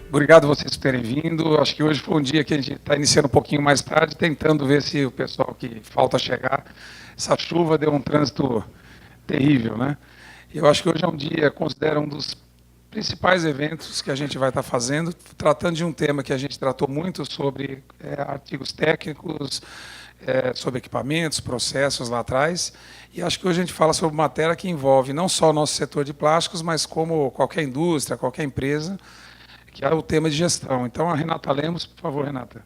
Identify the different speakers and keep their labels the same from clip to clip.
Speaker 1: Obrigado a vocês por terem vindo. Acho que hoje foi um dia que a gente está iniciando um pouquinho mais tarde, tentando ver se o pessoal que falta chegar. Essa chuva deu um trânsito terrível, né? Eu acho que hoje é um dia, considero um dos principais eventos que a gente vai estar fazendo, tratando de um tema que a gente tratou muito sobre artigos técnicos, sobre equipamentos, processos lá atrás. E acho que hoje a gente fala sobre matéria que envolve não só o nosso setor de plásticos, mas como qualquer indústria, qualquer empresa, que é o tema de gestão. Então, a Renata Lemos, por favor, Renata,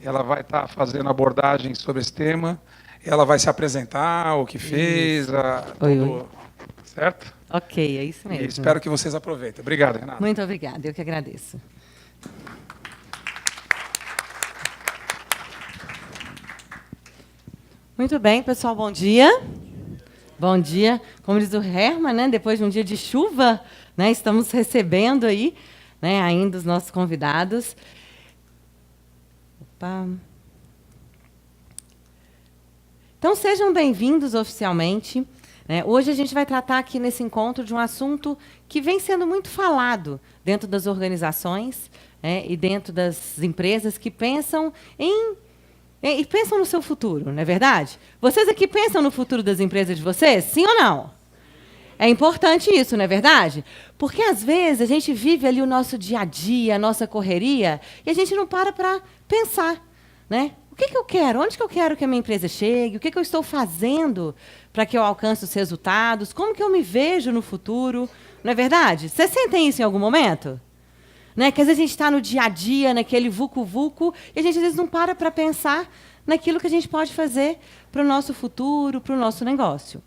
Speaker 1: ela vai estar fazendo abordagem sobre esse tema, ela vai se apresentar, o que fez,
Speaker 2: Oi.
Speaker 1: Certo?
Speaker 2: Ok, é isso mesmo.
Speaker 1: E espero que vocês aproveitem. Obrigado, Renata.
Speaker 2: Muito obrigada, eu que agradeço. Muito bem, pessoal, bom dia. Bom dia. Como diz o Herman, né, depois de um dia de chuva, né, estamos recebendo aí, né, ainda os nossos convidados. Opa. Então, sejam bem-vindos oficialmente. Hoje a gente vai tratar aqui nesse encontro de um assunto que vem sendo muito falado dentro das organizações, e dentro das empresas que pensam e pensam no seu futuro, não é verdade? Vocês aqui pensam no futuro das empresas de vocês? Sim ou não? É importante isso, não é verdade? Porque, às vezes, a gente vive ali o nosso dia a dia, a nossa correria, e a gente não para pensar, né? O que eu quero? Onde que eu quero que a minha empresa chegue? O que eu estou fazendo para que eu alcance os resultados? Como que eu me vejo no futuro? Não é verdade? Vocês sentem isso em algum momento? Né? Que às vezes a gente está no dia a dia, naquele vucu-vucu, e a gente às vezes não para pensar naquilo que a gente pode fazer para o nosso futuro, para o nosso negócio.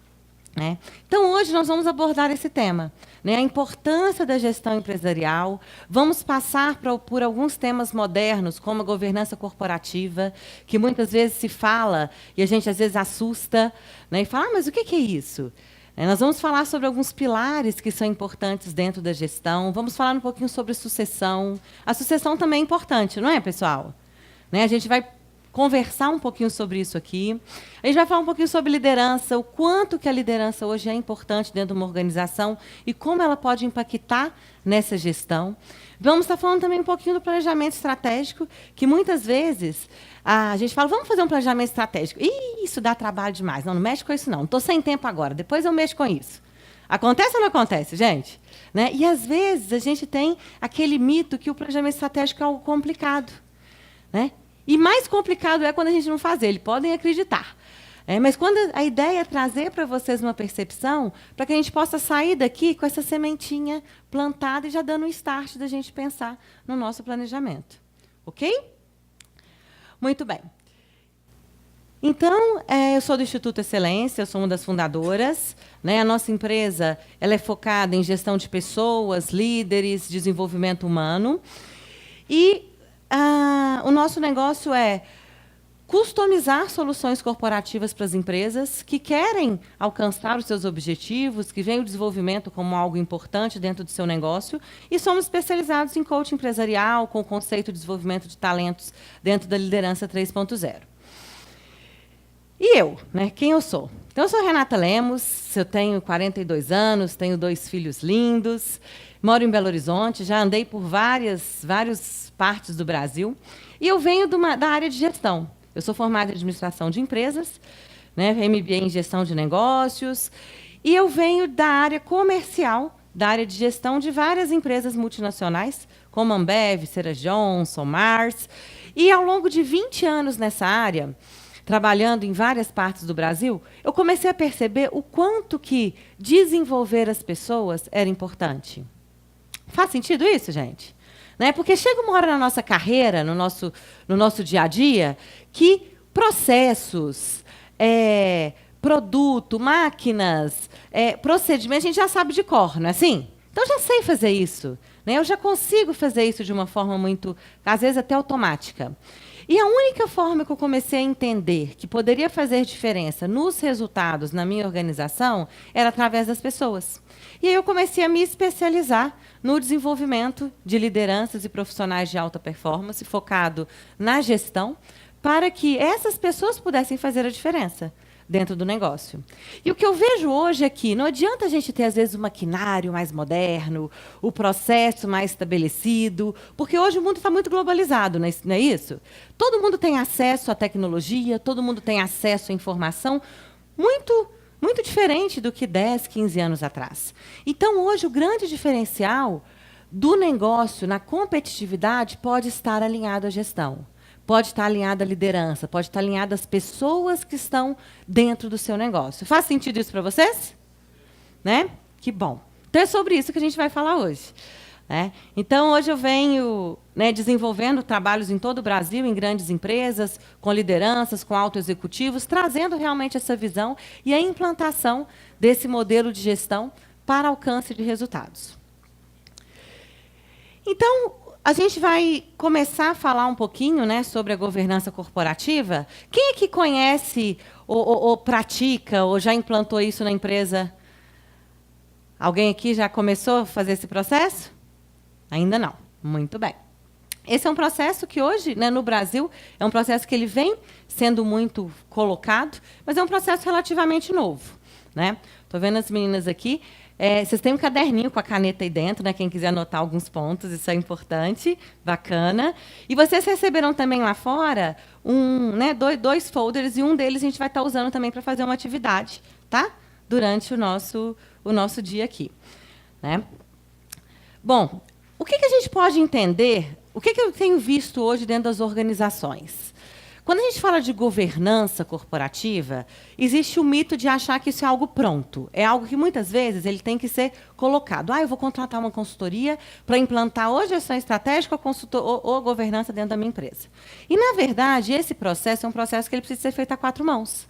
Speaker 2: Né? Então, hoje nós vamos abordar esse tema, né? A importância da gestão empresarial. Vamos passar por alguns temas modernos, como a governança corporativa, que muitas vezes se fala e a gente às vezes assusta, né? E fala, mas o que é isso? Nós vamos falar sobre alguns pilares que são importantes dentro da gestão. Vamos falar um pouquinho sobre sucessão. A sucessão também é importante, não é, pessoal? Né? A gente vai conversar um pouquinho sobre isso aqui. A gente vai falar um pouquinho sobre liderança, o quanto que a liderança hoje é importante dentro de uma organização e como ela pode impactar nessa gestão. Vamos estar falando também um pouquinho do planejamento estratégico, que muitas vezes a gente fala, vamos fazer um planejamento estratégico. Ih, isso dá trabalho demais. Não mexe com isso, não. Estou sem tempo agora. Depois eu mexo com isso. Acontece ou não acontece, gente? Né? E, às vezes, a gente tem aquele mito que o planejamento estratégico é algo complicado. Né? E mais complicado é quando a gente não faz ele. Podem acreditar. Mas quando a ideia é trazer para vocês uma percepção, para que a gente possa sair daqui com essa sementinha plantada e já dando um start da gente pensar no nosso planejamento. Ok? Muito bem. Então, eu sou do Instituto Excelência, eu sou uma das fundadoras. Né? A nossa empresa ela é focada em gestão de pessoas, líderes, desenvolvimento humano. E o nosso negócio é customizar soluções corporativas para as empresas que querem alcançar os seus objetivos, que veem o desenvolvimento como algo importante dentro do seu negócio, e somos especializados em coaching empresarial, com o conceito de desenvolvimento de talentos dentro da liderança 3.0. E eu, né? Quem eu sou? Então, eu sou Renata Lemos, eu tenho 42 anos, tenho 2 filhos lindos, moro em Belo Horizonte, já andei por várias partes do Brasil, e eu venho da área de gestão. Eu sou formada em administração de empresas, né, MBA em gestão de negócios, e eu venho da área comercial, da área de gestão de várias empresas multinacionais, como Ambev, Cera Johnson, Mars. E, ao longo de 20 anos nessa área, trabalhando em várias partes do Brasil, eu comecei a perceber o quanto que desenvolver as pessoas era importante. Faz sentido isso, gente? Né? Porque chega uma hora na nossa carreira, no nosso dia a dia, que processos, produto, máquinas, procedimentos, a gente já sabe de cor, não é assim? Então, eu já sei fazer isso. Né? Eu já consigo fazer isso de uma forma muito, às vezes, até automática. E a única forma que eu comecei a entender que poderia fazer diferença nos resultados na minha organização era através das pessoas. E aí eu comecei a me especializar no desenvolvimento de lideranças e profissionais de alta performance, focado na gestão, para que essas pessoas pudessem fazer a diferença dentro do negócio. E o que eu vejo hoje é que não adianta a gente ter, às vezes, o maquinário mais moderno, o processo mais estabelecido, porque hoje o mundo está muito globalizado, não é isso? Todo mundo tem acesso à tecnologia, todo mundo tem acesso à informação, muito diferente do que 10, 15 anos atrás. Então, hoje, o grande diferencial do negócio na competitividade pode estar alinhado à gestão. Pode estar alinhada à liderança, pode estar alinhada às pessoas que estão dentro do seu negócio. Faz sentido isso para vocês? Né? Que bom. Então, é sobre isso que a gente vai falar hoje. Né? Então, hoje eu venho desenvolvendo trabalhos em todo o Brasil, em grandes empresas, com lideranças, com autoexecutivos, trazendo realmente essa visão e a implantação desse modelo de gestão para alcance de resultados. Então, a gente vai começar a falar um pouquinho, né, sobre a governança corporativa. Quem é que conhece ou pratica ou já implantou isso na empresa? Alguém aqui já começou a fazer esse processo? Ainda não. Muito bem. Esse é um processo que hoje, né, no Brasil, é um processo que ele vem sendo muito colocado, mas é um processo relativamente novo. Né? Estou vendo as meninas aqui. Vocês têm um caderninho com a caneta aí dentro, né? Quem quiser anotar alguns pontos, isso é importante, bacana. E vocês receberam também lá fora dois folders, e um deles a gente vai estar usando também para fazer uma atividade, tá? Durante o nosso dia aqui. Né? Bom, o que a gente pode entender, o que eu tenho visto hoje dentro das organizações? Quando a gente fala de governança corporativa, existe o mito de achar que isso é algo pronto. É algo que, muitas vezes, ele tem que ser colocado. Eu vou contratar uma consultoria para implantar ou gestão estratégica ou governança dentro da minha empresa. E, na verdade, esse processo é um processo que ele precisa ser feito a 4 mãos.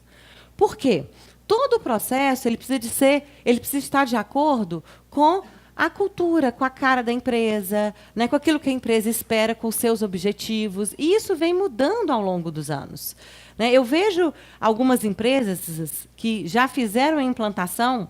Speaker 2: Por quê? Todo o processo ele precisa estar de acordo com a cultura, com a cara da empresa, né, com aquilo que a empresa espera, com os seus objetivos. E isso vem mudando ao longo dos anos. Né? Eu vejo algumas empresas que já fizeram a implantação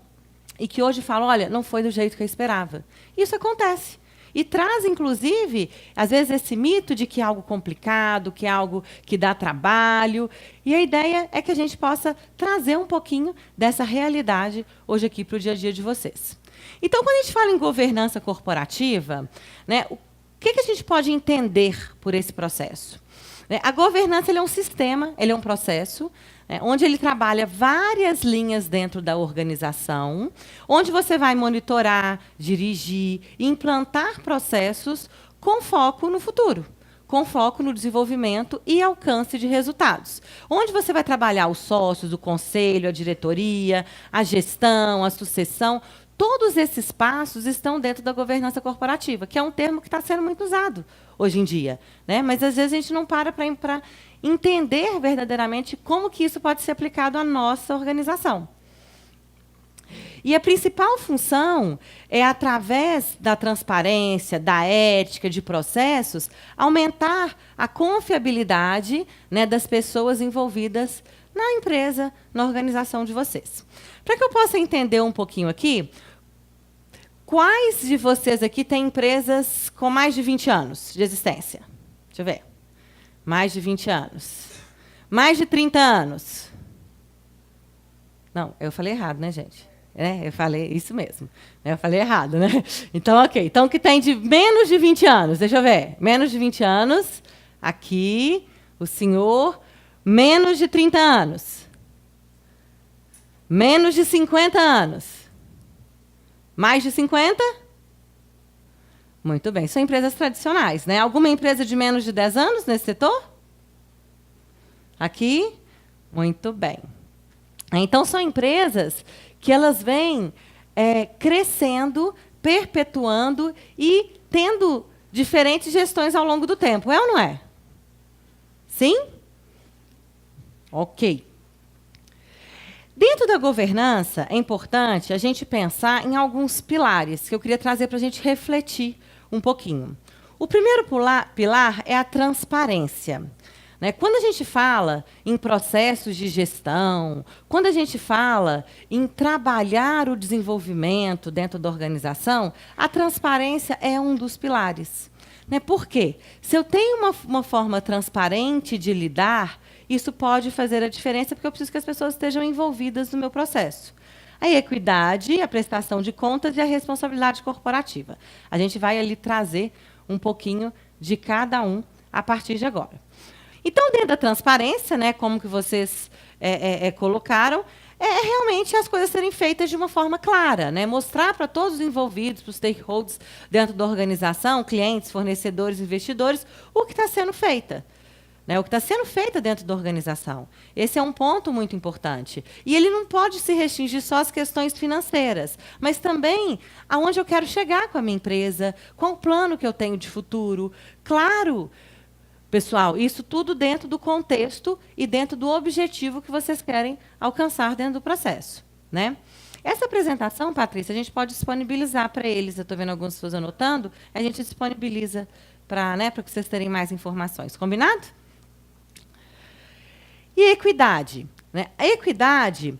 Speaker 2: e que hoje falam, olha, não foi do jeito que eu esperava. Isso acontece. E traz, inclusive, às vezes, esse mito de que é algo complicado, que é algo que dá trabalho. E a ideia é que a gente possa trazer um pouquinho dessa realidade hoje aqui para o dia a dia de vocês. Então, quando a gente fala em governança corporativa, né, o que a gente pode entender por esse processo? A governança ele é um sistema, ele é um processo, onde ele trabalha várias linhas dentro da organização, onde você vai monitorar, dirigir, implantar processos com foco no futuro, com foco no desenvolvimento e alcance de resultados. Onde você vai trabalhar os sócios, o conselho, a diretoria, a gestão, a sucessão. Todos esses passos estão dentro da governança corporativa, que é um termo que está sendo muito usado hoje em dia. Né? Mas, às vezes, a gente não para entender verdadeiramente como que isso pode ser aplicado à nossa organização. E a principal função é, através da transparência, da ética, de processos, aumentar a confiabilidade, né, das pessoas envolvidas na empresa, na organização de vocês. Para que eu possa entender um pouquinho aqui, quais de vocês aqui têm empresas com mais de 20 anos de existência? Deixa eu ver. Mais de 20 anos. Mais de 30 anos. Não, eu falei errado, né, gente? Eu falei isso mesmo. Eu falei errado, né? Então, ok. Então, que tem de menos de 20 anos? Deixa eu ver. Menos de 20 anos. Aqui, o senhor. Menos de 30 anos. Menos de 50 anos. Mais de 50? Muito bem. São empresas tradicionais, né? Alguma empresa de menos de 10 anos nesse setor? Aqui? Muito bem. Então, são empresas que elas vêm crescendo, perpetuando e tendo diferentes gestões ao longo do tempo. É ou não é? Sim? Ok. Dentro da governança, é importante a gente pensar em alguns pilares que eu queria trazer para a gente refletir um pouquinho. O primeiro pilar é a transparência. Né? Quando a gente fala em processos de gestão, quando a gente fala em trabalhar o desenvolvimento dentro da organização, a transparência é um dos pilares. Né? Por quê? Se eu tenho uma forma transparente de lidar, isso pode fazer a diferença, porque eu preciso que as pessoas estejam envolvidas no meu processo. A equidade, a prestação de contas e a responsabilidade corporativa. A gente vai ali trazer um pouquinho de cada um a partir de agora. Então, dentro da transparência, né, como que vocês colocaram, realmente as coisas serem feitas de uma forma clara, né? Mostrar para todos os envolvidos, para os stakeholders dentro da organização, clientes, fornecedores, investidores, o que está sendo feito. Né, o que está sendo feito dentro da organização. Esse é um ponto muito importante. E ele não pode se restringir só às questões financeiras, mas também aonde eu quero chegar com a minha empresa, qual o plano que eu tenho de futuro. Claro, pessoal, isso tudo dentro do contexto e dentro do objetivo que vocês querem alcançar dentro do processo. Né? Essa apresentação, Patrícia, a gente pode disponibilizar para eles. Eu estou vendo algumas pessoas anotando, a gente disponibiliza para que vocês terem mais informações. Combinado? E equidade. Né? A equidade,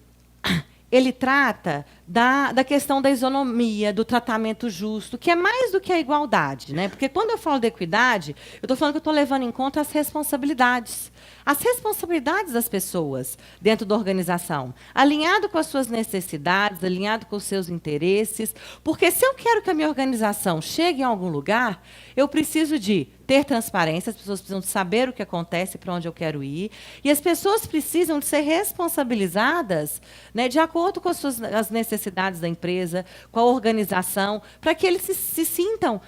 Speaker 2: ele trata da questão da isonomia, do tratamento justo, que é mais do que a igualdade. Né? Porque quando eu falo de equidade, eu estou falando que eu estou levando em conta as responsabilidades. As responsabilidades das pessoas dentro da organização, alinhado com as suas necessidades, alinhado com os seus interesses. Porque se eu quero que a minha organização chegue em algum lugar, eu preciso de ter transparência, as pessoas precisam de saber o que acontece, para onde eu quero ir, e as pessoas precisam de ser responsabilizadas, né, de acordo com as necessidades da empresa, com a organização, para que eles se sintam,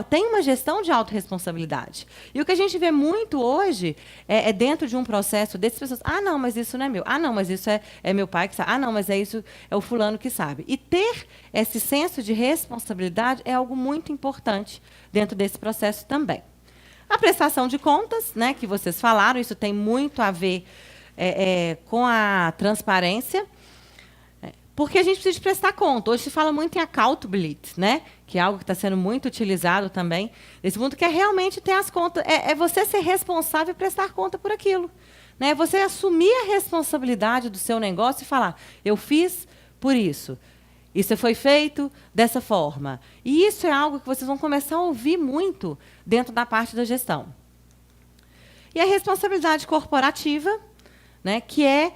Speaker 2: tenham uma gestão de autorresponsabilidade. E o que a gente vê muito hoje é dentro de um processo dessas pessoas, não, mas isso não é meu, não, mas isso é meu pai que sabe, não, mas isso é o fulano que sabe. E ter esse senso de responsabilidade é algo muito importante dentro desse processo também. A prestação de contas, né, que vocês falaram, isso tem muito a ver com a transparência, porque a gente precisa de prestar conta. Hoje se fala muito em accountability, né, que é algo que está sendo muito utilizado também, nesse mundo, que é realmente ter as contas, é você ser responsável e prestar conta por aquilo. Né, você assumir a responsabilidade do seu negócio e falar, eu fiz por isso. Isso foi feito dessa forma. E isso é algo que vocês vão começar a ouvir muito dentro da parte da gestão. E a responsabilidade corporativa, né, que é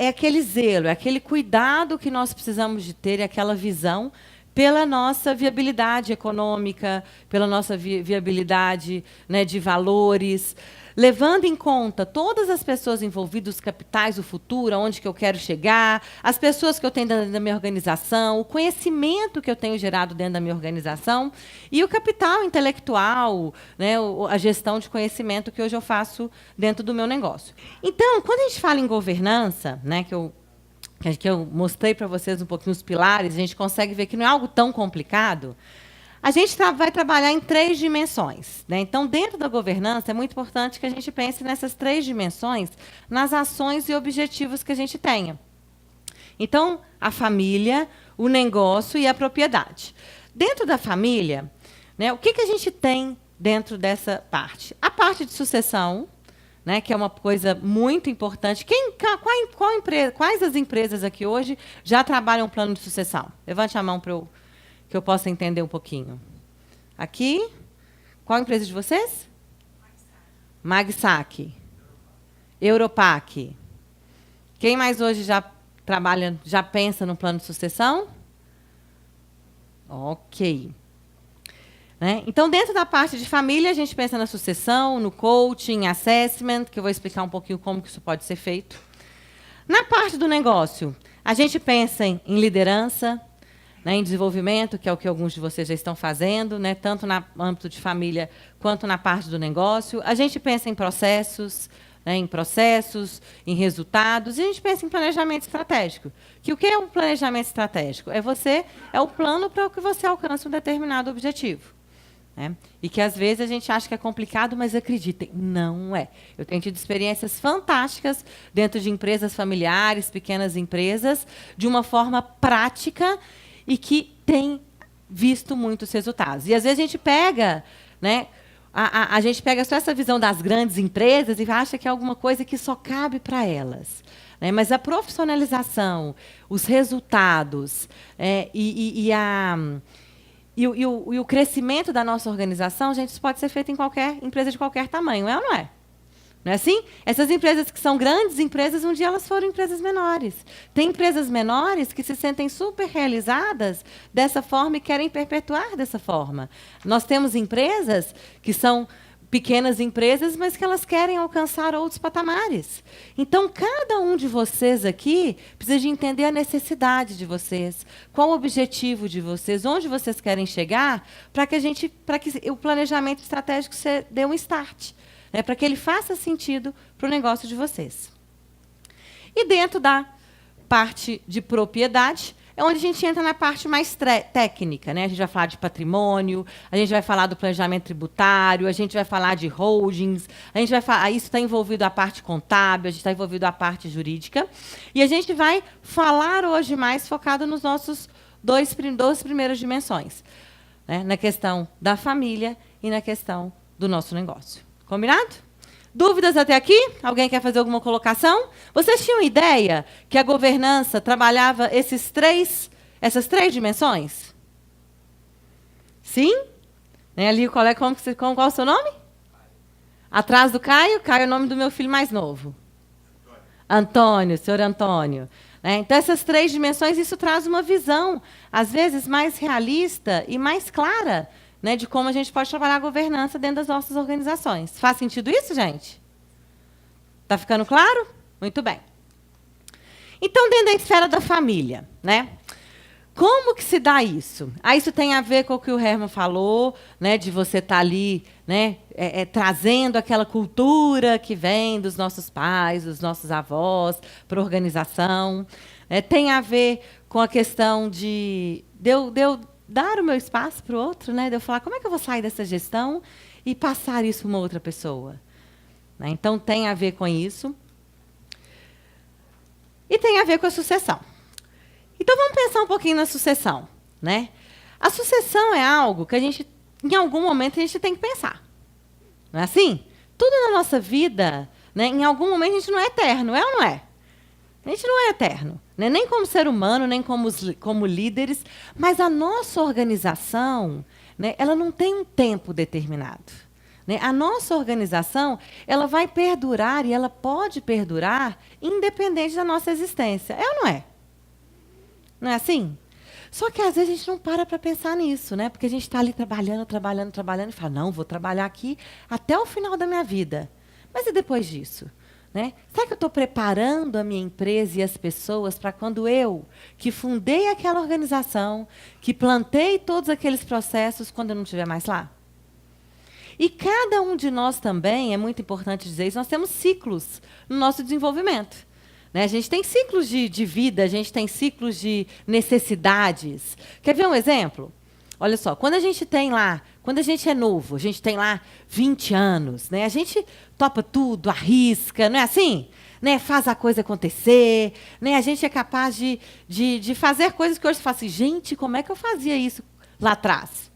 Speaker 2: aquele zelo, é aquele cuidado que nós precisamos de ter, aquela visão pela nossa viabilidade econômica, pela nossa viabilidade, né, de valores, levando em conta todas as pessoas envolvidas, os capitais, o futuro, aonde que eu quero chegar, as pessoas que eu tenho dentro da minha organização, o conhecimento que eu tenho gerado dentro da minha organização e o capital intelectual, né, a gestão de conhecimento que hoje eu faço dentro do meu negócio. Então, quando a gente fala em governança, né, que eu mostrei para vocês um pouquinho os pilares, a gente consegue ver que não é algo tão complicado. A gente vai trabalhar em 3 dimensões. Né? Então, dentro da governança, é muito importante que a gente pense nessas 3 dimensões, nas ações e objetivos que a gente tenha. Então, a família, o negócio e a propriedade. Dentro da família, né, o que a gente tem dentro dessa parte? A parte de sucessão, né, que é uma coisa muito importante. Quais as empresas aqui hoje já trabalham um plano de sucessão? Levante a mão para que eu possa entender um pouquinho. Aqui, qual a empresa de vocês? Magsac. Europac. Quem mais hoje já trabalha, já pensa no plano de sucessão? Ok. Né? Então, dentro da parte de família, a gente pensa na sucessão, no coaching, assessment, que eu vou explicar um pouquinho como que isso pode ser feito. Na parte do negócio, a gente pensa em liderança, né, em desenvolvimento, que é o que alguns de vocês já estão fazendo, né, tanto no âmbito de família quanto na parte do negócio. A gente pensa em processos, né, em resultados, e a gente pensa em planejamento estratégico. Que o que é um planejamento estratégico? É o plano para que você alcance um determinado objetivo. Né? E que, às vezes, a gente acha que é complicado, mas acreditem, não é. Eu tenho tido experiências fantásticas dentro de empresas familiares, pequenas empresas, de uma forma prática, e que tem visto muitos resultados. E, às vezes, a gente pega, né, a gente pega só essa visão das grandes empresas e acha que é alguma coisa que só cabe para elas. Né? Mas a profissionalização, os resultados e o crescimento da nossa organização, gente, isso pode ser feito em qualquer empresa de qualquer tamanho, é ou não é? Não é assim? Essas empresas que são grandes empresas, um dia elas foram empresas menores. Tem empresas menores que se sentem super realizadas dessa forma e querem perpetuar dessa forma. Nós temos empresas que são pequenas empresas, mas que elas querem alcançar outros patamares. Então, cada um de vocês aqui precisa de entender a necessidade de vocês, qual o objetivo de vocês, onde vocês querem chegar, para que o planejamento estratégico dê um start, né, para que ele faça sentido para o negócio de vocês. E dentro da parte de propriedade, é onde a gente entra na parte mais técnica, né? A gente vai falar de patrimônio, a gente vai falar do planejamento tributário, a gente vai falar de holdings, a gente vai falar, isso está envolvido a parte contábil, a gente está envolvido a parte jurídica, e a gente vai falar hoje mais focado nos nossos duas primeiras dimensões, né? Na questão da família e na questão do nosso negócio. Combinado? Dúvidas até aqui? Alguém quer fazer alguma colocação? Vocês tinham ideia que a governança trabalhava essas três dimensões? Sim? Ali o colega, qual é o seu nome? Atrás do Caio? Caio é o nome do meu filho mais novo. Antônio, senhor Antônio. Então, essas três dimensões, isso traz uma visão, às vezes, mais realista e mais clara, né, de como a gente pode trabalhar a governança dentro das nossas organizações. Faz sentido isso, gente? Está ficando claro? Muito bem. Então, dentro da esfera da família, né? Como que se dá isso? Isso tem a ver com o que o Herman falou, né, de você estar ali, né, trazendo aquela cultura que vem dos nossos pais, dos nossos avós, para a organização. Tem a ver com a questão de eu dar o meu espaço para o outro, né? De eu falar, como é que eu vou sair dessa gestão e passar isso para uma outra pessoa? Então, tem a ver com isso. E tem a ver com a sucessão. Então, vamos pensar um pouquinho na sucessão, né? A sucessão é algo que em algum momento, a gente tem que pensar. Não é assim? Tudo na nossa vida, né, em algum momento, a gente não é eterno, é ou não é? A gente não é eterno, né? Nem como ser humano, nem como líderes, mas a nossa organização, né, ela não tem um tempo determinado. Né? A nossa organização ela vai perdurar e ela pode perdurar independente da nossa existência. É ou não é? Não é assim? Só que, às vezes, a gente não para pensar nisso, né? Porque a gente está ali trabalhando e fala, não, vou trabalhar aqui até o final da minha vida. Mas e depois disso? Né? Será que eu estou preparando a minha empresa e as pessoas para quando eu, que fundei aquela organização, que plantei todos aqueles processos, quando eu não estiver mais lá? E cada um de nós também, é muito importante dizer isso, nós temos ciclos no nosso desenvolvimento. Né? A gente tem ciclos de vida, a gente tem ciclos de necessidades. Quer ver um exemplo? Olha só, quando a gente é novo, a gente tem lá 20 anos, né? A gente topa tudo, arrisca, não é assim? Né? Faz a coisa acontecer, né? A gente é capaz de fazer coisas que hoje você fala assim, gente, como é que eu fazia isso lá atrás?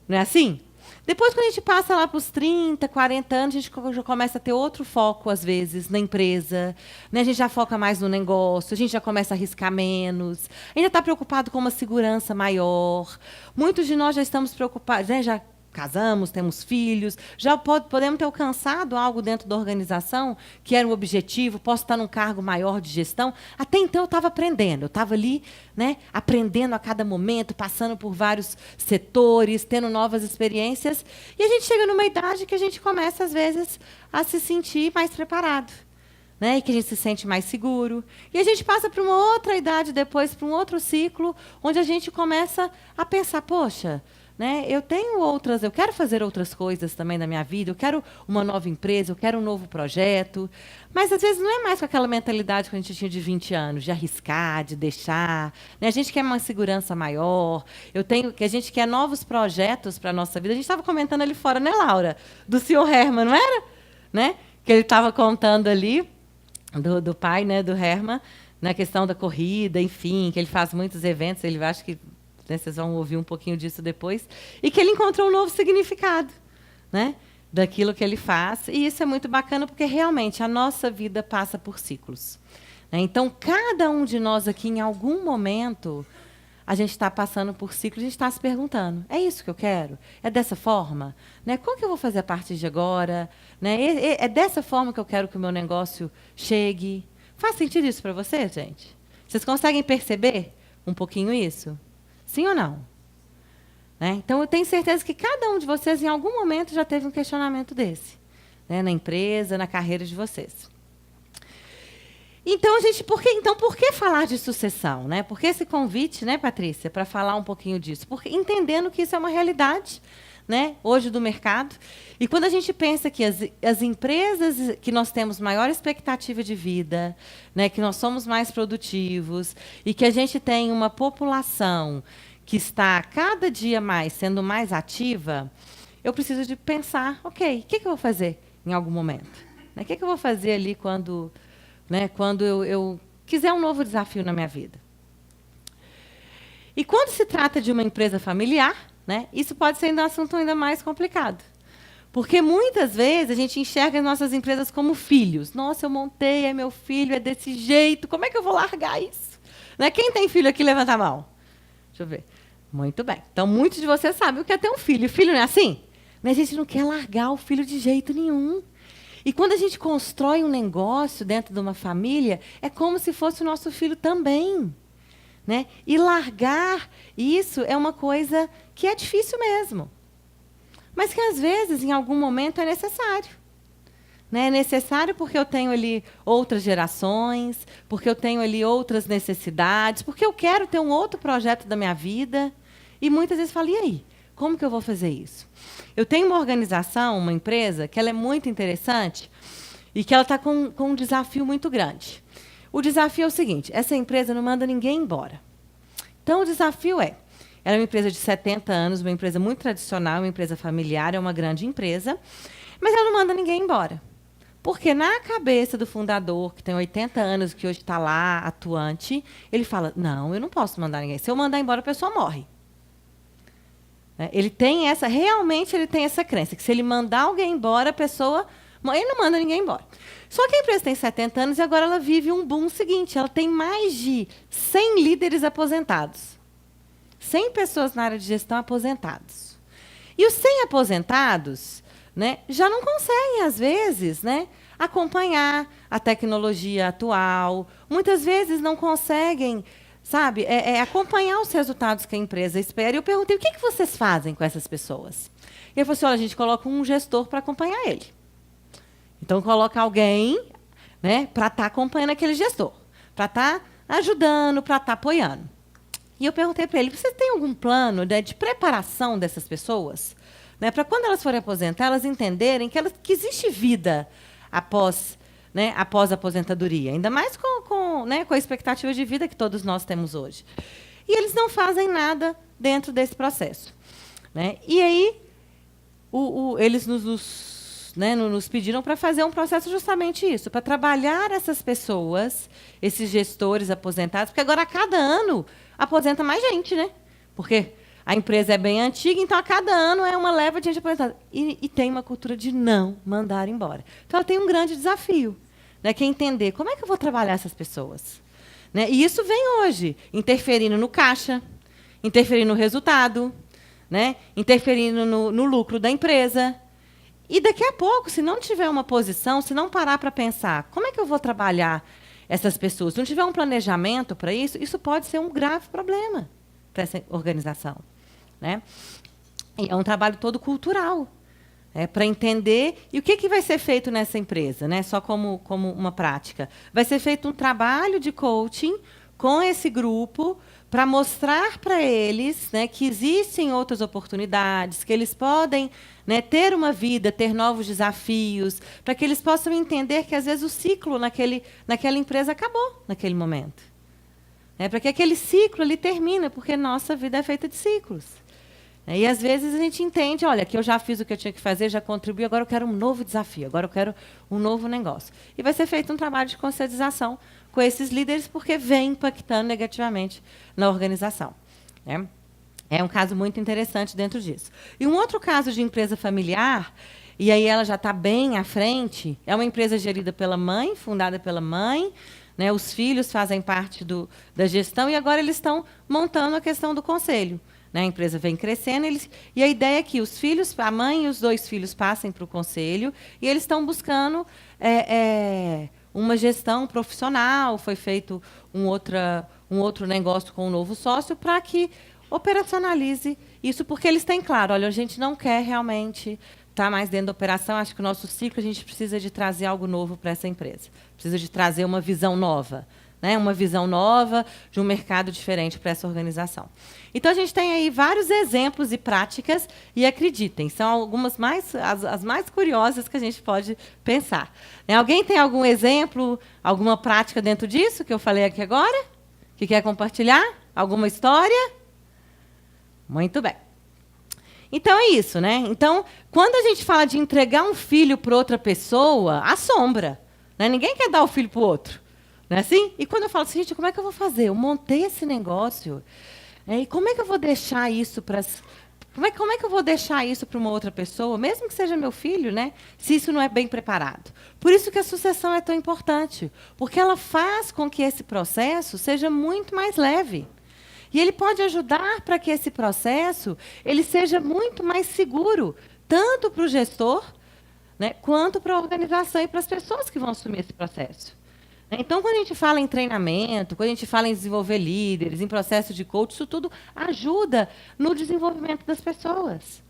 Speaker 2: Não é assim? Depois, quando a gente passa lá para os 30, 40 anos, a gente já começa a ter outro foco, às vezes, na empresa. Né? A gente já foca mais no negócio, a gente já começa a arriscar menos. A gente já está preocupado com uma segurança maior. Muitos de nós já estamos preocupados, né? Já casamos, temos filhos, já podemos ter alcançado algo dentro da organização, que era o objetivo, posso estar num cargo maior de gestão. Até então eu estava aprendendo, eu estava ali, né, aprendendo a cada momento, passando por vários setores, tendo novas experiências, e a gente chega numa idade que a gente começa, às vezes, a se sentir mais preparado. Né, e que a gente se sente mais seguro. E a gente passa para uma outra idade depois, para um outro ciclo, onde a gente começa a pensar, poxa, né, eu quero fazer outras coisas também na minha vida, eu quero uma nova empresa, eu quero um novo projeto, mas às vezes não é mais com aquela mentalidade que a gente tinha de 20 anos, de arriscar, de deixar. Né, a gente quer uma segurança maior, a gente quer novos projetos para a nossa vida. A gente estava comentando ali fora, né, Laura? Do senhor Herman, não era? Né? Que ele estava contando ali, do pai, né, do Herman, na questão da corrida, enfim, que ele faz muitos eventos, ele acha que, né, vocês vão ouvir um pouquinho disso depois, e que ele encontrou um novo significado, né, daquilo que ele faz, e isso é muito bacana, porque realmente a nossa vida passa por ciclos. Né? Então, cada um de nós aqui, em algum momento, a gente está passando por ciclo, a gente está se perguntando, é isso que eu quero? É dessa forma? Né? Como que eu vou fazer a partir de agora? Né? É dessa forma que eu quero que o meu negócio chegue? Faz sentido isso para você, gente? Vocês conseguem perceber um pouquinho isso? Sim ou não? Né? Então, eu tenho certeza que cada um de vocês, em algum momento, já teve um questionamento desse. Né? Na empresa, na carreira de vocês. Então, por que falar de sucessão? Né? Por que esse convite, né, Patrícia, para falar um pouquinho disso? Porque entendendo que isso é uma realidade, né, hoje do mercado. E quando a gente pensa que as empresas que nós temos maior expectativa de vida, né, que nós somos mais produtivos e que a gente tem uma população que está cada dia mais sendo mais ativa, eu preciso de pensar, ok, o que eu vou fazer em algum momento? O que eu vou fazer ali quando eu quiser um novo desafio na minha vida? E quando se trata de uma empresa familiar, né, isso pode ser um assunto ainda mais complicado. Porque muitas vezes a gente enxerga as nossas empresas como filhos. Nossa, eu montei, é meu filho, é desse jeito, como é que eu vou largar isso? Né? Quem tem filho aqui, levanta a mão. Deixa eu ver. Muito bem. Então, muitos de vocês sabem o que é ter um filho. Filho não é assim? Mas a gente não quer largar o filho de jeito nenhum. E quando a gente constrói um negócio dentro de uma família, é como se fosse o nosso filho também. Né? E largar isso é uma coisa que é difícil mesmo. Mas que, às vezes, em algum momento, é necessário. Né? É necessário porque eu tenho ali outras gerações, porque eu tenho ali outras necessidades, porque eu quero ter um outro projeto da minha vida. E muitas vezes falo, e aí? Como que eu vou fazer isso? Eu tenho uma organização, uma empresa, que ela é muito interessante e que ela está com um desafio muito grande. O desafio é o seguinte, essa empresa não manda ninguém embora. Então, o desafio ela é uma empresa de 70 anos, uma empresa muito tradicional, uma empresa familiar, é uma grande empresa, mas ela não manda ninguém embora. Porque na cabeça do fundador, que tem 80 anos, que hoje está lá, atuante, ele fala, não, eu não posso mandar ninguém. Se eu mandar embora, a pessoa morre. Realmente ele tem essa crença, que se ele mandar alguém embora, a pessoa... Ele não manda ninguém embora. Só que a empresa tem 70 anos e agora ela vive um boom seguinte. Ela tem mais de 100 líderes aposentados. 100 pessoas na área de gestão aposentados. E os 100 aposentados, né, já não conseguem, às vezes, né, acompanhar a tecnologia atual. Muitas vezes não conseguem... acompanhar os resultados que a empresa espera. E eu perguntei, o que vocês fazem com essas pessoas? E ele falou assim, olha, a gente coloca um gestor para acompanhar ele. Então, coloca alguém, né, para estar acompanhando aquele gestor, para estar ajudando, para estar apoiando. E eu perguntei para ele, você tem algum plano, né, de preparação dessas pessoas? Né, para quando elas forem aposentar, elas entenderem que existe vida após a aposentadoria, ainda mais com a expectativa de vida que todos nós temos hoje. E eles não fazem nada dentro desse processo. Né? E aí, eles nos pediram para fazer um processo justamente isso, para trabalhar essas pessoas, esses gestores aposentados, porque agora, a cada ano, aposenta mais gente, né? Porque a empresa é bem antiga, então, a cada ano é uma leva de gente aposentada. E tem uma cultura de não mandar embora. Então, ela tem um grande desafio, né, que é entender como é que eu vou trabalhar essas pessoas. Né? E isso vem hoje, interferindo no caixa, interferindo no resultado, né, interferindo no lucro da empresa. E daqui a pouco, se não tiver uma posição, se não parar para pensar como é que eu vou trabalhar essas pessoas, se não tiver um planejamento para isso, isso pode ser um grave problema para essa organização. Né? E é um trabalho todo cultural, para entender. E o que vai ser feito nessa empresa, né? Só como uma prática? Vai ser feito um trabalho de coaching com esse grupo para mostrar para eles, né, que existem outras oportunidades, que eles podem, né, ter uma vida, ter novos desafios, para que eles possam entender que, às vezes, o ciclo naquela empresa acabou naquele momento. Para que aquele ciclo ali termine, porque nossa vida é feita de ciclos. E, às vezes, a gente entende, olha, que eu já fiz o que eu tinha que fazer, já contribuí, agora eu quero um novo desafio, agora eu quero um novo negócio. E vai ser feito um trabalho de conscientização com esses líderes, porque vem impactando negativamente na organização. Né? É um caso muito interessante dentro disso. E um outro caso de empresa familiar, e aí ela já está bem à frente, é uma empresa gerida pela mãe, fundada pela mãe, né? Os filhos fazem parte da gestão e agora eles estão montando a questão do conselho. Né? A empresa vem crescendo e a ideia é que os filhos, a mãe e os 2 filhos passem para o conselho e eles estão buscando uma gestão profissional. Foi feito um outro negócio com um novo sócio para que operacionalize isso, porque eles têm claro, olha, a gente não quer realmente estar mais dentro da operação, acho que o nosso ciclo a gente precisa de trazer algo novo para essa empresa, precisa de trazer uma visão nova, né? Uma visão nova de um mercado diferente para essa organização. Então, a gente tem aí vários exemplos e práticas, e acreditem, são algumas as mais curiosas que a gente pode pensar. Né? Alguém tem algum exemplo, alguma prática dentro disso que eu falei aqui agora? Que quer compartilhar? Alguma história? Muito bem. Então, é isso, né? Então, quando a gente fala de entregar um filho para outra pessoa, assombra. Né? Ninguém quer dar o filho para o outro. Não é assim? E quando eu falo assim, gente, como é que eu vou fazer? Eu montei esse negócio. E como é que eu vou deixar isso para... Como é que eu vou deixar isso para uma outra pessoa, mesmo que seja meu filho, né? Se isso não é bem preparado? Por isso que a sucessão é tão importante, porque ela faz com que esse processo seja muito mais leve. E ele pode ajudar para que esse processo ele seja muito mais seguro, tanto para o gestor, né, quanto para a organização e para as pessoas que vão assumir esse processo. Então, quando a gente fala em treinamento, quando a gente fala em desenvolver líderes, em processo de coach, isso tudo ajuda no desenvolvimento das pessoas.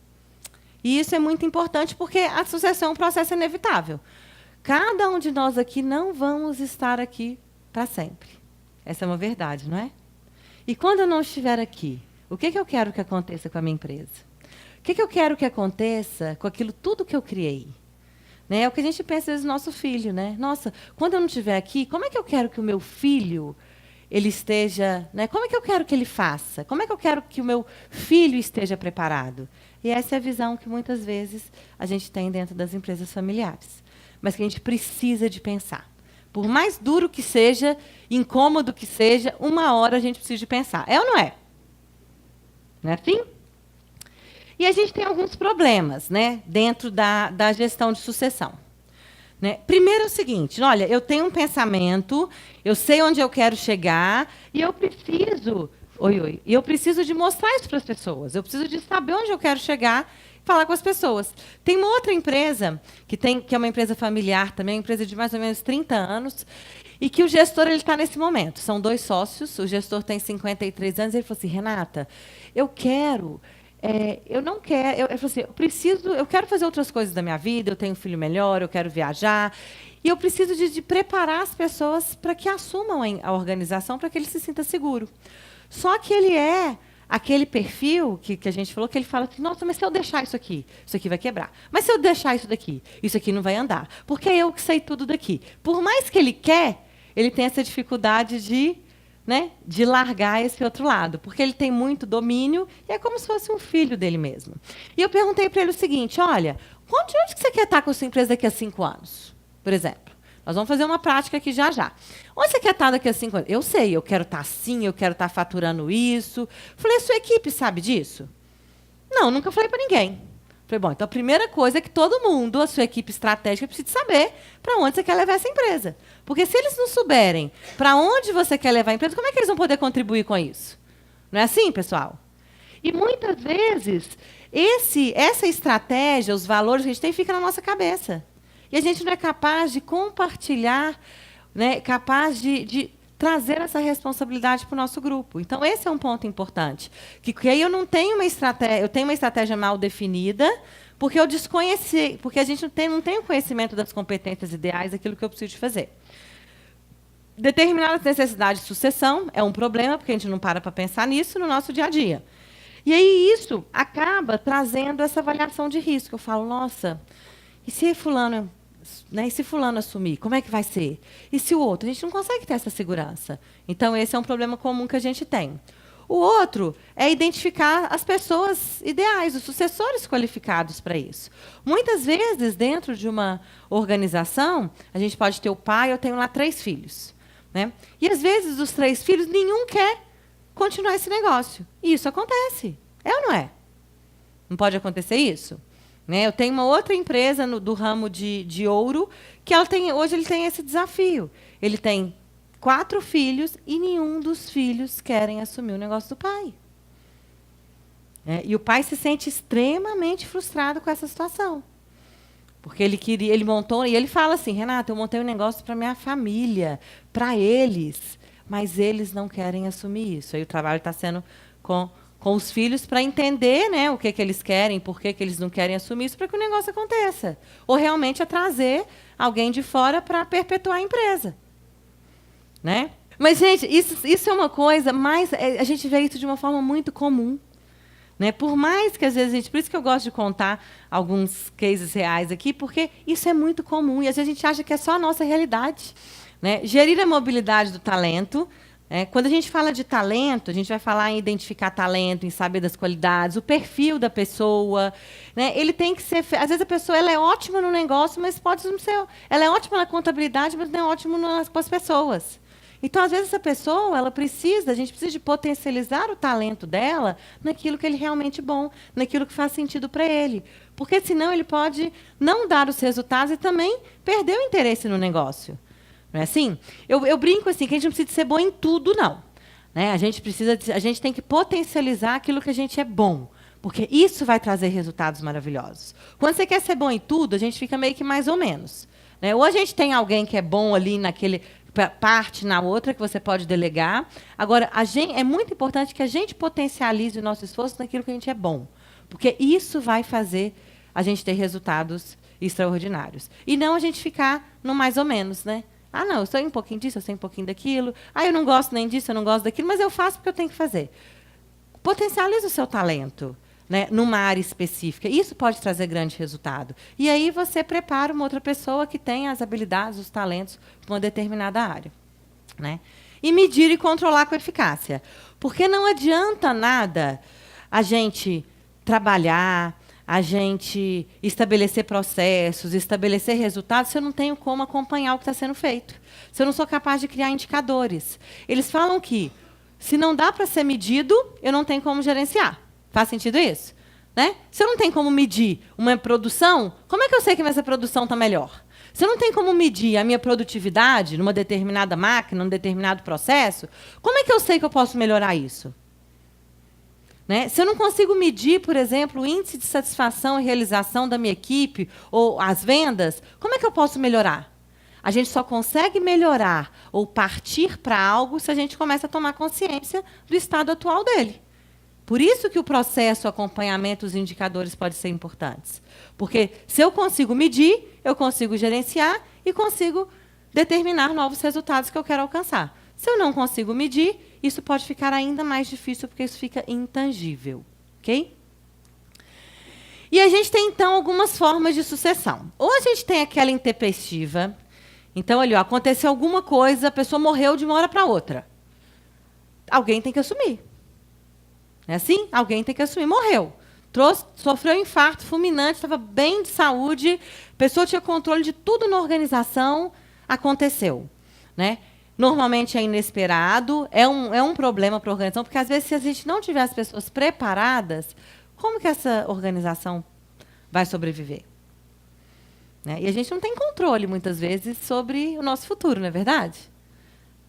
Speaker 2: E isso é muito importante, porque a sucessão é um processo inevitável. Cada um de nós aqui não vamos estar aqui para sempre. Essa é uma verdade, não é? E quando eu não estiver aqui, o que eu quero que aconteça com a minha empresa? O que eu quero que aconteça com aquilo tudo que eu criei? Né? É o que a gente pensa do nosso filho. Né? Nossa, quando eu não estiver aqui, como é que eu quero que o meu filho ele esteja... Né? Como é que eu quero que ele faça? Como é que eu quero que o meu filho esteja preparado? E essa é a visão que, muitas vezes, a gente tem dentro das empresas familiares. Mas que a gente precisa de pensar. Por mais duro que seja, incômodo que seja, uma hora a gente precisa de pensar. É ou não é? Não é assim? E a gente tem alguns problemas, né, dentro da gestão de sucessão. Né? Primeiro é o seguinte, olha, eu tenho um pensamento, eu sei onde eu quero chegar, e eu preciso... E eu preciso de mostrar isso para as pessoas. Eu preciso de saber onde eu quero chegar e falar com as pessoas. Tem uma outra empresa, que é uma empresa familiar também, uma empresa de mais ou menos 30 anos, e que o gestor está nesse momento. São 2 sócios, o gestor tem 53 anos, e ele falou assim, Renata, eu não quero, eu falei assim, eu quero fazer outras coisas da minha vida, eu tenho um filho melhor, eu quero viajar, e eu preciso de preparar as pessoas para que assumam a organização, para que ele se sinta seguro. Só que ele é aquele perfil que a gente falou, que ele fala assim, nossa, mas se eu deixar isso aqui vai quebrar. Mas se eu deixar isso aqui não vai andar. Porque é eu que sei tudo daqui. Por mais que ele quer, ele tem essa dificuldade de largar esse outro lado. Porque ele tem muito domínio e é como se fosse um filho dele mesmo. E eu perguntei para ele o seguinte, olha, onde que você quer estar com a sua empresa daqui a 5 anos, por exemplo? Nós vamos fazer uma prática aqui já. Onde você quer estar daqui a 5 anos? Eu sei, eu quero estar assim, eu quero estar faturando isso. Falei, a sua equipe sabe disso? Não, nunca falei para ninguém. Falei, bom, então a primeira coisa é que todo mundo, a sua equipe estratégica, precisa saber para onde você quer levar essa empresa. Porque se eles não souberem para onde você quer levar a empresa, como é que eles vão poder contribuir com isso? Não é assim, pessoal? E muitas vezes, essa estratégia, os valores que a gente tem, fica na nossa cabeça. E a gente não é capaz de compartilhar, né, capaz de trazer essa responsabilidade para o nosso grupo. Então, esse é um ponto importante. Que aí eu não tenho uma estratégia, eu tenho uma estratégia mal definida, porque eu desconheci, porque a gente não tem o conhecimento das competências ideais daquilo que eu preciso de fazer. Determinadas necessidades de sucessão é um problema, porque a gente não para pensar nisso no nosso dia a dia. E aí isso acaba trazendo essa avaliação de risco. Eu falo, nossa, e se fulano... Né? E se fulano assumir, como é que vai ser? E se o outro? A gente não consegue ter essa segurança. Então, esse é um problema comum que a gente tem. O outro é identificar as pessoas ideais, os sucessores qualificados para isso. Muitas vezes, dentro de uma organização, a gente pode ter o pai, eu tenho lá 3 filhos. Né? E, às vezes, dos 3 filhos, nenhum quer continuar esse negócio. E isso acontece. É ou não é? Não pode acontecer isso? Né? Eu tenho uma outra empresa do ramo de ouro que hoje ele tem esse desafio. Ele tem 4 filhos e nenhum dos filhos querem assumir o negócio do pai. E o pai se sente extremamente frustrado com essa situação. Porque ele montou, e ele fala assim, Renata, eu montei um negócio para minha família, para eles, mas eles não querem assumir isso. Aí o trabalho está sendo com os filhos para entender, né, o que eles querem, por que eles não querem assumir isso, para que o negócio aconteça. Ou realmente é trazer alguém de fora para perpetuar a empresa. Né? Mas, gente, isso é uma coisa, a gente vê isso de uma forma muito comum. Né? Por mais que, às vezes, por isso que eu gosto de contar alguns cases reais aqui, porque isso é muito comum, e às vezes a gente acha que é só a nossa realidade. Né? Gerir a mobilidade do talento. Quando a gente fala de talento, a gente vai falar em identificar talento, em saber das qualidades, o perfil da pessoa. Né? Ele tem que ser. Às vezes a pessoa ela é ótima no negócio, mas pode não ser. Ela é ótima na contabilidade, mas não é ótima com as pessoas. Então, às vezes, essa pessoa, a gente precisa de potencializar o talento dela naquilo que ele realmente é bom, naquilo que faz sentido para ele. Porque, senão, ele pode não dar os resultados e também perder o interesse no negócio. Não é assim? Eu brinco assim, que a gente não precisa ser bom em tudo, não. Né? A gente tem que potencializar aquilo que a gente é bom. Porque isso vai trazer resultados maravilhosos. Quando você quer ser bom em tudo, a gente fica meio que mais ou menos. Né? Ou a gente tem alguém que é bom ali naquele parte na outra que você pode delegar. Agora, é muito importante que a gente potencialize o nosso esforço naquilo que a gente é bom, porque isso vai fazer a gente ter resultados extraordinários. E não a gente ficar no mais ou menos, né? Ah, não, eu sei um pouquinho disso, eu sei um pouquinho daquilo. Ah, eu não gosto nem disso, eu não gosto daquilo, mas eu faço porque eu tenho que fazer. Potencialize o seu talento. Né, numa área específica. Isso pode trazer grande resultado. E aí você prepara uma outra pessoa que tem as habilidades, os talentos para uma determinada área. Né? E medir e controlar com eficácia. Porque não adianta nada a gente trabalhar, a gente estabelecer processos, estabelecer resultados, se eu não tenho como acompanhar o que está sendo feito. Se eu não sou capaz de criar indicadores. Eles falam que, se não dá para ser medido, eu não tenho como gerenciar. Faz sentido isso? Né? Se eu não tenho como medir uma produção, como é que eu sei que essa produção está melhor? Se eu não tenho como medir a minha produtividade numa determinada máquina, num determinado processo, como é que eu sei que eu posso melhorar isso? Né? Se eu não consigo medir, por exemplo, o índice de satisfação e realização da minha equipe ou as vendas, como é que eu posso melhorar? A gente só consegue melhorar ou partir para algo se a gente começa a tomar consciência do estado atual dele. Por isso que o processo, o acompanhamento, os indicadores podem ser importantes. Porque se eu consigo medir, eu consigo gerenciar e consigo determinar novos resultados que eu quero alcançar. Se eu não consigo medir, isso pode ficar ainda mais difícil, porque isso fica intangível. Ok? E a gente tem, então, algumas formas de sucessão. Ou a gente tem aquela intempestiva. Então, ali, aconteceu alguma coisa, a pessoa morreu de uma hora para outra. Alguém tem que assumir. É assim? Alguém tem que assumir. Morreu. Sofreu um infarto fulminante, estava bem de saúde, a pessoa tinha controle de tudo na organização, aconteceu. Né? Normalmente é inesperado, é um problema para a organização, porque, às vezes, se a gente não tiver as pessoas preparadas, como que essa organização vai sobreviver? Né? E a gente não tem controle, muitas vezes, sobre o nosso futuro, não é verdade?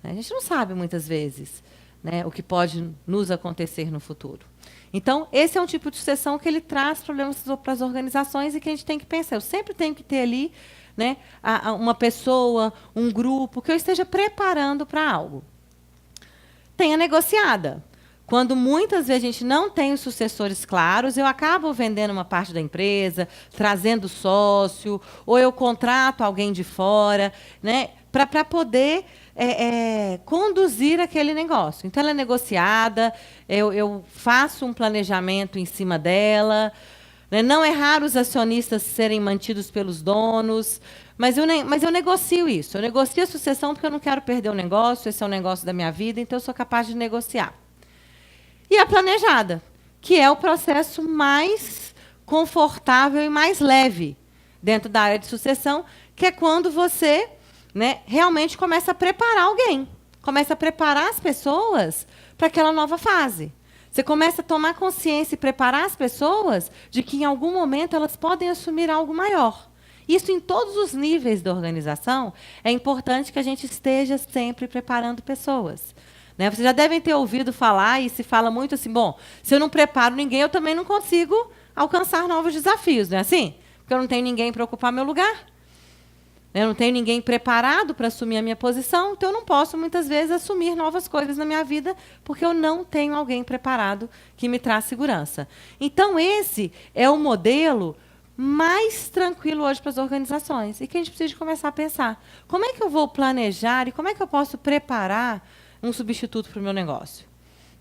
Speaker 2: A gente não sabe, muitas vezes, né, o que pode nos acontecer no futuro. Então, esse é um tipo de sucessão que ele traz problemas para as organizações e que a gente tem que pensar. Eu sempre tenho que ter ali, né, uma pessoa, um grupo, que eu esteja preparando para algo. Tem a negociada. Quando muitas vezes a gente não tem os sucessores claros, eu acabo vendendo uma parte da empresa, trazendo sócio, ou eu contrato alguém de fora, né, para poder conduzir aquele negócio. Então, ela é negociada, eu faço um planejamento em cima dela. Né? Não é raro os acionistas serem mantidos pelos donos, mas eu negocio isso. Eu negocio a sucessão porque eu não quero perder o negócio, esse é o negócio da minha vida, então eu sou capaz de negociar. E a planejada, que é o processo mais confortável e mais leve dentro da área de sucessão, que é quando você, né, realmente começa a preparar alguém, começa a preparar as pessoas para aquela nova fase. Você começa a tomar consciência e preparar as pessoas de que, em algum momento, elas podem assumir algo maior. Isso em todos os níveis da organização, é importante que a gente esteja sempre preparando pessoas. Né? Vocês já devem ter ouvido falar, e se fala muito assim, bom, se eu não preparo ninguém, eu também não consigo alcançar novos desafios, não é assim? Porque eu não tenho ninguém para ocupar meu lugar. Eu não tenho ninguém preparado para assumir a minha posição, então eu não posso, muitas vezes, assumir novas coisas na minha vida, porque eu não tenho alguém preparado que me traz segurança. Então, esse é o modelo mais tranquilo hoje para as organizações, e que a gente precisa começar a pensar. Como é que eu vou planejar e como é que eu posso preparar um substituto para o meu negócio?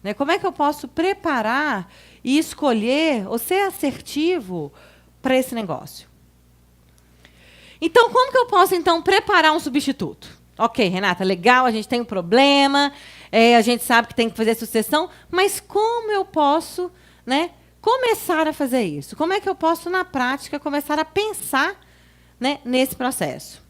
Speaker 2: Né? Como é que eu posso preparar e escolher ou ser assertivo para esse negócio? Então, como que eu posso, então, preparar um substituto? Ok, Renata, legal, a gente tem um problema, a gente sabe que tem que fazer sucessão, mas como eu posso, né, começar a fazer isso? Como é que eu posso, na prática, começar a pensar, né, nesse processo?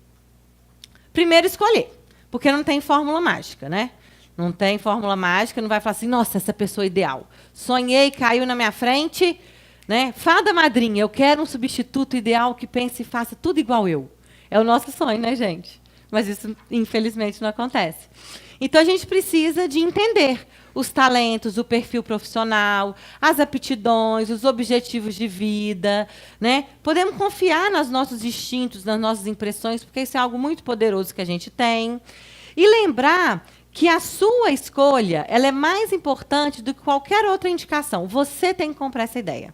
Speaker 2: Primeiro, escolher, porque não tem fórmula mágica, né? Não tem fórmula mágica, não vai falar assim, nossa, essa pessoa é ideal. Sonhei, caiu na minha frente... Né? Fada madrinha, eu quero um substituto ideal que pense e faça tudo igual eu. É o nosso sonho, né, gente? Mas isso, infelizmente, não acontece. Então, a gente precisa de entender os talentos, o perfil profissional, as aptidões, os objetivos de vida. Né? Podemos confiar nos nossos instintos, nas nossas impressões, porque isso é algo muito poderoso que a gente tem. E lembrar que a sua escolha ela é mais importante do que qualquer outra indicação. Você tem que comprar essa ideia.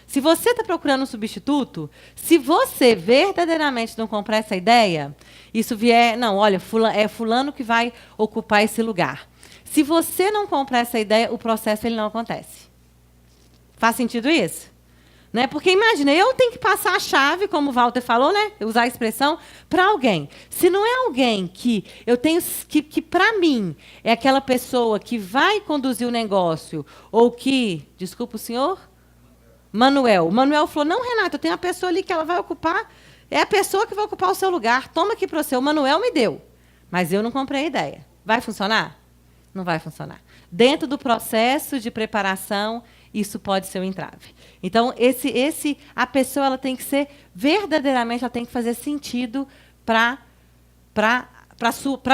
Speaker 2: Se você está procurando um substituto, se você verdadeiramente não comprar essa ideia, isso vier... Não, olha, é fulano que vai ocupar esse lugar. Se você não comprar essa ideia, o processo ele não acontece. Faz sentido isso? Né? Porque, imagina, eu tenho que passar a chave, como o Walter falou, né? Usar a expressão, para alguém. Se não é alguém que eu tenho que para mim, é aquela pessoa que vai conduzir o negócio, ou que... Desculpa o senhor... Manuel. O Manuel falou, não, Renata, eu tenho uma pessoa ali que ela vai ocupar, é a pessoa que vai ocupar o seu lugar, toma aqui para você. O Manuel me deu, mas eu não comprei a ideia. Vai funcionar? Não vai funcionar. Dentro do processo de preparação, isso pode ser um entrave. Então, a pessoa ela tem que ser, verdadeiramente, ela tem que fazer sentido para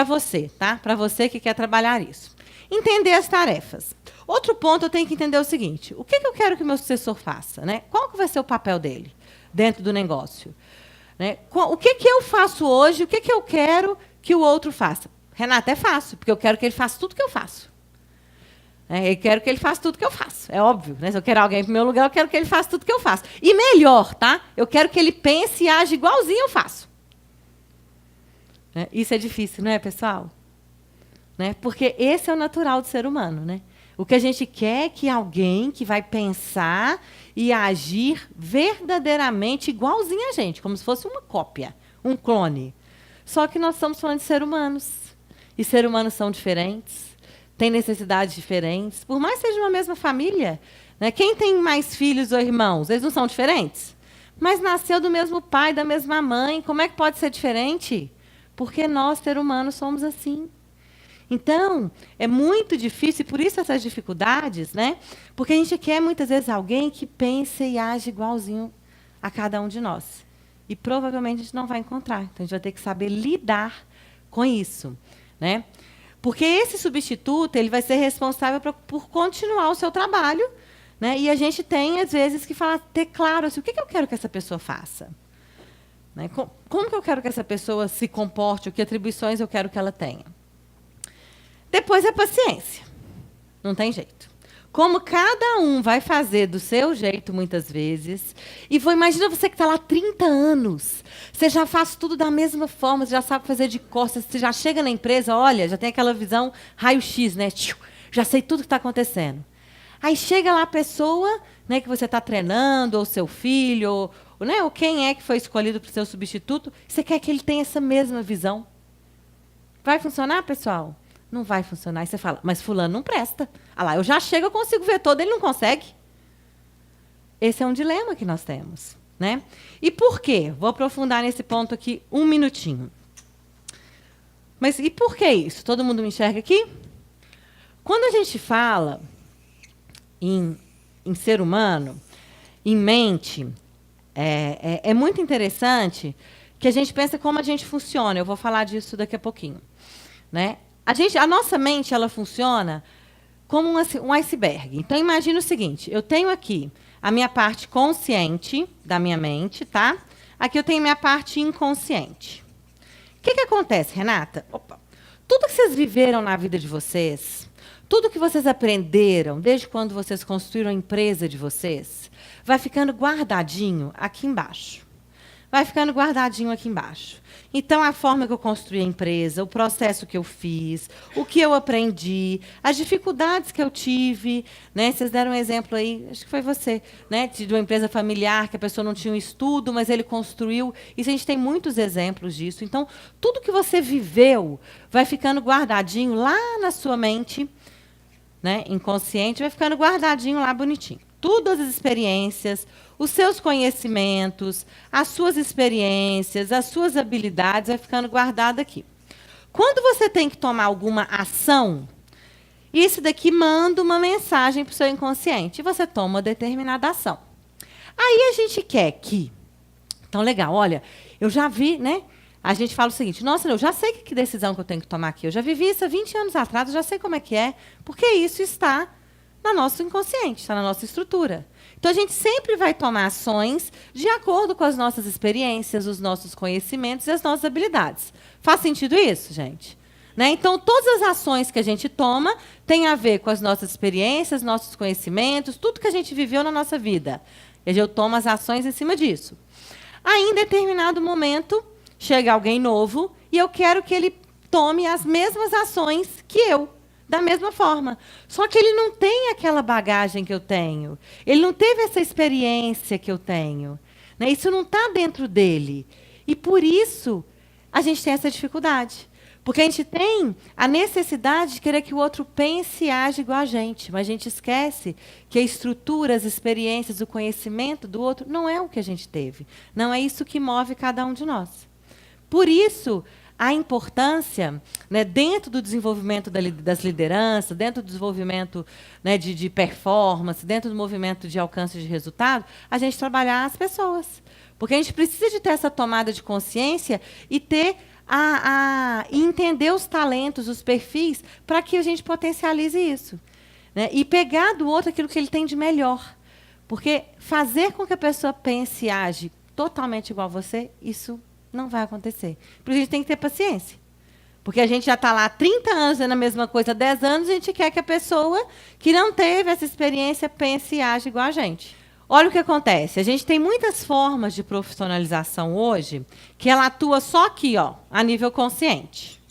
Speaker 2: você, tá? Para você que quer trabalhar isso. Entender as tarefas. Outro ponto, eu tenho que entender o seguinte, o que eu quero que o meu sucessor faça? Né? Qual que vai ser o papel dele dentro do negócio? Né? O que eu faço hoje, o que eu quero que o outro faça? Renata, é fácil, porque eu quero que ele faça tudo que eu faço. Eu quero que ele faça tudo que eu faço, é óbvio. Né? Se eu quero alguém para o meu lugar, eu quero que ele faça tudo que eu faço. E melhor, tá? Eu quero que ele pense e age igualzinho eu faço. Isso é difícil, não é, pessoal? Né? Porque esse é o natural do ser humano, né? O que a gente quer é que alguém que vai pensar e agir verdadeiramente igualzinho a gente, como se fosse uma cópia, um clone. Só que nós estamos falando de seres humanos. E seres humanos são diferentes, têm necessidades diferentes. Por mais que seja uma mesma família, né? Quem tem mais filhos ou irmãos, eles não são diferentes? Mas nasceu do mesmo pai, da mesma mãe. Como é que pode ser diferente? Porque nós, seres humanos, somos assim. Então, é muito difícil, e por isso essas dificuldades, né? Porque a gente quer, muitas vezes, alguém que pense e age igualzinho a cada um de nós. E, provavelmente, a gente não vai encontrar. Então, a gente vai ter que saber lidar com isso. Né? Porque esse substituto ele vai ser responsável por continuar o seu trabalho. Né? E a gente tem, às vezes, que ter claro assim, o que eu quero que essa pessoa faça. Né? Como que eu quero que essa pessoa se comporte, o que atribuições eu quero que ela tenha. Depois é paciência. Não tem jeito. Como cada um vai fazer do seu jeito, muitas vezes. Imagina você que está lá há 30 anos. Você já faz tudo da mesma forma, você já sabe fazer de costas. Você já chega na empresa, olha, já tem aquela visão raio-x, né? Já sei tudo o que está acontecendo. Aí chega lá a pessoa, né, que você está treinando, ou seu filho, ou quem é que foi escolhido para o seu substituto. Você quer que ele tenha essa mesma visão. Vai funcionar, pessoal? Não vai funcionar. Aí você fala, mas fulano não presta. Ah lá, eu já chego, eu consigo ver todo, ele não consegue. Esse é um dilema que nós temos. Né? E por quê? Vou aprofundar nesse ponto aqui um minutinho. Mas e por que isso? Todo mundo me enxerga aqui? Quando a gente fala em ser humano, em mente, É muito interessante que a gente pensa como a gente funciona. Eu vou falar disso daqui a pouquinho. Né? A nossa mente ela funciona como um iceberg. Então, imagine o seguinte. Eu tenho aqui a minha parte consciente da minha mente, tá? Aqui eu tenho minha parte inconsciente. O que acontece, Renata? Opa. Tudo que vocês viveram na vida de vocês, tudo que vocês aprenderam desde quando vocês construíram a empresa de vocês, vai ficando guardadinho aqui embaixo. Vai ficando guardadinho aqui embaixo. Então, a forma que eu construí a empresa, o processo que eu fiz, o que eu aprendi, as dificuldades que eu tive. Né? Vocês deram um exemplo aí, acho que foi você, né? De uma empresa familiar, que a pessoa não tinha um estudo, mas ele construiu. Isso a gente tem muitos exemplos disso. Então, tudo que você viveu vai ficando guardadinho lá na sua mente, né? Inconsciente, vai ficando guardadinho lá bonitinho. Todas as experiências, os seus conhecimentos, as suas experiências, as suas habilidades, vai ficando guardado aqui. Quando você tem que tomar alguma ação, isso daqui manda uma mensagem para o seu inconsciente e você toma uma determinada ação. Aí a gente quer que... Então, legal, olha, eu já vi, né? A gente fala o seguinte, nossa, eu já sei que decisão que eu tenho que tomar aqui. Eu já vivi isso há 20 anos atrás, eu já sei como é que é, porque isso está no nosso inconsciente, está na nossa estrutura. Então, a gente sempre vai tomar ações de acordo com as nossas experiências, os nossos conhecimentos e as nossas habilidades. Faz sentido isso, gente? Né? Então, todas as ações que a gente toma têm a ver com as nossas experiências, nossos conhecimentos, tudo que a gente viveu na nossa vida. E eu tomo as ações em cima disso. Aí, em determinado momento, chega alguém novo e eu quero que ele tome as mesmas ações que eu. Da mesma forma. Só que ele não tem aquela bagagem que eu tenho. Ele não teve essa experiência que eu tenho. Né? Isso não está dentro dele. E, por isso, a gente tem essa dificuldade. Porque a gente tem a necessidade de querer que o outro pense e age igual a gente. Mas a gente esquece que a estrutura, as experiências, o conhecimento do outro não é o que a gente teve. Não é isso que move cada um de nós. Por isso... a importância, né, dentro do desenvolvimento das lideranças, dentro do desenvolvimento, né, de performance, dentro do movimento de alcance de resultado, a gente trabalhar as pessoas. Porque a gente precisa de ter essa tomada de consciência e ter e entender os talentos, os perfis, para que a gente potencialize isso. Né, e pegar do outro aquilo que ele tem de melhor. Porque fazer com que a pessoa pense e age totalmente igual a você, isso não vai acontecer. Por isso a gente tem que ter paciência. Porque a gente já está lá há 30 anos fazendo a mesma coisa há 10 anos, a gente quer que a pessoa que não teve essa experiência pense e age igual a gente. Olha o que acontece. A gente tem muitas formas de profissionalização hoje que ela atua só aqui, ó, a nível consciente.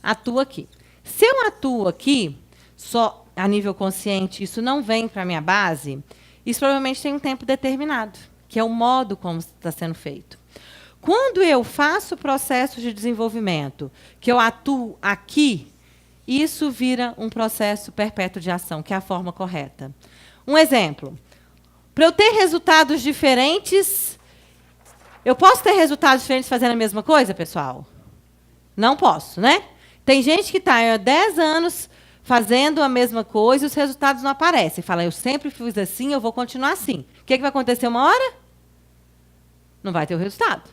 Speaker 2: Atua aqui. Se eu atuo aqui, só a nível consciente, isso não vem para a minha base, isso provavelmente tem um tempo determinado, que é o modo como está sendo feito. Quando eu faço o processo de desenvolvimento, que eu atuo aqui, isso vira um processo perpétuo de ação, que é a forma correta. Um exemplo. Para eu ter resultados diferentes, eu posso ter resultados diferentes fazendo a mesma coisa, pessoal? Não posso, né? Tem gente que está há 10 anos fazendo a mesma coisa e os resultados não aparecem. Fala, eu sempre fiz assim, eu vou continuar assim. O que vai acontecer uma hora? Não vai ter o resultado.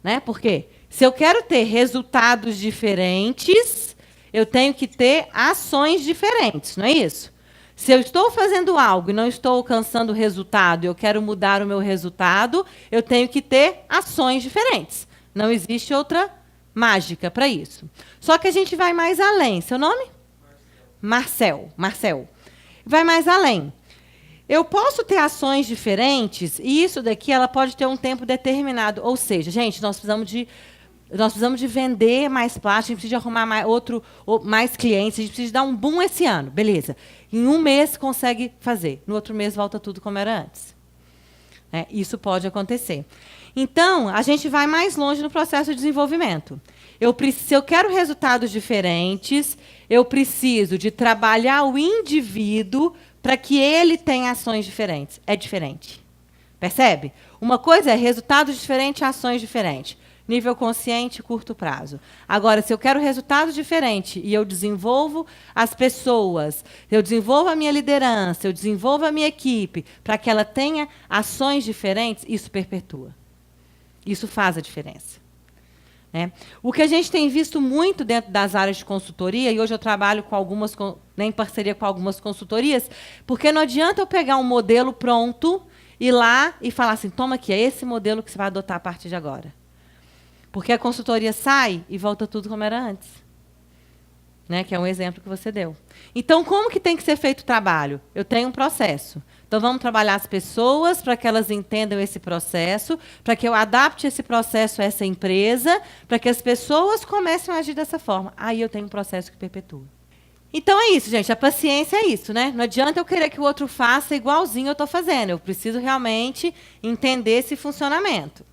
Speaker 2: Né? Porque se eu quero ter resultados diferentes, eu tenho que ter ações diferentes, não é isso? Se eu estou fazendo algo e não estou alcançando o resultado, e eu quero mudar o meu resultado, eu tenho que ter ações diferentes. Não existe outra mágica para isso. Só que a gente vai mais além. Seu nome? Marcel. Marcel. Vai mais além. Eu posso ter ações diferentes e isso daqui ela pode ter um tempo determinado. Ou seja, gente, nós precisamos de vender mais plástico, a gente precisa de arrumar mais clientes, a gente precisa de dar um boom esse ano. Beleza. Em um mês consegue fazer. No outro mês volta tudo como era antes. Isso pode acontecer. Então, a gente vai mais longe no processo de desenvolvimento. Se eu quero resultados diferentes, eu preciso de trabalhar o indivíduo para que ele tenha ações diferentes. É diferente. Percebe? Uma coisa é resultados diferentes, ações diferentes. nível consciente, curto prazo. Agora, se eu quero resultado diferente e eu desenvolvo as pessoas, eu desenvolvo a minha liderança, eu desenvolvo a minha equipe para que ela tenha ações diferentes, isso perpetua. Isso faz a diferença. O que a gente tem visto muito dentro das áreas de consultoria, e hoje eu trabalho com algumas, em parceria com algumas consultorias, porque não adianta eu pegar um modelo pronto, ir lá e falar assim, toma aqui, é esse modelo que você vai adotar a partir de agora. Porque a consultoria sai e volta tudo como era antes. Que é um exemplo que você deu. Então, como que tem que ser feito o trabalho? Eu tenho um processo. Então, vamos trabalhar as pessoas para que elas entendam esse processo, para que eu adapte esse processo a essa empresa, para que as pessoas comecem a agir dessa forma. Aí eu tenho um processo que perpetua. Então, é isso, gente. A paciência é isso. Não adianta eu querer que o outro faça igualzinho eu estou fazendo. Eu preciso realmente entender esse funcionamento.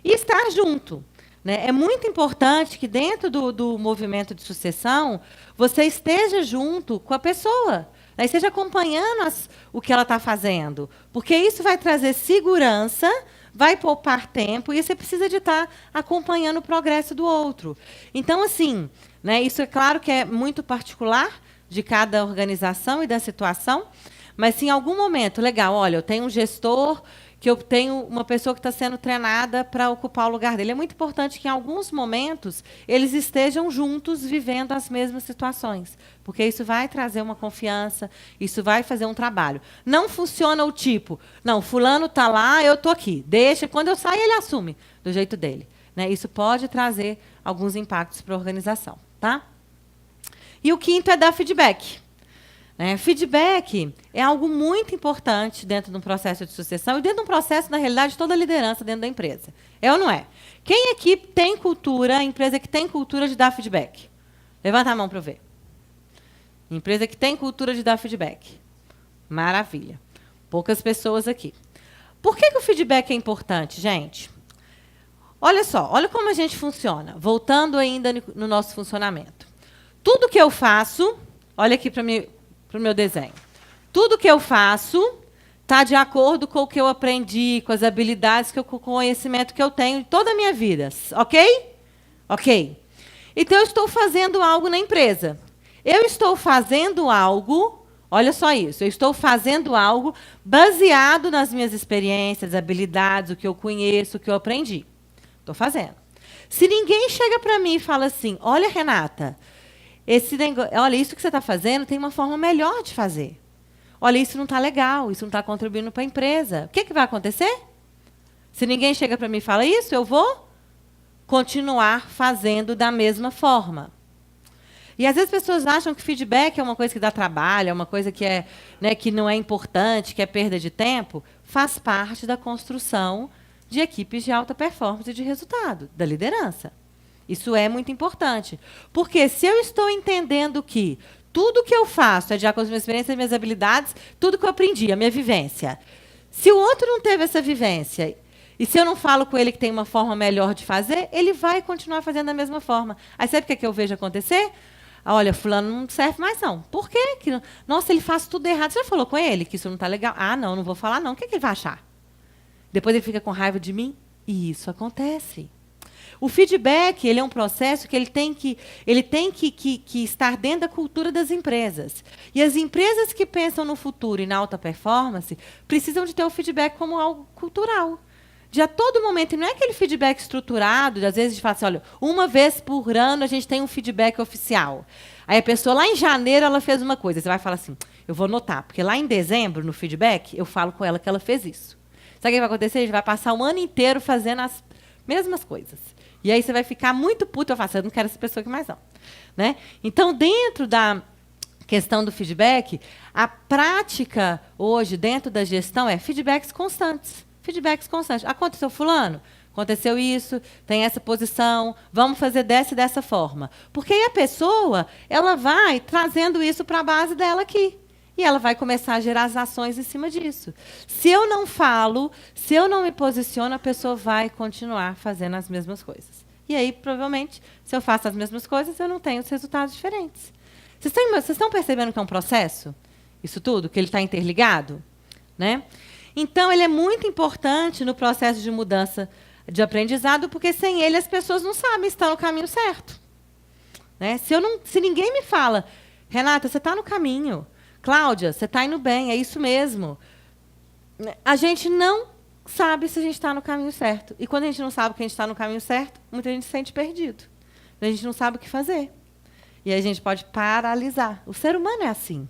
Speaker 2: E estar junto. É muito importante que, dentro do movimento de sucessão, você esteja junto com a pessoa. Esteja acompanhando o que ela está fazendo. Porque isso vai trazer segurança, vai poupar tempo, e você precisa de estar acompanhando o progresso do outro. Então, assim, isso é claro que é muito particular de cada organização e da situação, mas se em algum momento, legal, olha, eu tenho um gestor, que eu tenho uma pessoa que está sendo treinada para ocupar o lugar dele. É muito importante que, em alguns momentos, eles estejam juntos, vivendo as mesmas situações. Porque isso vai trazer uma confiança, isso vai fazer um trabalho. Não funciona o tipo, não, fulano está lá, eu estou aqui. Deixa, quando eu sair, ele assume do jeito dele. Isso pode trazer alguns impactos para a organização. Tá? E o quinto é dar feedback. Feedback é algo muito importante dentro de um processo de sucessão e dentro de um processo, na realidade, de toda a liderança dentro da empresa. É ou não é? Quem aqui tem cultura, empresa que tem cultura de dar feedback? Levanta a mão para eu ver. Empresa que tem cultura de dar feedback. Maravilha. Poucas pessoas aqui. Por que o feedback é importante, gente? Olha só, olha como a gente funciona. Voltando ainda no nosso funcionamento. Tudo que eu faço, olha aqui para o meu desenho. Tudo que eu faço está de acordo com o que eu aprendi, com as habilidades, com o conhecimento que eu tenho toda a minha vida. Ok? Ok. Então, eu estou fazendo algo na empresa. Eu estou fazendo algo, olha só isso, eu estou fazendo algo baseado nas minhas experiências, habilidades, o que eu conheço, o que eu aprendi. Estou fazendo. Se ninguém chega para mim e fala assim, olha, Renata, olha, isso que você está fazendo tem uma forma melhor de fazer. Olha, isso não está legal, isso não está contribuindo para a empresa. O que vai acontecer? Se ninguém chega para mim e fala isso, eu vou continuar fazendo da mesma forma. E, às vezes, as pessoas acham que feedback é uma coisa que dá trabalho, é uma coisa que, que não é importante, que é perda de tempo. Faz parte da construção de equipes de alta performance e de resultado, da liderança. Isso é muito importante. Porque se eu estou entendendo que tudo que eu faço é de acordo com as minhas experiências, as minhas habilidades, tudo que eu aprendi, a minha vivência. Se o outro não teve essa vivência, e se eu não falo com ele que tem uma forma melhor de fazer, ele vai continuar fazendo da mesma forma. Aí sabe o que eu vejo acontecer? Olha, fulano não serve mais, não. Por quê? Nossa, ele faz tudo errado. Você já falou com ele que isso não está legal? Ah, não vou falar, não. O que ele vai achar? Depois ele fica com raiva de mim? E isso acontece. O feedback, ele é um processo que ele tem que estar dentro da cultura das empresas. E as empresas que pensam no futuro e na alta performance precisam de ter o feedback como algo cultural. De a todo momento, e não é aquele feedback estruturado, de, às vezes a gente fala assim, olha, uma vez por ano a gente tem um feedback oficial. Aí a pessoa, lá em janeiro, ela fez uma coisa. Você vai falar assim, eu vou anotar, porque lá em dezembro, no feedback, eu falo com ela que ela fez isso. Sabe o que vai acontecer? A gente vai passar o ano inteiro fazendo as mesmas coisas. E aí você vai ficar muito puto, eu falo, eu não quero essa pessoa aqui mais não. Então, dentro da questão do feedback, a prática hoje, dentro da gestão, é feedbacks constantes. Feedbacks constantes. Aconteceu fulano? Aconteceu isso, tem essa posição, vamos fazer dessa e dessa forma. Porque aí a pessoa, ela vai trazendo isso para a base dela aqui. E ela vai começar a gerar as ações em cima disso. Se eu não falo, se eu não me posiciono, a pessoa vai continuar fazendo as mesmas coisas. E aí, provavelmente, se eu faço as mesmas coisas, eu não tenho os resultados diferentes. Vocês estão percebendo que é um processo? Isso tudo? Que ele está interligado? Então, ele é muito importante no processo de mudança de aprendizado, porque sem ele as pessoas não sabem se estão no caminho certo. Né? Se ninguém me fala, Renata, você está no caminho. Cláudia, você está indo bem, é isso mesmo. A gente não sabe se a gente está no caminho certo. E quando a gente não sabe que a gente está no caminho certo, muita gente se sente perdido. A gente não sabe o que fazer. E aí a gente pode paralisar. O ser humano é assim.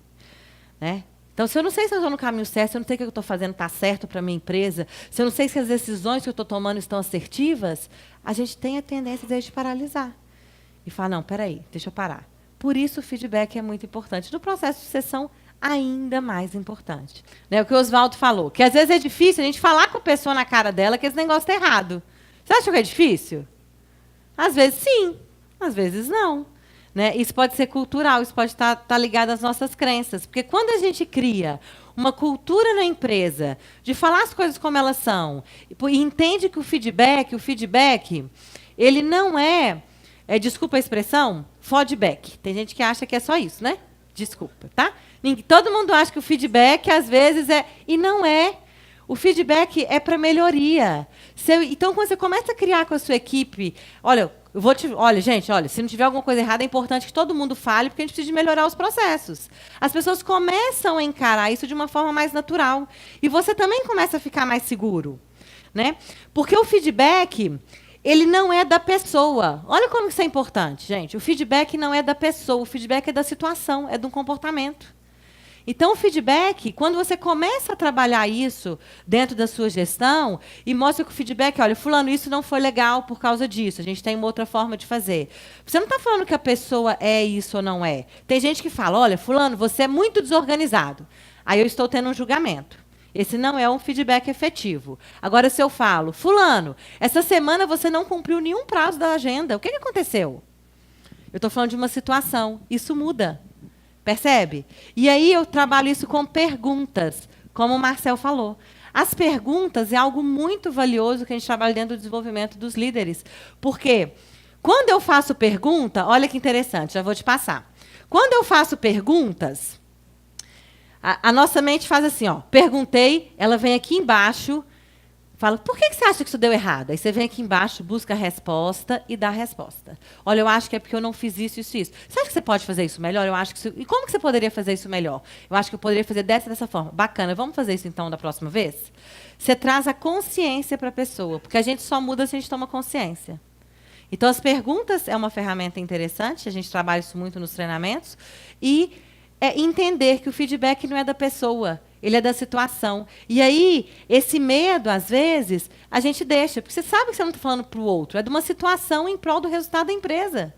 Speaker 2: Né? Então, se eu não sei se eu estou no caminho certo, se eu não sei o que eu estou fazendo está certo para a minha empresa, se eu não sei se as decisões que eu estou tomando estão assertivas, a gente tem a tendência de paralisar. E falar, não, peraí, deixa eu parar. Por isso o feedback é muito importante. No processo de sucessão, ainda mais importante. Né, o que o Oswaldo falou, que às vezes é difícil a gente falar com a pessoa na cara dela que esse negócio está errado. Você acha que é difícil? Às vezes sim, às vezes não. Né? Isso pode ser cultural, isso pode estar ligado às nossas crenças. Porque quando a gente cria uma cultura na empresa de falar as coisas como elas são, e entende que o feedback, ele não desculpa a expressão, feedback. Tem gente que acha que é só isso, né? Desculpa, tá? Todo mundo acha que o feedback, às vezes, e não é. O feedback é para melhoria. Então, quando você começa a criar com a sua equipe, olha, gente, se não tiver alguma coisa errada, é importante que todo mundo fale, porque a gente precisa de melhorar os processos. As pessoas começam a encarar isso de uma forma mais natural. E você também começa a ficar mais seguro. Né? Porque o feedback, ele não é da pessoa. Olha como isso é importante, gente. O feedback não é da pessoa, o feedback é da situação, é de um comportamento. Então, o feedback, quando você começa a trabalhar isso dentro da sua gestão e mostra que o feedback, olha, fulano, isso não foi legal por causa disso, a gente tem uma outra forma de fazer. Você não está falando que a pessoa é isso ou não é. Tem gente que fala, olha, fulano, você é muito desorganizado. Aí eu estou tendo um julgamento. Esse não é um feedback efetivo. Agora, se eu falo, fulano, essa semana você não cumpriu nenhum prazo da agenda, o que aconteceu? Eu estou falando de uma situação. Isso muda. Percebe? E aí eu trabalho isso com perguntas, como o Marcel falou. As perguntas é algo muito valioso que a gente trabalha dentro do desenvolvimento dos líderes. Porque quando eu faço pergunta, olha que interessante, já vou te passar. Quando eu faço perguntas, a nossa mente faz assim, ó, perguntei, ela vem aqui embaixo, fala, por que você acha que isso deu errado? Aí você vem aqui embaixo, busca a resposta e dá a resposta. Olha, eu acho que é porque eu não fiz isso, isso, isso. Você acha que você pode fazer isso melhor? Eu acho que e como que você poderia fazer isso melhor? Eu acho que eu poderia fazer dessa forma. Bacana, vamos fazer isso então da próxima vez? Você traz a consciência para a pessoa, porque a gente só muda se a gente toma consciência. Então, as perguntas é uma ferramenta interessante, a gente trabalha isso muito nos treinamentos, e entender que o feedback não é da pessoa, ele é da situação. E aí, esse medo, às vezes, a gente deixa, porque você sabe que você não está falando para o outro, é de uma situação em prol do resultado da empresa.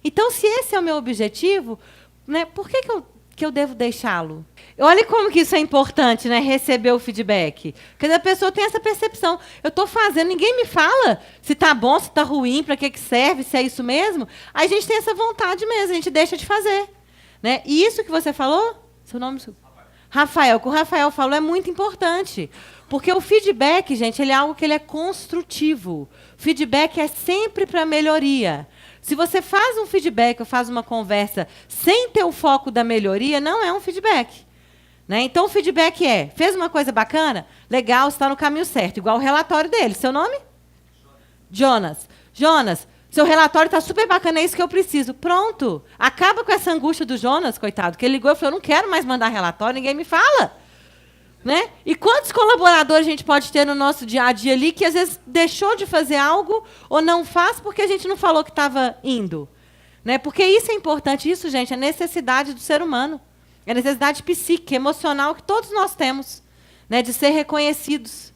Speaker 2: Então, se esse é o meu objetivo, né, por que eu devo deixá-lo? Olha como que isso é importante, né, receber o feedback. Porque a pessoa tem essa percepção. Eu estou fazendo, ninguém me fala se está bom, se está ruim, para que serve, se é isso mesmo. Aí a gente tem essa vontade mesmo, a gente deixa de fazer. Né? E isso que você falou, seu nome? Rafael, o que o Rafael falou é muito importante. Porque o feedback, gente, ele é algo que ele é construtivo. O feedback é sempre para melhoria. Se você faz um feedback ou faz uma conversa sem ter o foco da melhoria, não é um feedback. Né? Então, o feedback fez uma coisa bacana? Legal, você está no caminho certo. Igual o relatório dele. Seu nome? Jonas. Jonas, seu relatório está super bacana, é isso que eu preciso. Pronto. Acaba com essa angústia do Jonas, coitado, que ele ligou e falou, eu não quero mais mandar relatório, ninguém me fala. Né? E quantos colaboradores a gente pode ter no nosso dia a dia ali que, às vezes, deixou de fazer algo ou não faz porque a gente não falou que estava indo? Né? Porque isso é importante. Isso, gente, é necessidade do ser humano. É necessidade psíquica, emocional que todos nós temos. Né? De ser reconhecidos.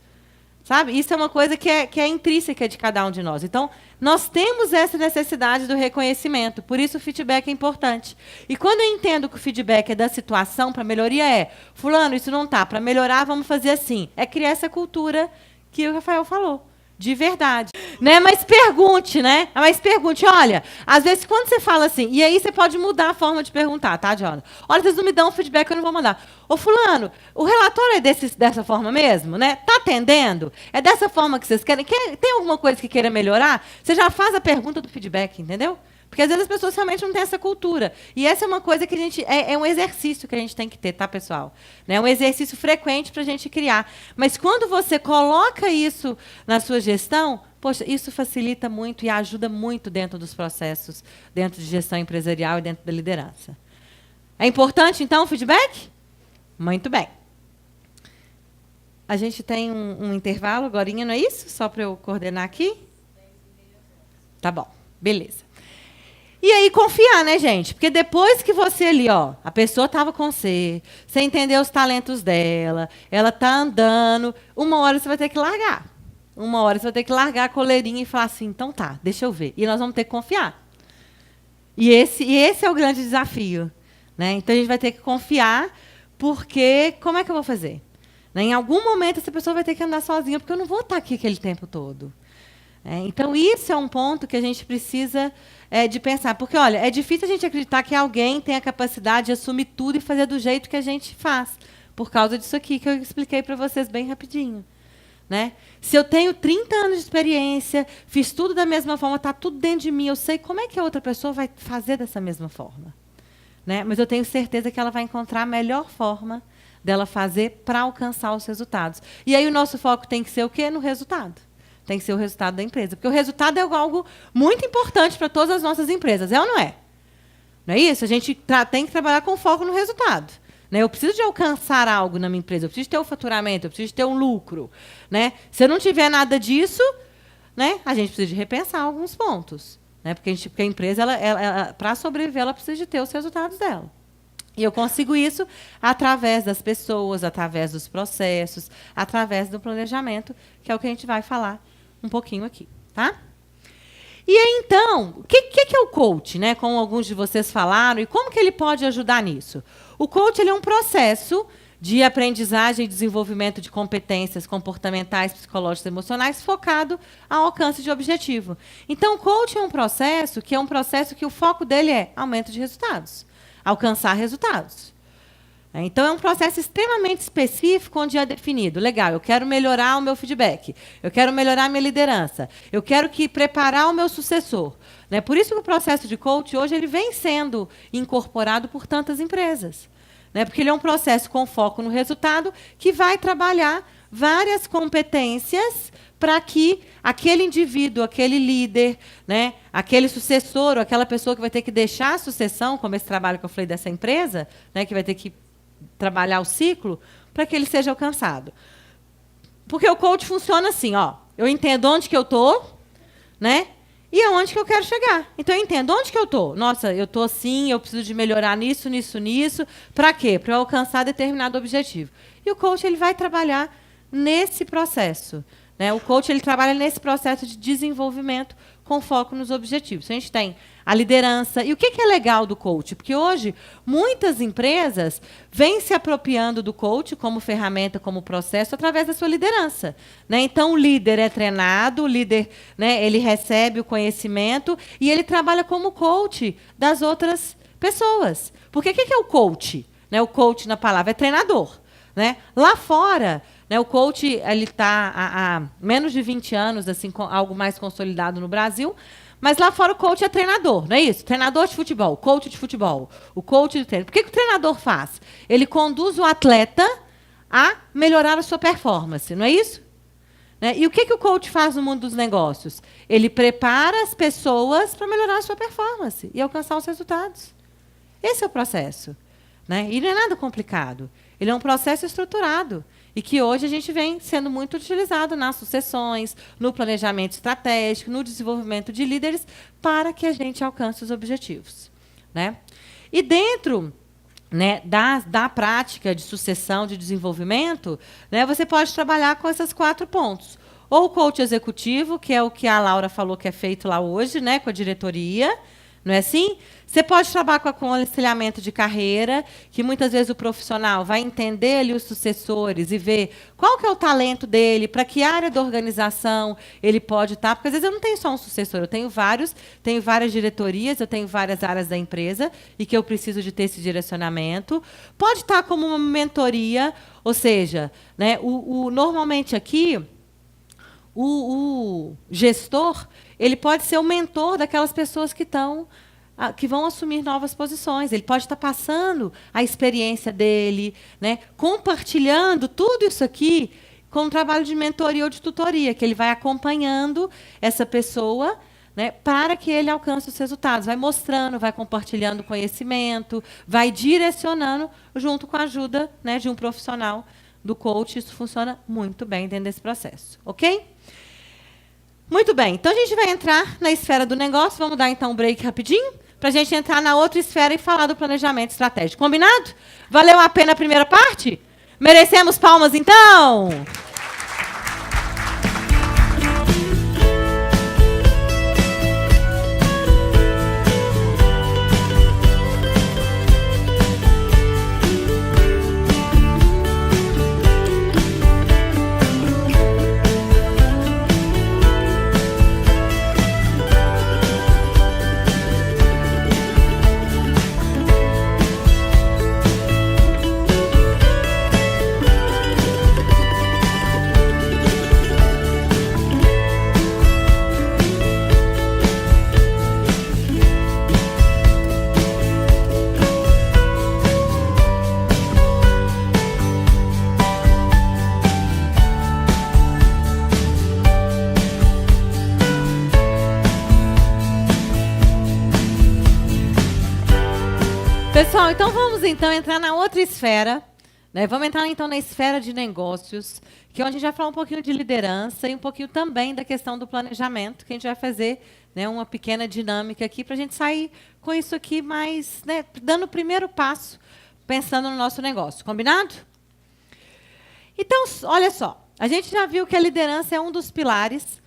Speaker 2: Sabe? Isso é uma coisa que é intrínseca de cada um de nós. Então, nós temos essa necessidade do reconhecimento. Por isso, o feedback é importante. E quando eu entendo que o feedback é da situação para melhoria, fulano, isso não está. Para melhorar, vamos fazer assim. É criar essa cultura que o Rafael falou. De verdade. Né? Mas pergunte, né? Mas pergunte, olha, às vezes quando você fala assim, e aí você pode mudar a forma de perguntar, tá, Jonathan? Olha, vocês não me dão feedback, eu não vou mandar. Ô, fulano, o relatório é dessa forma mesmo, né? Tá atendendo? É dessa forma que vocês querem? Tem alguma coisa que queira melhorar? Você já faz a pergunta do feedback, entendeu? Porque, às vezes, as pessoas realmente não têm essa cultura. E essa é uma coisa que a gente... É um exercício que a gente tem que ter, tá, pessoal? É um exercício frequente para a gente criar. Mas, quando você coloca isso na sua gestão, poxa, isso facilita muito e ajuda muito dentro dos processos, dentro de gestão empresarial e dentro da liderança. É importante, então, o feedback? Muito bem. A gente tem um intervalo agorinha, não é isso? Só para eu coordenar aqui? Tá bom, beleza. E aí, confiar, né, gente? Porque depois que você ali, ó, a pessoa estava com você entendeu os talentos dela, ela tá andando, uma hora você vai ter que largar. Uma hora você vai ter que largar a coleirinha e falar assim, então tá, deixa eu ver. E nós vamos ter que confiar. E esse é o grande desafio. Né? Então, a gente vai ter que confiar, porque como é que eu vou fazer? Né? Em algum momento, essa pessoa vai ter que andar sozinha, porque eu não vou estar aqui aquele tempo todo. Então, isso é um ponto que a gente precisa de pensar. Porque, olha, é difícil a gente acreditar que alguém tem a capacidade de assumir tudo e fazer do jeito que a gente faz, por causa disso aqui que eu expliquei para vocês bem rapidinho. Né? Se eu tenho 30 anos de experiência, fiz tudo da mesma forma, está tudo dentro de mim, eu sei como é que a outra pessoa vai fazer dessa mesma forma. Né? Mas eu tenho certeza que ela vai encontrar a melhor forma dela fazer para alcançar os resultados. E aí o nosso foco tem que ser o quê? No resultado. Tem que ser o resultado da empresa. Porque o resultado é algo muito importante para todas as nossas empresas. É ou não é? Não é isso? A gente tem que trabalhar com foco no resultado. Né? Eu preciso de alcançar algo na minha empresa. Eu preciso ter um faturamento. Eu preciso ter um lucro. Né? Se eu não tiver nada disso, né, a gente precisa de repensar alguns pontos. Né? Porque a empresa, para sobreviver, ela precisa de ter os resultados dela. E eu consigo isso através das pessoas, através dos processos, através do planejamento, que é o que a gente vai falar um pouquinho aqui. Tá? E aí, então, o que é o coach? Né? Como alguns de vocês falaram, e como que ele pode ajudar nisso? O coach ele é um processo de aprendizagem e desenvolvimento de competências comportamentais, psicológicas e emocionais focado ao alcance de objetivo. Então, o coach é um processo que o foco dele é aumento de resultados, alcançar resultados. Então, é um processo extremamente específico, onde é definido, legal, eu quero melhorar o meu feedback, eu quero melhorar a minha liderança, eu quero preparar o meu sucessor. Né? Por isso que o processo de coach, hoje, ele vem sendo incorporado por tantas empresas. Né? Porque ele é um processo com foco no resultado, que vai trabalhar várias competências para que aquele indivíduo, aquele líder, né, aquele sucessor, ou aquela pessoa que vai ter que deixar a sucessão, como esse trabalho que eu falei dessa empresa, né, que vai ter que trabalhar o ciclo, para que ele seja alcançado. Porque o coach funciona assim, ó, eu entendo onde que eu estou, né, e aonde que eu quero chegar. Então, eu entendo onde que eu estou. Nossa, eu estou assim, eu preciso de melhorar nisso, nisso, nisso. Para quê? Para eu alcançar determinado objetivo. E o coach ele vai trabalhar nesse processo. Né? O coach ele trabalha nesse processo de desenvolvimento com foco nos objetivos. A gente tem a liderança. E o que é legal do coach? Porque hoje muitas empresas vêm se apropriando do coach como ferramenta, como processo, através da sua liderança. Né? Então, o líder é treinado, o líder, né, ele recebe o conhecimento e ele trabalha como coach das outras pessoas. Porque o que é o coach? Né? O coach, na palavra, é treinador. Né? Lá fora, né, o coach está há menos de 20 anos, assim, algo mais consolidado no Brasil, mas lá fora o coach é treinador, não é isso? Treinador de futebol, coach de futebol, o coach de treino. Por que o treinador faz? Ele conduz o atleta a melhorar a sua performance, não é isso? Né? E o que o coach faz no mundo dos negócios? Ele prepara as pessoas para melhorar a sua performance e alcançar os resultados. Esse é o processo. Né? E não é nada complicado. Ele é um processo estruturado e que hoje a gente vem sendo muito utilizado nas sucessões, no planejamento estratégico, no desenvolvimento de líderes, para que a gente alcance os objetivos. Né? E dentro, né, da prática de sucessão, de desenvolvimento, né, você pode trabalhar com esses 4 pontos. Ou o coach executivo, que é o que a Laura falou que é feito lá hoje, né, com a diretoria, não é assim? Você pode trabalhar com aconselhamento de carreira, que muitas vezes o profissional vai entender ali os sucessores e ver qual que é o talento dele, para que área da organização ele pode estar. Porque às vezes eu não tenho só um sucessor, eu tenho várias diretorias, eu tenho várias áreas da empresa e que eu preciso de ter esse direcionamento. Pode estar como uma mentoria, ou seja, né, normalmente aqui, o gestor ele pode ser o mentor daquelas pessoas que vão assumir novas posições. Ele pode estar passando a experiência dele, né, compartilhando tudo isso aqui com um trabalho de mentoria ou de tutoria, que ele vai acompanhando essa pessoa, né, para que ele alcance os resultados. Vai mostrando, vai compartilhando conhecimento, vai direcionando junto com a ajuda, né, de um profissional, do coach. Isso funciona muito bem dentro desse processo. Ok? Muito bem. Então, a gente vai entrar na esfera do negócio. Vamos dar, então, um break rapidinho, para a gente entrar na outra esfera e falar do planejamento estratégico. Combinado? Valeu a pena a primeira parte? Merecemos palmas, então? Pessoal, então vamos entrar na outra esfera, né? Vamos entrar então na esfera de negócios, que é onde a gente vai falar um pouquinho de liderança e um pouquinho também da questão do planejamento, que a gente vai fazer, né, uma pequena dinâmica aqui para a gente sair com isso aqui mais, né, dando o primeiro passo, pensando no nosso negócio. Combinado? Então, olha só, a gente já viu que a liderança é um dos pilares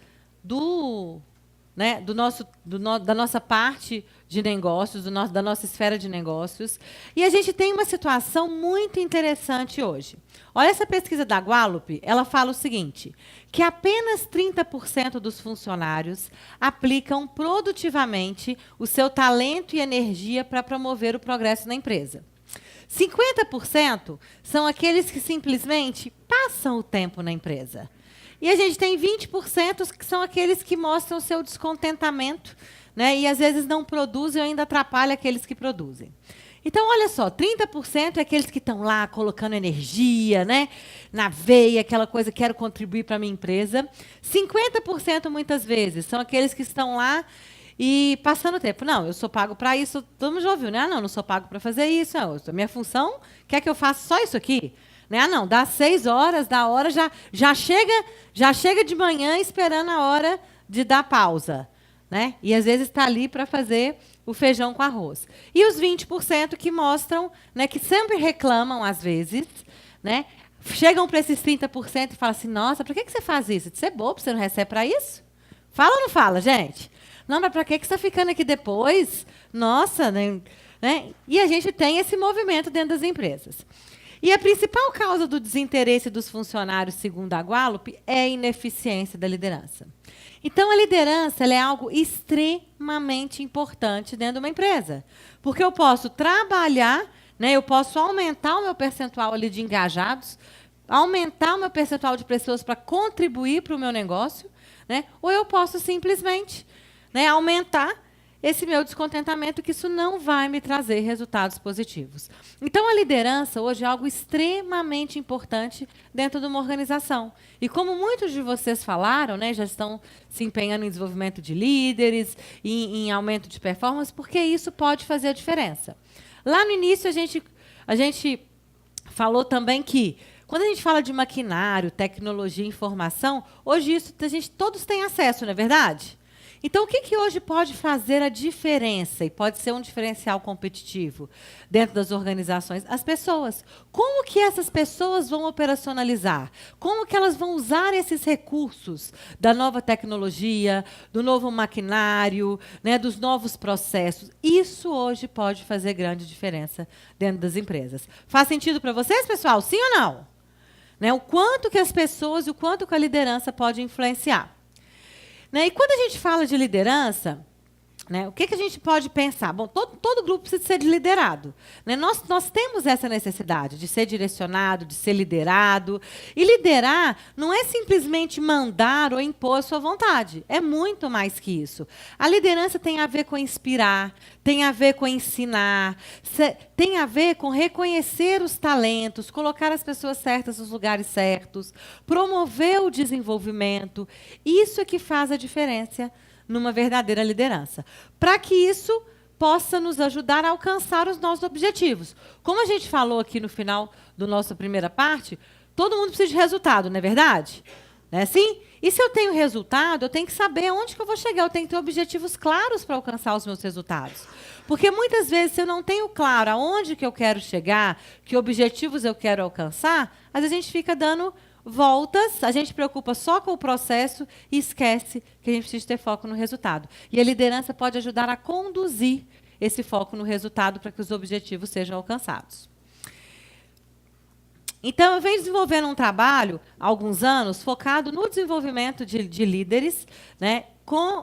Speaker 2: da nossa parte de negócios, da nossa esfera de negócios. E a gente tem uma situação muito interessante hoje. Olha essa pesquisa da Gallup, ela fala o seguinte, que apenas 30% dos funcionários aplicam produtivamente o seu talento e energia para promover o progresso na empresa. 50% são aqueles que simplesmente passam o tempo na empresa. E a gente tem 20% que são aqueles que mostram o seu descontentamento, né, e às vezes não produzem ou ainda atrapalham aqueles que produzem. Então, olha só, 30% é aqueles que estão lá colocando energia, né, na veia, aquela coisa, quero contribuir para a minha empresa. 50% muitas vezes são aqueles que estão lá e passando o tempo. Não, eu sou pago para isso. Todo mundo já ouviu, né? Ah, não sou pago para fazer isso. Não, a minha função quer que eu faça só isso aqui. Né? Ah, não, dá 6 horas, da hora, já chega de manhã esperando a hora de dar pausa. Né? E, às vezes, está ali para fazer o feijão com arroz. E os 20% que mostram, né, que sempre reclamam, às vezes, né, chegam para esses 30% e falam assim, nossa, para que você faz isso? Você é bobo, você não recebe para isso? Fala ou não fala, gente? Não, mas para que você está ficando aqui depois? Nossa, né? E a gente tem esse movimento dentro das empresas. E a principal causa do desinteresse dos funcionários, segundo a Gallup, é a ineficiência da liderança. Então, a liderança ela é algo extremamente importante dentro de uma empresa. Porque eu posso trabalhar, né, eu posso aumentar o meu percentual ali de engajados, aumentar o meu percentual de pessoas para contribuir para o meu negócio, né, ou eu posso simplesmente, né, aumentar esse meu descontentamento, que isso não vai me trazer resultados positivos. Então, a liderança hoje é algo extremamente importante dentro de uma organização. E como muitos de vocês falaram, né, já estão se empenhando em desenvolvimento de líderes, em aumento de performance, porque isso pode fazer a diferença. Lá no início, a gente falou também que, quando a gente fala de maquinário, tecnologia, informação, hoje todos têm acesso, não é verdade? Então, o que hoje pode fazer a diferença e pode ser um diferencial competitivo dentro das organizações? As pessoas. Como que essas pessoas vão operacionalizar? Como que elas vão usar esses recursos da nova tecnologia, do novo maquinário, né, dos novos processos? Isso hoje pode fazer grande diferença dentro das empresas. Faz sentido para vocês, pessoal? Sim ou não? Né, o quanto que as pessoas e o quanto que a liderança pode influenciar. Né? E quando a gente fala de liderança, Né? O que, que a gente pode pensar? Bom, todo grupo precisa ser liderado. Né? Nós temos essa necessidade de ser direcionado, de ser liderado. E liderar não é simplesmente mandar ou impor a sua vontade. É muito mais que isso. A liderança tem a ver com inspirar, tem a ver com ensinar, tem a ver com reconhecer os talentos, colocar as pessoas certas nos lugares certos, promover o desenvolvimento. Isso é que faz a diferença numa verdadeira liderança. Para que isso possa nos ajudar a alcançar os nossos objetivos. Como a gente falou aqui no final da nossa primeira parte, todo mundo precisa de resultado, não é verdade? Não é assim? E se eu tenho resultado, eu tenho que saber onde que eu vou chegar, eu tenho que ter objetivos claros para alcançar os meus resultados. Porque muitas vezes, se eu não tenho claro aonde que eu quero chegar, que objetivos eu quero alcançar, às vezes a gente fica dando voltas, a gente preocupa só com o processo e esquece que a gente precisa ter foco no resultado. E a liderança pode ajudar a conduzir esse foco no resultado para que os objetivos sejam alcançados. Então, eu venho desenvolvendo um trabalho há alguns anos focado no desenvolvimento de líderes, né,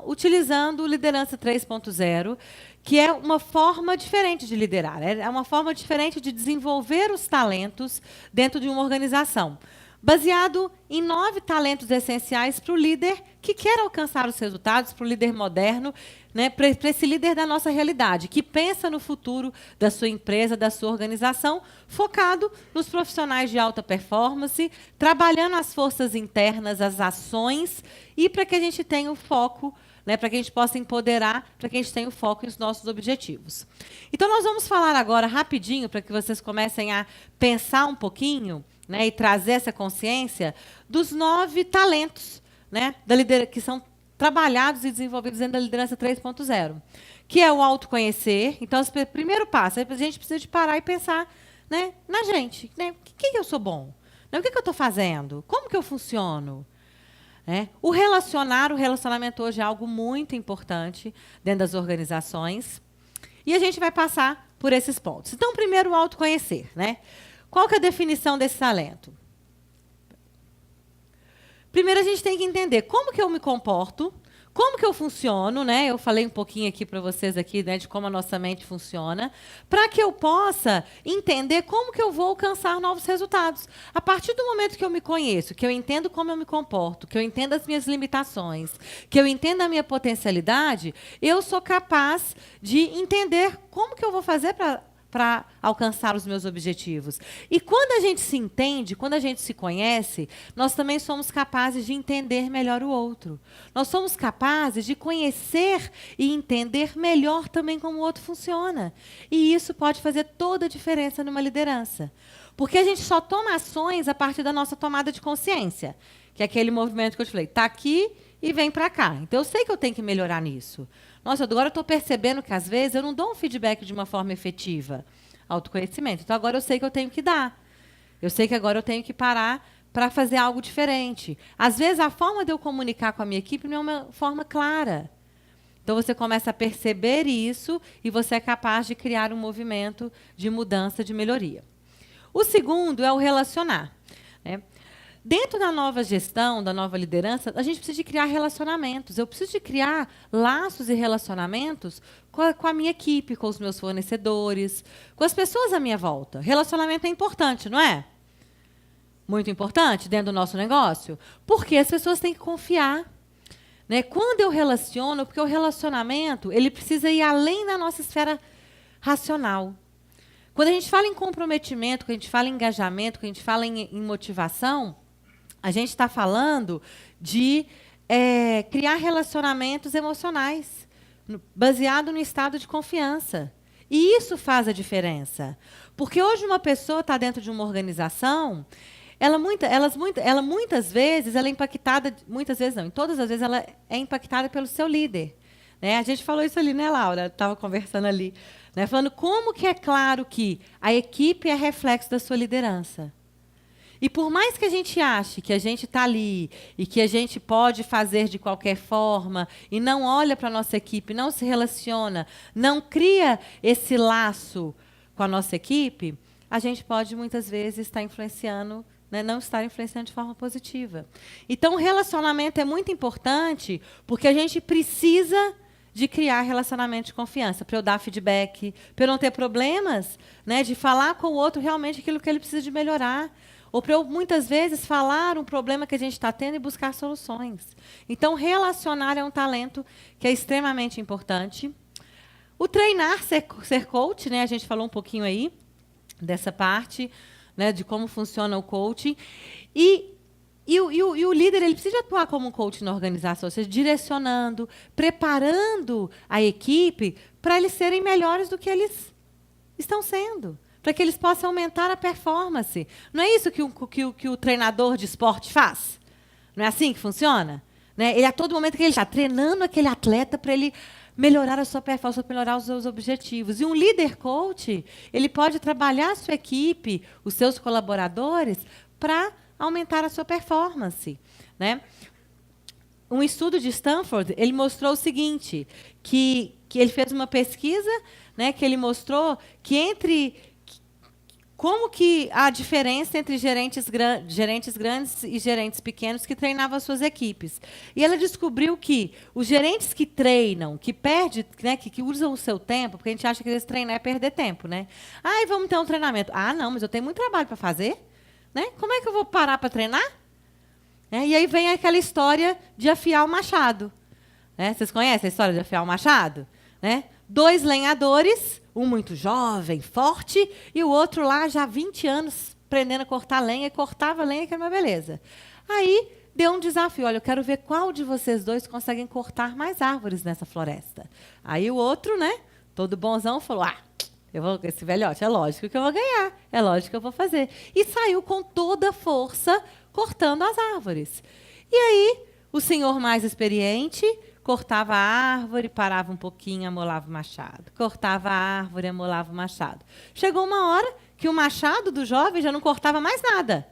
Speaker 2: utilizando liderança 3.0, que é uma forma diferente de liderar, é uma forma diferente de desenvolver os talentos dentro de uma organização, baseado em 9 talentos essenciais para o líder que quer alcançar os resultados, para o líder moderno, né, para esse líder da nossa realidade, que pensa no futuro da sua empresa, da sua organização, focado nos profissionais de alta performance, trabalhando as forças internas, as ações, e para que a gente tenha o foco, né, para que a gente possa empoderar, para que a gente tenha o foco nos nossos objetivos. Então, nós vamos falar agora rapidinho, para que vocês comecem a pensar um pouquinho, né, e trazer essa consciência dos 9 talentos, né, que são trabalhados e desenvolvidos dentro da liderança 3.0, que é o autoconhecer. Então, o primeiro passo, a gente precisa de parar e pensar, né, na gente. Né, o que eu sou bom? Né, o que eu estou fazendo? Como que eu funciono? O relacionamento hoje é algo muito importante dentro das organizações. E a gente vai passar por esses pontos. Então, primeiro, o autoconhecer, né? Qual que é a definição desse talento? Primeiro, a gente tem que entender como que eu me comporto, como que eu funciono, né? Eu falei um pouquinho aqui para vocês aqui, né, de como a nossa mente funciona, para que eu possa entender como que eu vou alcançar novos resultados. A partir do momento que eu me conheço, que eu entendo como eu me comporto, que eu entendo as minhas limitações, que eu entendo a minha potencialidade, eu sou capaz de entender como que eu vou fazer para alcançar os meus objetivos. E quando a gente se entende, quando a gente se conhece, nós também somos capazes de entender melhor o outro. Nós somos capazes de conhecer e entender melhor também como o outro funciona. E isso pode fazer toda a diferença numa liderança. Porque a gente só toma ações a partir da nossa tomada de consciência, que é aquele movimento que eu te falei, está aqui e vem para cá. Então, eu sei que eu tenho que melhorar nisso. Nossa, agora eu estou percebendo que, às vezes, eu não dou um feedback de uma forma efetiva. Autoconhecimento. Então, agora eu sei que eu tenho que dar. Eu sei que agora eu tenho que parar para fazer algo diferente. Às vezes, a forma de eu comunicar com a minha equipe não é uma forma clara. Então, você começa a perceber isso e você é capaz de criar um movimento de mudança, de melhoria. O segundo é o relacionar, né? Dentro da nova gestão, da nova liderança, a gente precisa de criar relacionamentos. Eu preciso de criar laços e relacionamentos com a minha equipe, com os meus fornecedores, com as pessoas à minha volta. Relacionamento é importante, não é? Muito importante dentro do nosso negócio. Porque as pessoas têm que confiar. Né? Quando eu relaciono, porque o relacionamento ele precisa ir além da nossa esfera racional. Quando a gente fala em comprometimento, quando a gente fala em engajamento, quando a gente fala em motivação, a gente está falando de criar relacionamentos emocionais, baseado no estado de confiança. E isso faz a diferença. Porque hoje uma pessoa está dentro de uma organização, muitas vezes ela é impactada, muitas vezes não, em todas as vezes ela é impactada pelo seu líder. Né? A gente falou isso ali, né, Laura? Estava conversando ali. Né? Falando como que é claro que a equipe é reflexo da sua liderança. E por mais que a gente ache que a gente está ali e que a gente pode fazer de qualquer forma e não olha para a nossa equipe, não se relaciona, não cria esse laço com a nossa equipe, a gente pode muitas vezes estar influenciando, né, não estar influenciando de forma positiva. Então, o relacionamento é muito importante porque a gente precisa de criar relacionamento de confiança, para eu dar feedback, para eu não ter problemas, né, de falar com o outro realmente aquilo que ele precisa de melhorar. Ou para eu, muitas vezes, falar um problema que a gente está tendo e buscar soluções. Então, relacionar é um talento que é extremamente importante. O treinar, ser coach, né, a gente falou um pouquinho aí dessa parte, né, de como funciona o coaching. E o líder ele precisa atuar como um coach na organização, ou seja, direcionando, preparando a equipe para eles serem melhores do que eles estão sendo, para que eles possam aumentar a performance. Não é isso que o treinador de esporte faz? Não é assim que funciona? Né? Ele, a todo momento que ele está treinando aquele atleta para ele melhorar a sua performance, melhorar os seus objetivos. E um líder coach, ele pode trabalhar a sua equipe, os seus colaboradores, para aumentar a sua performance. Né? Um estudo de Stanford, ele mostrou o seguinte, que ele fez uma pesquisa, né, que ele mostrou que como que a diferença entre gerentes grandes e gerentes pequenos que treinavam as suas equipes. E ela descobriu que os gerentes que treinam, que perdem, né, que usam o seu tempo, porque a gente acha que esse treinar é perder tempo, né? Ah, vamos ter um treinamento. Ah, não, mas eu tenho muito trabalho para fazer. Né? Como é que eu vou parar para treinar? E aí vem aquela história de afiar o machado. Né? Vocês conhecem a história de afiar o machado? Né? 2 lenhadores, um muito jovem, forte, e o outro lá já há 20 anos aprendendo a cortar lenha, e cortava lenha, que era uma beleza. Aí deu um desafio, olha, eu quero ver qual de vocês dois conseguem cortar mais árvores nessa floresta. Aí o outro, né, todo bonzão, falou, esse velhote, é lógico que eu vou ganhar, é lógico que eu vou fazer. E saiu com toda a força cortando as árvores. E aí, o senhor mais experiente cortava a árvore, parava um pouquinho, amolava o machado. Cortava a árvore, amolava o machado. Chegou uma hora que o machado do jovem já não cortava mais nada.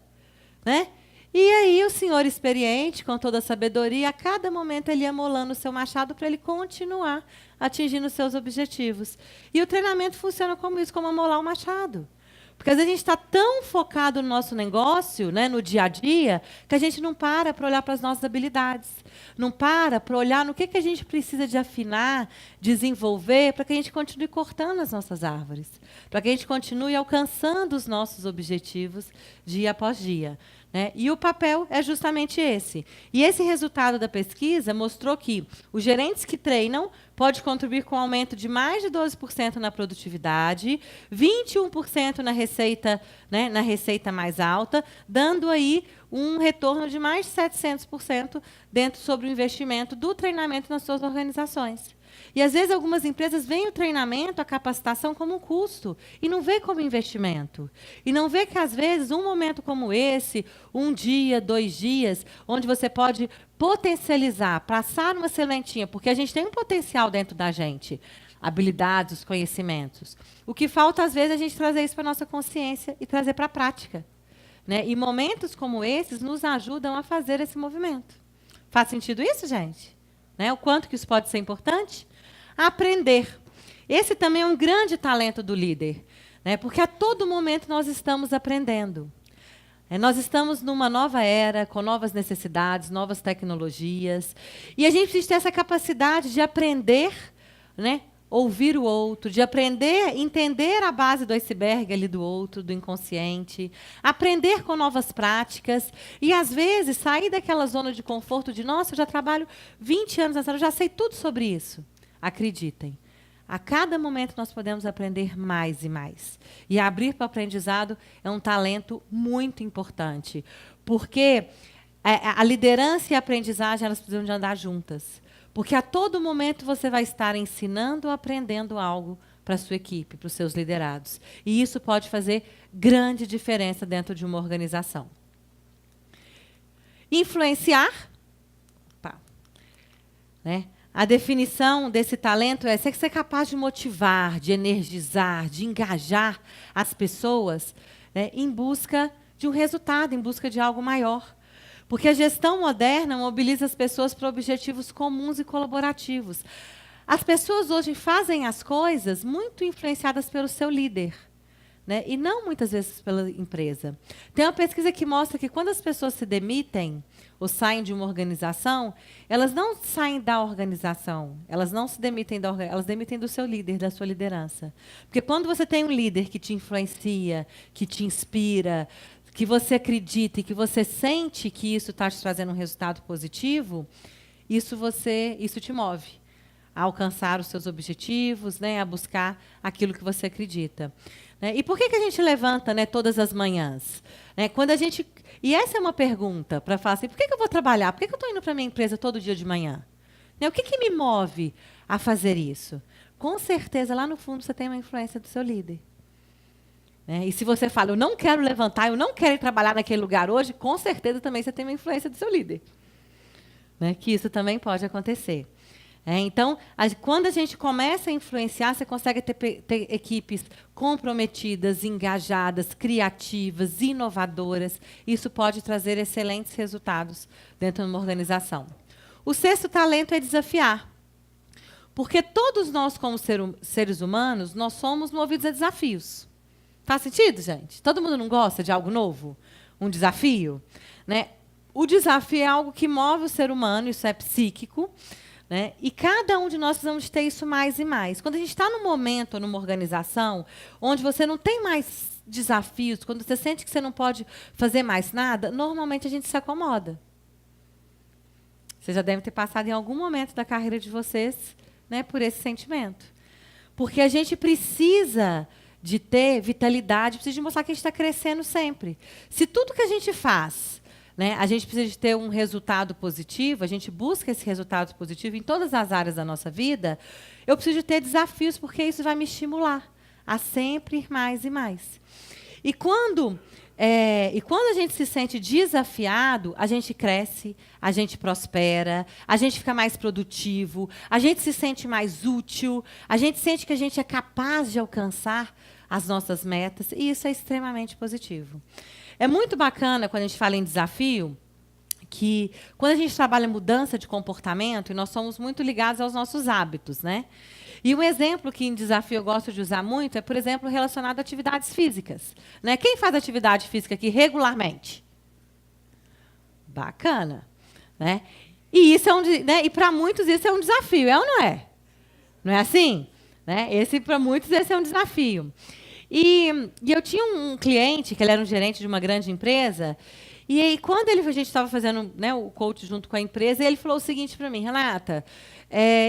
Speaker 2: Né? E aí o senhor experiente, com toda a sabedoria, a cada momento ele ia amolando o seu machado para ele continuar atingindo os seus objetivos. E o treinamento funciona como isso, como amolar o machado. Porque às vezes a gente está tão focado no nosso negócio, né, no dia a dia, que a gente não para olhar para as nossas habilidades. Não para olhar no que a gente precisa de afinar, desenvolver, para que a gente continue cortando as nossas árvores. Para que a gente continue alcançando os nossos objetivos dia após dia. Né? E o papel é justamente esse. E esse resultado da pesquisa mostrou que os gerentes que treinam podem contribuir com um aumento de mais de 12% na produtividade, 21% na receita, né, na receita mais alta, dando aí um retorno de mais de 700% dentro sobre o investimento do treinamento nas suas organizações. E, às vezes, algumas empresas veem o treinamento, a capacitação como um custo, e não vê como investimento. E não vê que, às vezes, um momento como esse, 1 dia, 2 dias, onde você pode potencializar, passar uma sementinha, porque a gente tem um potencial dentro da gente, habilidades, conhecimentos. O que falta, às vezes, é a gente trazer isso para a nossa consciência e trazer para a prática. Né? E momentos como esses nos ajudam a fazer esse movimento. Faz sentido isso, gente? Né? O quanto que isso pode ser importante? Aprender. Esse também é um grande talento do líder, né? Porque a todo momento nós estamos aprendendo. Nós estamos numa nova era, com novas necessidades, novas tecnologias, e a gente precisa ter essa capacidade de aprender, né? Ouvir o outro, de aprender, entender a base do iceberg ali do outro, do inconsciente, aprender com novas práticas e, às vezes, sair daquela zona de conforto de, nossa, eu já trabalho 20 anos nessa área, eu já sei tudo sobre isso. Acreditem, a cada momento nós podemos aprender mais e mais. E abrir para o aprendizado é um talento muito importante, porque a liderança e a aprendizagem elas precisam de andar juntas. Porque a todo momento você vai estar ensinando ou aprendendo algo para a sua equipe, para os seus liderados. E isso pode fazer grande diferença dentro de uma organização. Influenciar. Né? A definição desse talento é ser capaz de motivar, de energizar, de engajar as pessoas, né, em busca de um resultado, em busca de algo maior. Porque a gestão moderna mobiliza as pessoas para objetivos comuns e colaborativos. As pessoas hoje fazem as coisas muito influenciadas pelo seu líder. né? E não muitas vezes pela empresa. Tem uma pesquisa que mostra que quando as pessoas se demitem ou saem de uma organização, elas não saem da organização, elas não se demitem da organização, elas demitem do seu líder, da sua liderança. Porque quando você tem um líder que te influencia, que te inspira, que você acredita e que você sente que isso está te trazendo um resultado positivo, isso te move a alcançar os seus objetivos, né, a buscar aquilo que você acredita. Né? E por que a gente levanta, né, todas as manhãs? Né, quando a gente, e essa é uma pergunta para falar assim, por que eu vou trabalhar? Por que eu estou indo para a minha empresa todo dia de manhã? Né, o que me move a fazer isso? Com certeza, lá no fundo, você tem uma influência do seu líder. Né? E se você fala, eu não quero levantar, eu não quero ir trabalhar naquele lugar hoje, com certeza também você tem uma influência do seu líder. Né? Que isso também pode acontecer. Então, quando a gente começa a influenciar, você consegue ter equipes comprometidas, engajadas, criativas, inovadoras. Isso pode trazer excelentes resultados dentro de uma organização. O sexto talento é desafiar. Porque todos nós, como seres humanos, nós somos movidos a desafios. Faz sentido, gente? Todo mundo não gosta de algo novo? Um desafio? Né? O desafio é algo que move o ser humano, isso é psíquico. Né? E cada um de nós precisamos ter isso mais e mais. Quando a gente está num momento ou numa organização onde você não tem mais desafios, quando você sente que você não pode fazer mais nada, normalmente a gente se acomoda. Vocês já devem ter passado em algum momento da carreira de vocês, né, por esse sentimento. Porque a gente precisa de ter vitalidade, precisa de mostrar que a gente está crescendo sempre. Se tudo que a gente faz, né, a gente precisa de ter um resultado positivo, a gente busca esse resultado positivo em todas as áreas da nossa vida, eu preciso de ter desafios, porque isso vai me estimular a sempre ir mais e mais. E quando a gente se sente desafiado, a gente cresce, a gente prospera, a gente fica mais produtivo, a gente se sente mais útil, a gente sente que a gente é capaz de alcançar as nossas metas, e isso é extremamente positivo. É muito bacana, quando a gente fala em desafio, que quando a gente trabalha mudança de comportamento, e nós somos muito ligados aos nossos hábitos, né? E um exemplo que em desafio eu gosto de usar muito é, por exemplo, relacionado a atividades físicas. Né? Quem faz atividade física aqui regularmente? Bacana. Né? E isso e para muitos isso é um desafio, é ou não é? Não é assim? Né? Para muitos esse é um desafio. E eu tinha um cliente, que ele era um gerente de uma grande empresa, e aí, quando a gente estava fazendo, né, o coach junto com a empresa, ele falou o seguinte para mim: Renata,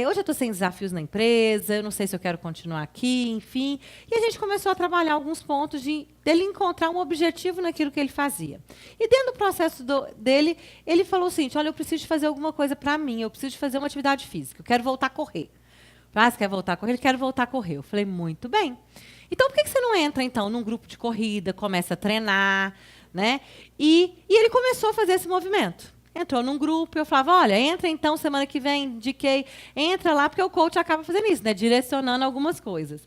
Speaker 2: hoje eu estou sem desafios na empresa, eu não sei se eu quero continuar aqui, enfim. E a gente começou a trabalhar alguns pontos dele encontrar um objetivo naquilo que ele fazia. E dentro do processo dele, ele falou o seguinte: olha, eu preciso de fazer alguma coisa para mim, eu preciso de fazer uma atividade física, eu quero voltar a correr. Ah, você quer voltar a correr? Ele quer voltar a correr. Eu falei, muito bem. Então, por que você não entra, então, num grupo de corrida, começa a treinar, né? E ele começou a fazer esse movimento. Entrou num grupo, eu falava, olha, entra então, semana que vem, indiquei, entra lá, porque o coach acaba fazendo isso, né? Direcionando algumas coisas.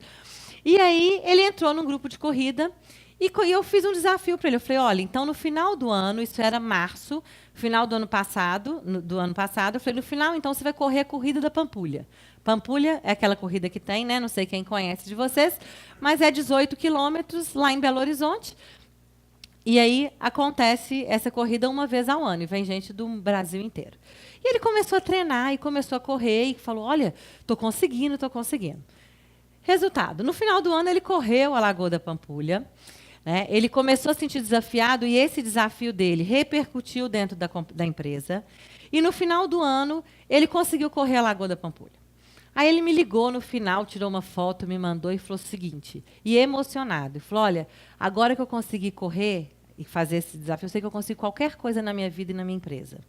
Speaker 2: E aí, ele entrou num grupo de corrida, e eu fiz um desafio para ele. Eu falei, olha, então, no final do ano, isso era março, final do ano passado, eu falei, no final, então, você vai correr a corrida da Pampulha. Pampulha é aquela corrida que tem, né? Não sei quem conhece de vocês, mas é 18 quilômetros lá em Belo Horizonte. E aí acontece essa corrida uma vez ao ano, e vem gente do Brasil inteiro. E ele começou a treinar, e começou a correr, e falou, olha, estou conseguindo. Resultado, no final do ano ele correu a Lagoa da Pampulha, né? Ele começou a se sentir desafiado, e esse desafio dele repercutiu dentro da empresa. E no final do ano, ele conseguiu correr a Lagoa da Pampulha. Aí ele me ligou no final, tirou uma foto, me mandou e falou o seguinte, e emocionado, e falou, olha, agora que eu consegui correr e fazer esse desafio, eu sei que eu consigo qualquer coisa na minha vida e na minha empresa.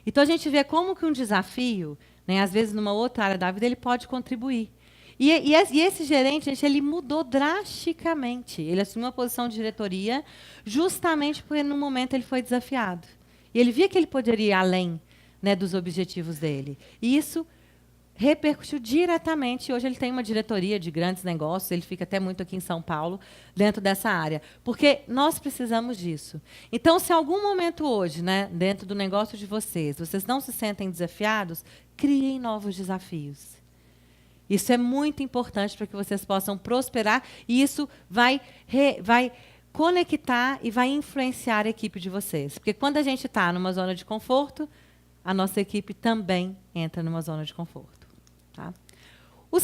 Speaker 2: Então, a gente vê como que um desafio, né, às vezes, numa outra área da vida, ele pode contribuir. E esse gerente, gente, ele mudou drasticamente. Ele assumiu uma posição de diretoria justamente porque, no momento, ele foi desafiado. E ele via que ele poderia ir além, né, dos objetivos dele. E isso repercutiu diretamente. Hoje ele tem uma diretoria de grandes negócios, ele fica até muito aqui em São Paulo, dentro dessa área. Porque nós precisamos disso. Então, se em algum momento hoje, né, dentro do negócio de vocês não se sentem desafiados, criem novos desafios. Isso é muito importante para que vocês possam prosperar e isso vai conectar e vai influenciar a equipe de vocês. Porque quando a gente está numa zona de conforto, a nossa equipe também entra numa zona de conforto. Tá? O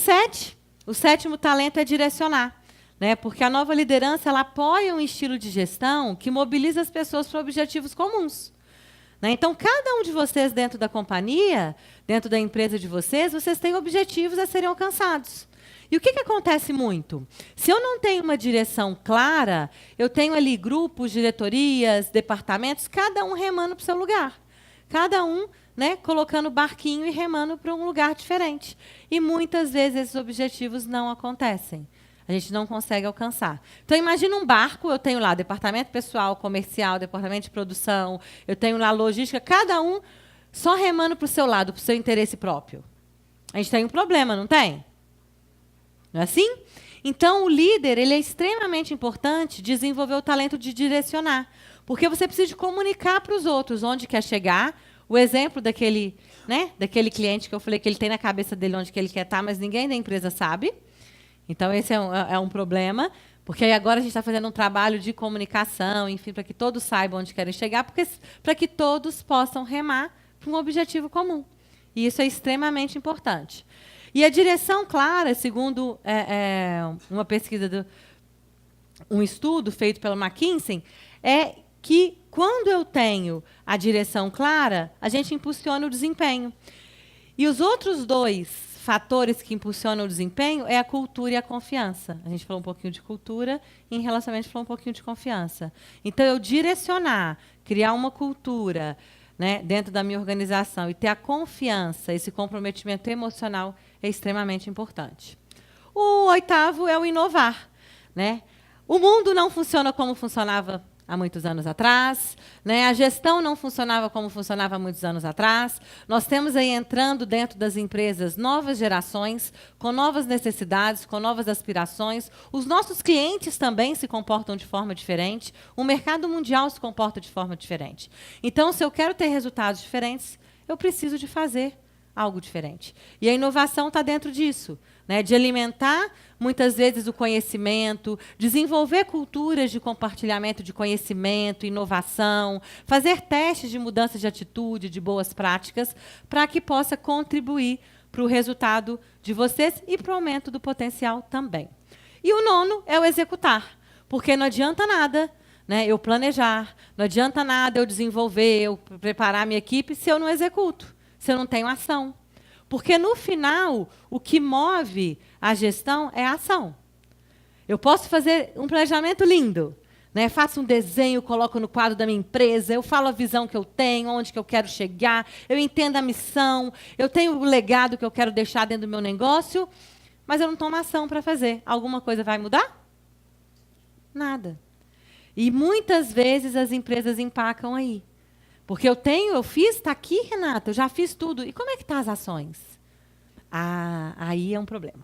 Speaker 2: sétimo talento é direcionar. Né? Porque a nova liderança ela apoia um estilo de gestão que mobiliza as pessoas para objetivos comuns. Né? Então, cada um de vocês dentro da companhia, dentro da empresa de vocês, vocês têm objetivos a serem alcançados. E o que acontece muito? Se eu não tenho uma direção clara, eu tenho ali grupos, diretorias, departamentos, cada um remando para o seu lugar. Cada um, né, colocando o barquinho e remando para um lugar diferente. E muitas vezes esses objetivos não acontecem. A gente não consegue alcançar. Então, imagina um barco, eu tenho lá departamento pessoal, comercial, departamento de produção, eu tenho lá logística, cada um só remando para o seu lado, para o seu interesse próprio. A gente tem um problema, não tem? Não é assim? Então, o líder ele é extremamente importante desenvolver o talento de direcionar, porque você precisa de comunicar para os outros onde quer chegar. O exemplo daquele cliente que eu falei que ele tem na cabeça dele onde que ele quer estar, mas ninguém da empresa sabe. Então, esse é um problema, porque aí agora a gente está fazendo um trabalho de comunicação, enfim, para que todos saibam onde querem chegar, para que todos possam remar para um objetivo comum. E isso é extremamente importante. E a direção clara, segundo uma pesquisa, um estudo feito pela McKinsey, é que quando eu tenho a direção clara, a gente impulsiona o desempenho. E os outros dois fatores que impulsionam o desempenho é a cultura e a confiança. A gente falou um pouquinho de cultura e em relacionamento a gente falou um pouquinho de confiança. Então, eu direcionar, criar uma cultura, né, dentro da minha organização e ter a confiança, esse comprometimento emocional é extremamente importante. O oitavo é o inovar. Né? O mundo não funciona como funcionava há muitos anos atrás, né? A gestão não funcionava como funcionava há muitos anos atrás. Nós temos aí entrando dentro das empresas novas gerações, com novas necessidades, com novas aspirações. Os nossos clientes também se comportam de forma diferente. O mercado mundial se comporta de forma diferente. Então, se eu quero ter resultados diferentes, eu preciso de fazer algo diferente. E a inovação está dentro disso, né? De alimentar, muitas vezes, o conhecimento, desenvolver culturas de compartilhamento de conhecimento, inovação, fazer testes de mudança de atitude, de boas práticas, para que possa contribuir para o resultado de vocês e para o aumento do potencial também. E o nono é o executar, porque não adianta nada, né, eu planejar, não adianta nada eu desenvolver, eu preparar a minha equipe se eu não executo, se eu não tenho ação. Porque, no final, o que move a gestão é a ação. Eu posso fazer um planejamento lindo, né? Faço um desenho, coloco no quadro da minha empresa, eu falo a visão que eu tenho, onde que eu quero chegar, eu entendo a missão, eu tenho o legado que eu quero deixar dentro do meu negócio, mas eu não tomo ação para fazer. Alguma coisa vai mudar? Nada. E, muitas vezes, as empresas empacam aí. Porque eu fiz, está aqui, Renata, eu já fiz tudo. E como é que estão as ações? Ah, aí é um problema.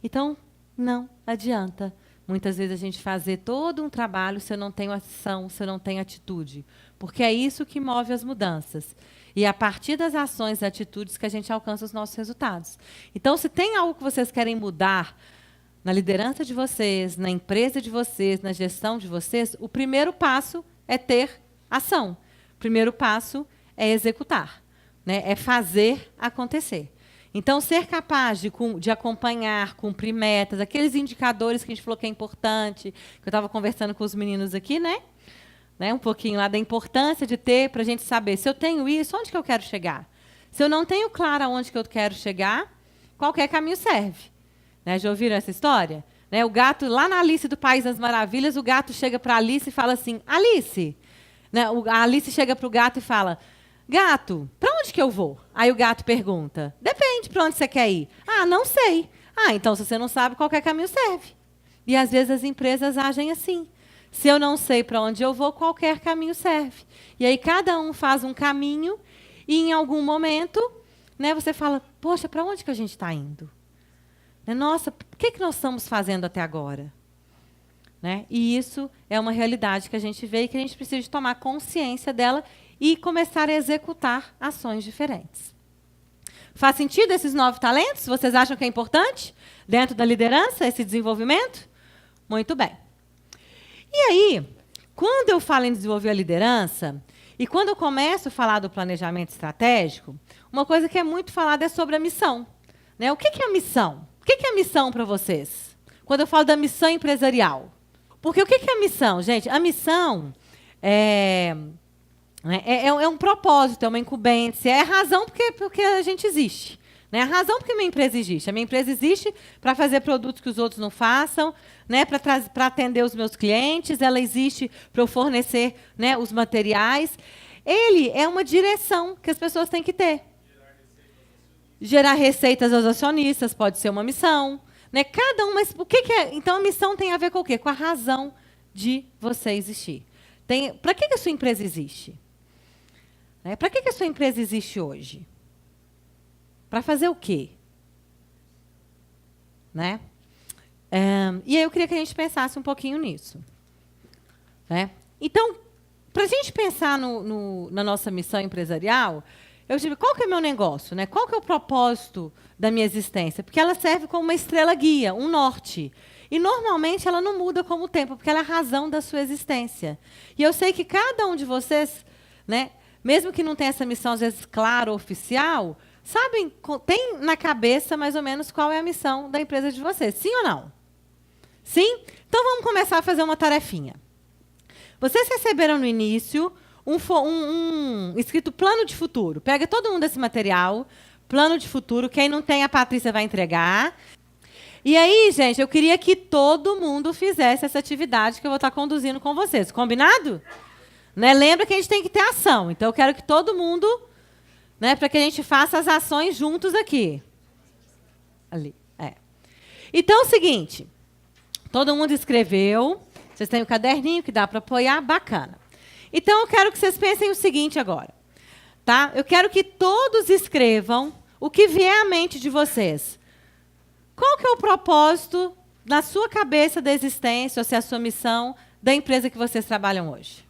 Speaker 2: Então, não adianta. Muitas vezes a gente fazer todo um trabalho se eu não tenho ação, se eu não tenho atitude. Porque é isso que move as mudanças. E é a partir das ações e atitudes que a gente alcança os nossos resultados. Então, se tem algo que vocês querem mudar na liderança de vocês, na empresa de vocês, na gestão de vocês, o primeiro passo é ter ação. O primeiro passo é executar, né? É fazer acontecer. Então, ser capaz de acompanhar, cumprir metas, aqueles indicadores que a gente falou que é importante, que eu estava conversando com os meninos aqui, né? Um pouquinho lá da importância de ter, para a gente saber, se eu tenho isso, onde que eu quero chegar? Se eu não tenho claro aonde que eu quero chegar, qualquer caminho serve. Né? Já ouviram essa história? Né? O gato, lá na Alice do País das Maravilhas, o gato chega para a Alice e fala assim, Alice... Né? A Alice chega para o gato e fala, gato, para onde que eu vou? Aí o gato pergunta, depende, para onde você quer ir? Ah, não sei. Ah, então se você não sabe, qualquer caminho serve. E às vezes as empresas agem assim. Se eu não sei para onde eu vou, qualquer caminho serve. E aí cada um faz um caminho e em algum momento, né, você fala, poxa, para onde que a gente está indo? Nossa, o que nós estamos fazendo até agora? Né? E isso é uma realidade que a gente vê e que a gente precisa de tomar consciência dela e começar a executar ações diferentes. Faz sentido esses 9 talentos? Vocês acham que é importante dentro da liderança, esse desenvolvimento? Muito bem. E aí, quando eu falo em desenvolver a liderança, e quando eu começo a falar do planejamento estratégico, uma coisa que é muito falada é sobre a missão. Né? O que é a missão? O que é a missão para vocês? Quando eu falo da missão empresarial. Porque o que é a missão, gente? A missão é um propósito, é uma incumbência, é a razão porque a gente existe. Né? A razão porque a minha empresa existe. A minha empresa existe para fazer produtos que os outros não façam, né? Para atender os meus clientes, ela existe para eu fornecer, né, os materiais. Ele é uma direção que as pessoas têm que ter. Gerar receitas aos acionistas pode ser uma missão. Né? Cada uma. O que é? Então, a missão tem a ver com o quê? Com a razão de você existir. Para que a sua empresa existe? Né? Para que a sua empresa existe hoje? Para fazer o quê? Né? E aí eu queria que a gente pensasse um pouquinho nisso. Né? Então, para a gente pensar na nossa missão empresarial, eu digo, qual que é o meu negócio? Né? Qual que é o propósito da minha existência? Porque ela serve como uma estrela guia, um norte. E, normalmente, ela não muda com o tempo, porque ela é a razão da sua existência. E eu sei que cada um de vocês, né, mesmo que não tenha essa missão, às vezes, clara, oficial, sabem, tem na cabeça, mais ou menos, qual é a missão da empresa de vocês. Sim ou não? Sim? Então, vamos começar a fazer uma tarefinha. Vocês receberam no início escrito plano de futuro. Pega todo mundo esse material, plano de futuro. Quem não tem, a Patrícia vai entregar. E aí, gente, eu queria que todo mundo fizesse essa atividade que eu vou estar conduzindo com vocês. Combinado? Né? Lembra que a gente tem que ter ação. Então, eu quero que todo mundo, né, para que a gente faça as ações juntos aqui. Ali. Então, é o seguinte. Todo mundo escreveu. Vocês têm o caderninho que dá para apoiar. Bacana. Então, eu quero que vocês pensem o seguinte agora. Tá? Eu quero que todos escrevam o que vier à mente de vocês. Qual que é o propósito na sua cabeça da existência, ou se é a sua missão, da empresa que vocês trabalham hoje?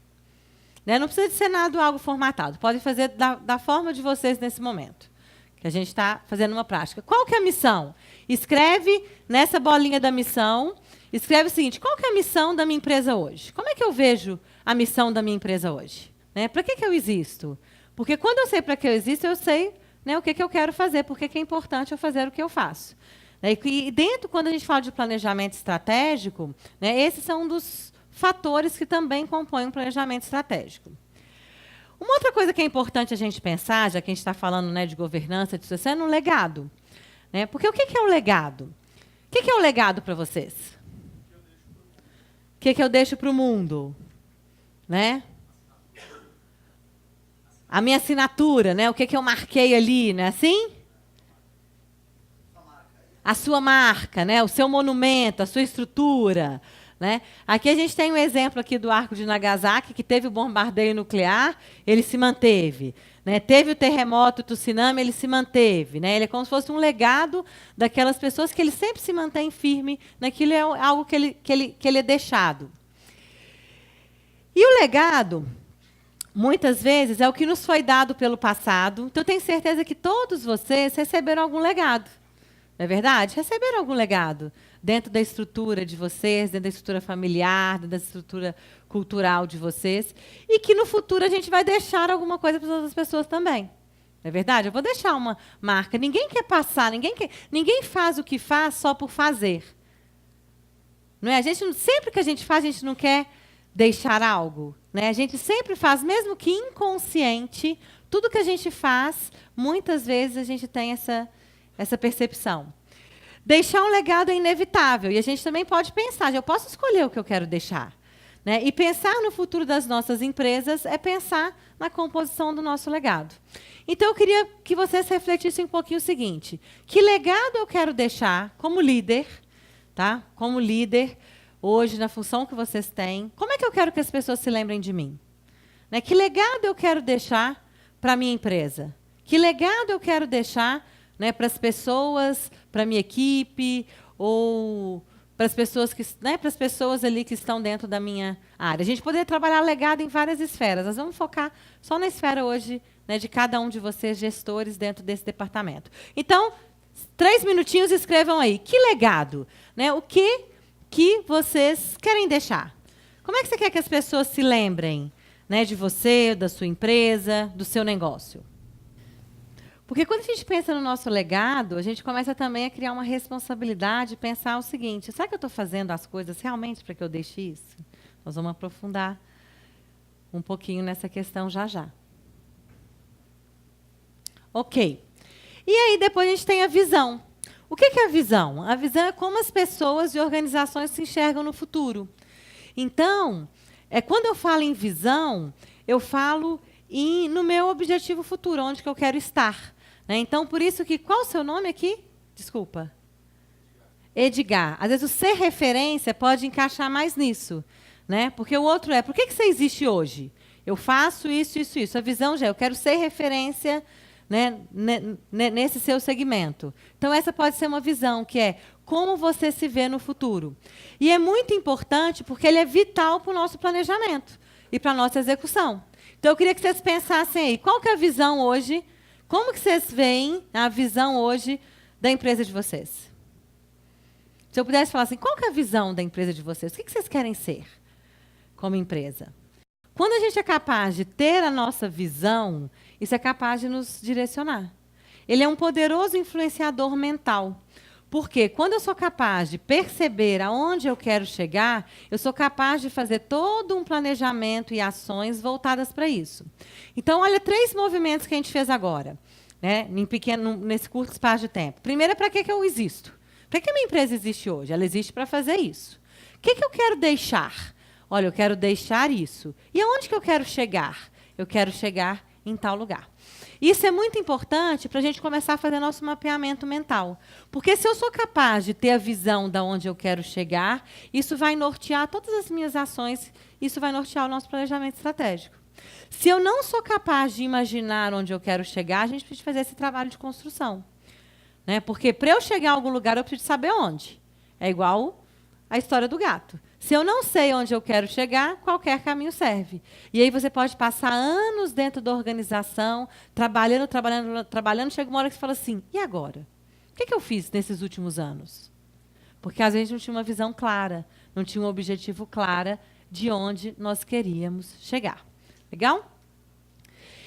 Speaker 2: Né? Não precisa de ser nada algo formatado. Pode fazer da forma de vocês nesse momento, que a gente está fazendo uma prática. Qual que é a missão? Escreve nessa bolinha da missão, escreve o seguinte, qual que é a missão da minha empresa hoje? Como é que eu vejo a missão da minha empresa hoje? Né? Para que eu existo? Porque quando eu sei para que eu existo, eu sei, né, o que eu quero fazer, porque é importante eu fazer o que eu faço. E dentro, quando a gente fala de planejamento estratégico, né, esses são um dos fatores que também compõem um planejamento estratégico. Uma outra coisa que é importante a gente pensar, já que a gente está falando, né, de governança, de sucessão, é no legado. Né? Porque o que é o legado? O que é o legado para vocês? O que eu deixo para o mundo? Né? A minha assinatura, né? O que eu marquei ali, não é assim? A sua marca, né? O seu monumento, a sua estrutura. Né? Aqui a gente tem um exemplo aqui do Arco de Nagasaki, que teve o bombardeio nuclear, ele se manteve. Né? Teve o terremoto, o tsunami, ele se manteve. Né? Ele é como se fosse um legado daquelas pessoas que ele sempre se mantém firme naquilo, é algo que ele é deixado. E o legado, muitas vezes, é o que nos foi dado pelo passado. Então, eu tenho certeza que todos vocês receberam algum legado. Não é verdade? Receberam algum legado dentro da estrutura de vocês, dentro da estrutura familiar, dentro da estrutura cultural de vocês. E que, no futuro, a gente vai deixar alguma coisa para as outras pessoas também. Não é verdade? Eu vou deixar uma marca. Ninguém quer passar, ninguém faz o que faz só por fazer. Não é? Sempre que a gente faz, a gente não quer deixar algo. Né? A gente sempre faz, mesmo que inconsciente, tudo que a gente faz, muitas vezes a gente tem essa percepção. Deixar um legado é inevitável. E a gente também pode pensar, eu posso escolher o que eu quero deixar. Né? E pensar no futuro das nossas empresas é pensar na composição do nosso legado. Então, eu queria que vocês refletissem um pouquinho o seguinte. Que legado eu quero deixar como líder, tá? Como líder, hoje, na função que vocês têm, como é que eu quero que as pessoas se lembrem de mim? Né? Que legado eu quero deixar para a minha empresa? Que legado eu quero deixar, né, para as pessoas, para a minha equipe, ou para as pessoas, para as pessoas ali que estão dentro da minha área? A gente poderia trabalhar legado em várias esferas. Nós vamos focar só na esfera hoje né, de cada um de vocês, gestores, dentro desse departamento. Então, 3 minutinhos, escrevam aí. Que legado? Né? O que vocês querem deixar? Como é que você quer que as pessoas se lembrem, né, de você, da sua empresa, do seu negócio? Porque quando a gente pensa no nosso legado, a gente começa também a criar uma responsabilidade, pensar o seguinte: será que eu estou fazendo as coisas realmente para que eu deixe isso? Nós vamos aprofundar um pouquinho nessa questão já já. Ok. E aí depois a gente tem a visão. O que é a visão? A visão é como as pessoas e organizações se enxergam no futuro. Então, quando eu falo em visão, eu falo no meu objetivo futuro, onde que eu quero estar. Né? Então, por isso que... Qual o seu nome aqui? Desculpa. Edgar. Às vezes o ser referência pode encaixar mais nisso. Né? Porque o outro por que você existe hoje? Eu faço isso, isso, isso. A visão já eu quero ser referência, né, nesse seu segmento. Então, essa pode ser uma visão, que é como você se vê no futuro. E é muito importante porque ele é vital para o nosso planejamento e para a nossa execução. Então, eu queria que vocês pensassem aí, qual que é a visão hoje, como que vocês veem a visão hoje da empresa de vocês? Se eu pudesse falar assim, qual que é a visão da empresa de vocês? O que vocês querem ser como empresa? Quando a gente é capaz de ter a nossa visão, isso é capaz de nos direcionar. Ele é um poderoso influenciador mental. Porque quando eu sou capaz de perceber aonde eu quero chegar, eu sou capaz de fazer todo um planejamento e ações voltadas para isso. Então, olha 3 movimentos que a gente fez agora, né, nesse curto espaço de tempo. Primeiro, para que eu existo? Para que a minha empresa existe hoje? Ela existe para fazer isso. O que eu quero deixar? Olha, eu quero deixar isso. E aonde que eu quero chegar? Eu quero chegar em tal lugar. Isso é muito importante para a gente começar a fazer nosso mapeamento mental. Porque se eu sou capaz de ter a visão de onde eu quero chegar, isso vai nortear todas as minhas ações, isso vai nortear o nosso planejamento estratégico. Se eu não sou capaz de imaginar onde eu quero chegar, a gente precisa fazer esse trabalho de construção. Né? Porque para eu chegar a algum lugar, eu preciso saber onde. É igual a história do gato. Se eu não sei onde eu quero chegar, qualquer caminho serve. E aí você pode passar anos dentro da organização, trabalhando, chega uma hora que você fala assim, e agora? O que eu fiz nesses últimos anos? Porque às vezes não tinha uma visão clara, não tinha um objetivo claro de onde nós queríamos chegar. Legal?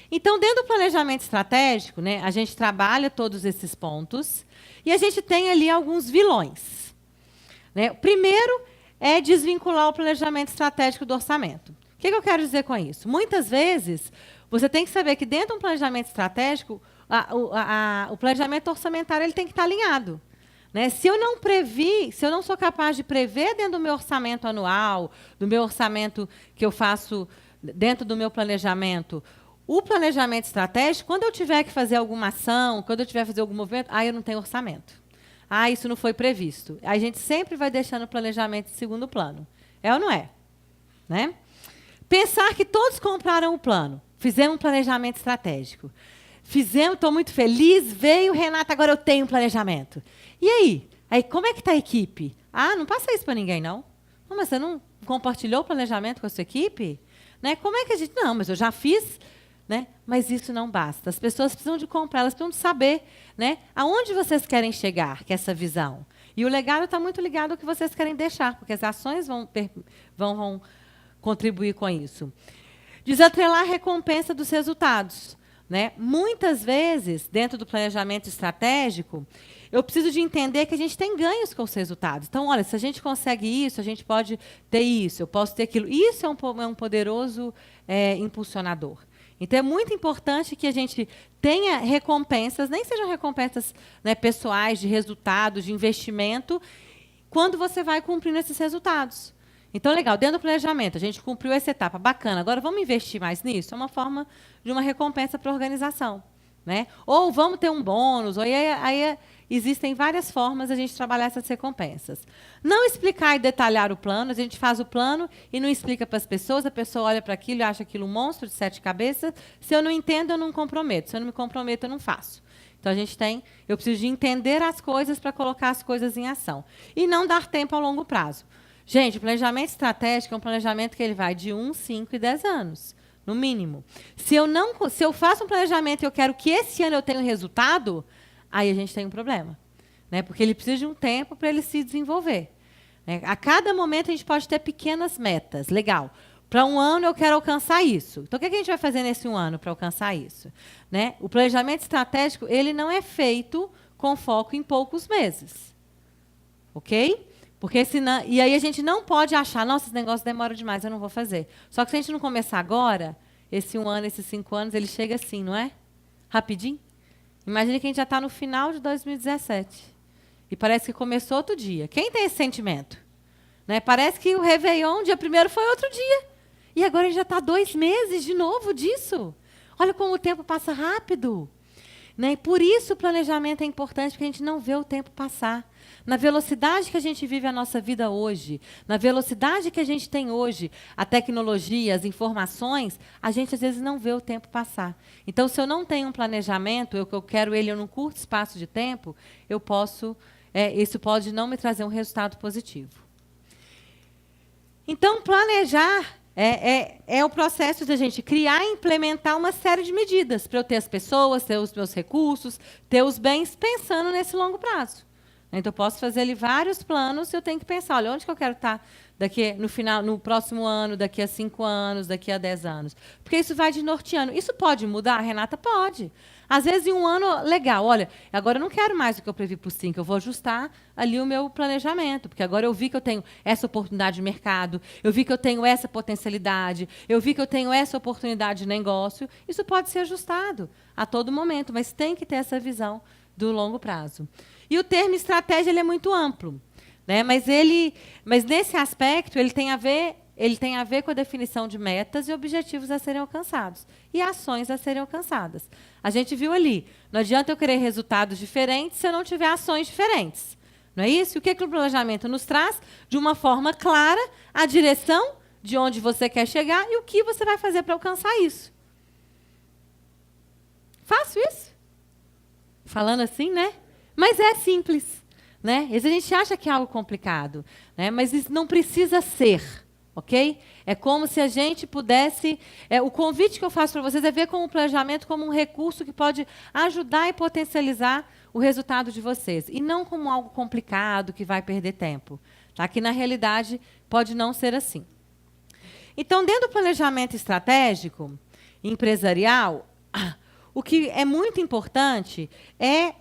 Speaker 2: Então, dentro do planejamento estratégico, né, a gente trabalha todos esses pontos e a gente tem ali alguns vilões. Né? O primeiro é desvincular o planejamento estratégico do orçamento. O que eu quero dizer com isso? Muitas vezes, você tem que saber que dentro de um planejamento estratégico, o planejamento orçamentário ele tem que estar alinhado. Né? Se eu não sou capaz de prever dentro do meu orçamento anual, do meu orçamento que eu faço dentro do meu planejamento, o planejamento estratégico, quando eu tiver que fazer alguma ação, quando eu tiver que fazer algum movimento, eu não tenho orçamento. Isso não foi previsto. A gente sempre vai deixando o planejamento em segundo plano. É ou não é? Né? Pensar que todos compraram o plano. Fizemos um planejamento estratégico. Estou muito feliz, veio, Renata, agora eu tenho um planejamento. E aí? Como é que está a equipe? Não passa isso para ninguém, não. Não, mas você não compartilhou o planejamento com a sua equipe? Né? Como é que a gente... Não, mas eu já fiz... Né? Mas isso não basta. As pessoas precisam de comprar, elas precisam de saber, né, aonde vocês querem chegar, que é essa visão. E o legado está muito ligado ao que vocês querem deixar, porque as ações vão contribuir com isso. Desatrelar a recompensa dos resultados. Né? Muitas vezes, dentro do planejamento estratégico, eu preciso de entender que a gente tem ganhos com os resultados. Então, olha, se a gente consegue isso, a gente pode ter isso, eu posso ter aquilo. Isso é um poderoso impulsionador. Então, é muito importante que a gente tenha recompensas, nem sejam recompensas, né, pessoais, de resultados, de investimento, quando você vai cumprindo esses resultados. Então, legal, dentro do planejamento, a gente cumpriu essa etapa, bacana, agora vamos investir mais nisso? É uma forma de uma recompensa para a organização. Né? Ou vamos ter um bônus, ou aí existem várias formas de a gente trabalhar essas recompensas. Não explicar e detalhar o plano, a gente faz o plano e não explica para as pessoas, a pessoa olha para aquilo e acha aquilo um monstro de 7 cabeças. Se eu não entendo, eu não comprometo. Se eu não me comprometo, eu não faço. Então, eu preciso de entender as coisas para colocar as coisas em ação. E não dar tempo ao longo prazo. Gente, o planejamento estratégico é um planejamento que ele vai de 1, 5 e 10 anos. no mínimo. Se eu faço um planejamento e eu quero que esse ano eu tenha um resultado, aí a gente tem um problema, né? Porque ele precisa de um tempo para ele se desenvolver. Né? A cada momento a gente pode ter pequenas metas. Legal. Para um ano eu quero alcançar isso. Então, o que a gente vai fazer nesse um ano para alcançar isso? Né? O planejamento estratégico ele não é feito com foco em poucos meses. Ok? Porque senão, e aí a gente não pode achar, nossa, esse negócio demora demais, eu não vou fazer. Só que se a gente não começar agora, esse um ano, esses 5 anos, ele chega assim, não é? Rapidinho. Imagina que a gente já está no final de 2017. E parece que começou outro dia. Quem tem esse sentimento? Né? Parece que o Réveillon, dia 1º, foi outro dia. E agora a gente já está 2 meses de novo disso. Olha como o tempo passa rápido. Né? E por isso o planejamento é importante, porque a gente não vê o tempo passar. Na velocidade que a gente vive a nossa vida hoje, na velocidade que a gente tem hoje, a tecnologia, as informações, a gente às vezes não vê o tempo passar. Então, se eu não tenho um planejamento, eu quero ele num curto espaço de tempo, isso pode não me trazer um resultado positivo. Então, planejar é o processo de a gente criar e implementar uma série de medidas para eu ter as pessoas, ter os meus recursos, ter os bens, pensando nesse longo prazo. Então, eu posso fazer ali vários planos, eu tenho que pensar, olha, onde que eu quero estar no próximo ano, daqui a 5 anos, daqui a 10 anos. Porque isso vai de norteando. Isso pode mudar, Renata? Pode. Às vezes, em um ano, legal, olha, agora eu não quero mais o que eu previ para os 5, eu vou ajustar ali o meu planejamento, porque agora eu vi que eu tenho essa oportunidade de mercado, eu vi que eu tenho essa potencialidade, eu vi que eu tenho essa oportunidade de negócio. Isso pode ser ajustado a todo momento, mas tem que ter essa visão do longo prazo. E o termo estratégia ele é muito amplo, né? Mas nesse aspecto ele tem a ver com a definição de metas e objetivos a serem alcançados e ações a serem alcançadas. A gente viu ali, não adianta eu querer resultados diferentes se eu não tiver ações diferentes. Não é isso? E o que o planejamento nos traz? De uma forma clara, a direção de onde você quer chegar e o que você vai fazer para alcançar isso. Fácil isso? Falando assim, né? Mas é simples, né? Às vezes a gente acha que é algo complicado, né? Mas isso não precisa ser, ok? É como se a gente pudesse... o convite que eu faço para vocês é ver como o planejamento como um recurso que pode ajudar e potencializar o resultado de vocês. E não como algo complicado que vai perder tempo. Tá? Que, na realidade, pode não ser assim. Então, dentro do planejamento estratégico empresarial, o que é muito importante é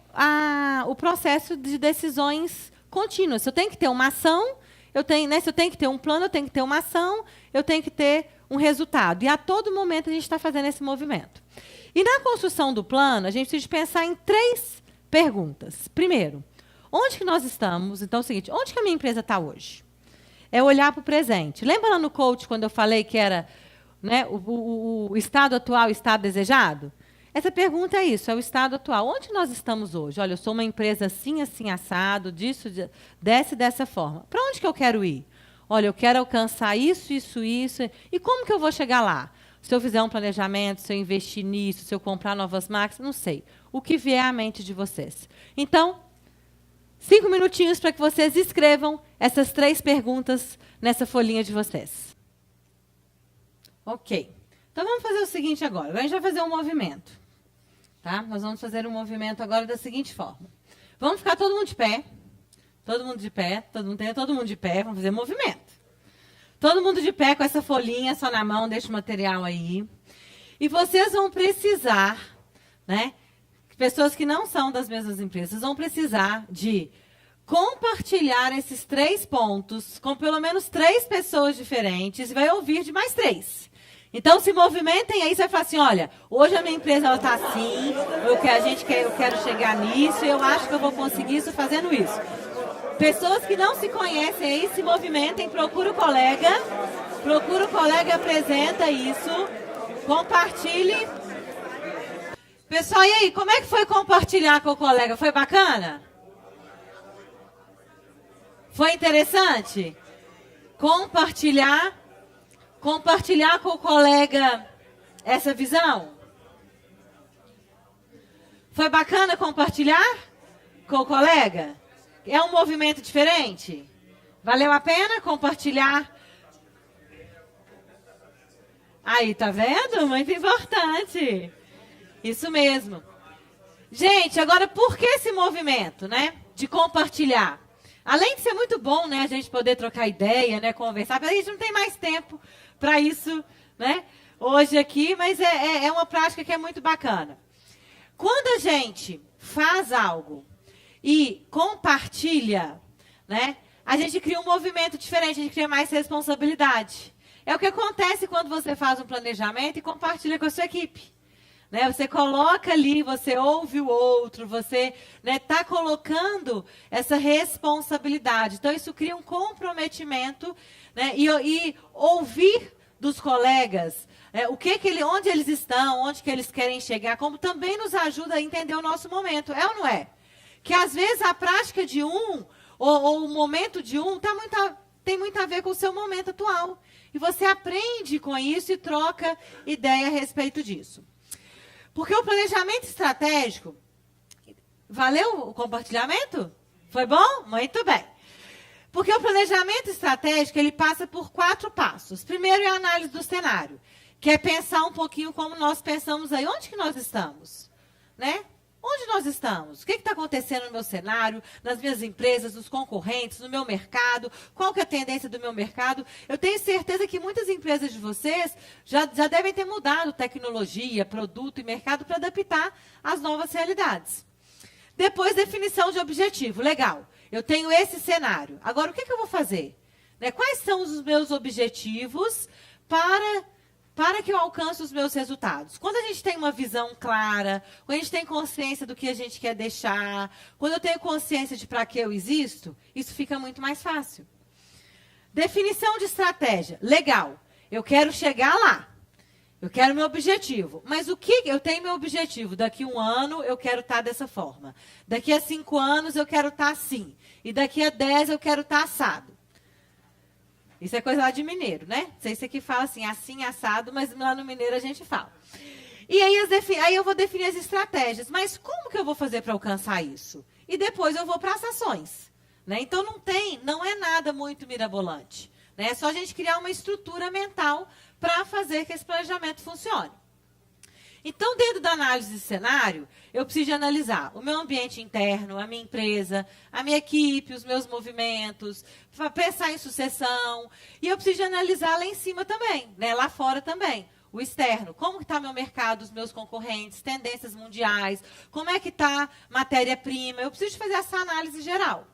Speaker 2: o processo de decisões contínuas. Se eu tenho que ter uma ação, se eu tenho que ter um plano, eu tenho que ter uma ação, eu tenho que ter um resultado. E a todo momento a gente está fazendo esse movimento. E na construção do plano, a gente precisa pensar em 3 perguntas. Primeiro, onde que nós estamos? Então é o seguinte, onde que a minha empresa está hoje? É olhar para o presente. Lembra lá no coach, quando eu falei que era, né, o estado atual e o estado desejado? Essa pergunta é isso, é o estado atual. Onde nós estamos hoje? Olha, eu sou uma empresa assim, assim, assado, dessa forma. Para onde que eu quero ir? Olha, eu quero alcançar isso, isso, isso. E como que eu vou chegar lá? Se eu fizer um planejamento, se eu investir nisso, se eu comprar novas máquinas, não sei. O que vier à mente de vocês. Então, 5 minutinhos para que vocês escrevam essas 3 perguntas nessa folhinha de vocês. Ok. Então, vamos fazer o seguinte agora. Agora a gente vai fazer um movimento. Tá? Nós vamos fazer um movimento agora da seguinte forma. Vamos ficar todo mundo de pé. Todo mundo de pé. Todo mundo de pé. Vamos fazer movimento. Todo mundo de pé com essa folhinha só na mão. Deixa o material aí. E vocês vão precisar, né? Pessoas que não são das mesmas empresas vão precisar de compartilhar esses 3 pontos com pelo menos 3 pessoas diferentes e vai ouvir de mais 3. Então, se movimentem aí, você vai falar assim, olha, hoje a minha empresa está assim, eu quero chegar nisso, eu acho que eu vou conseguir isso fazendo isso. Pessoas que não se conhecem aí, se movimentem, procura o colega e apresenta isso, compartilhe. Pessoal, e aí, como é que foi compartilhar com o colega? Foi bacana? Foi interessante? Compartilhar com o colega essa visão? Foi bacana compartilhar com o colega? É um movimento diferente? Valeu a pena compartilhar? Aí, tá vendo? Muito importante. Isso mesmo. Gente, agora por que esse movimento, né? De compartilhar? Além de ser muito bom, né? A gente poder trocar ideia, né? Conversar. A gente não tem mais tempo para isso, né? Hoje aqui, mas é uma prática que é muito bacana. Quando a gente faz algo e compartilha, né? A gente cria um movimento diferente, a gente cria mais responsabilidade. É o que acontece quando você faz um planejamento e compartilha com a sua equipe. Né? Você coloca ali, você ouve o outro, você está colocando essa responsabilidade. Então, isso cria um comprometimento, né? E ouvir dos colegas onde eles estão, onde que eles querem chegar, como também nos ajuda a entender o nosso momento. É ou não é? Que às vezes a prática de um, ou o momento de um, tem muito a ver com o seu momento atual. E você aprende com isso e troca ideia a respeito disso. Porque o planejamento estratégico... Valeu o compartilhamento? Foi bom? Muito bem. Porque o planejamento estratégico, ele passa por 4 passos. Primeiro é a análise do cenário, que é pensar um pouquinho como nós pensamos aí. Onde que nós estamos? Né? Onde nós estamos? O que está acontecendo no meu cenário, nas minhas empresas, nos concorrentes, no meu mercado? Qual que é a tendência do meu mercado? Eu tenho certeza que muitas empresas de vocês já devem ter mudado tecnologia, produto e mercado para adaptar às novas realidades. Depois, definição de objetivo. Legal, eu tenho esse cenário. Agora, o que eu vou fazer? Né? Quais são os meus objetivos para que eu alcance os meus resultados? Quando a gente tem uma visão clara, quando a gente tem consciência do que a gente quer deixar, quando eu tenho consciência de para que eu existo, isso fica muito mais fácil. Definição de estratégia. Legal, eu quero chegar lá. Eu quero meu objetivo. Mas o que eu tenho meu objetivo? Daqui a 1 ano eu quero estar dessa forma. Daqui a 5 anos eu quero estar assim. E daqui a 10 eu quero estar assado. Isso é coisa lá de mineiro, né? Não sei se aqui fala assim, assado, mas lá no mineiro a gente fala. E aí eu vou definir as estratégias. Mas como que eu vou fazer para alcançar isso? E depois eu vou para as ações. Né? Então não é nada muito mirabolante. Né? É só a gente criar uma estrutura mental para fazer que esse planejamento funcione. Então, dentro da análise de cenário, eu preciso de analisar o meu ambiente interno, a minha empresa, a minha equipe, os meus movimentos, pensar em sucessão. E eu preciso de analisar lá em cima também, né? Lá fora também. O externo, como está meu mercado, os meus concorrentes, tendências mundiais, como é que está matéria-prima. Eu preciso de fazer essa análise geral.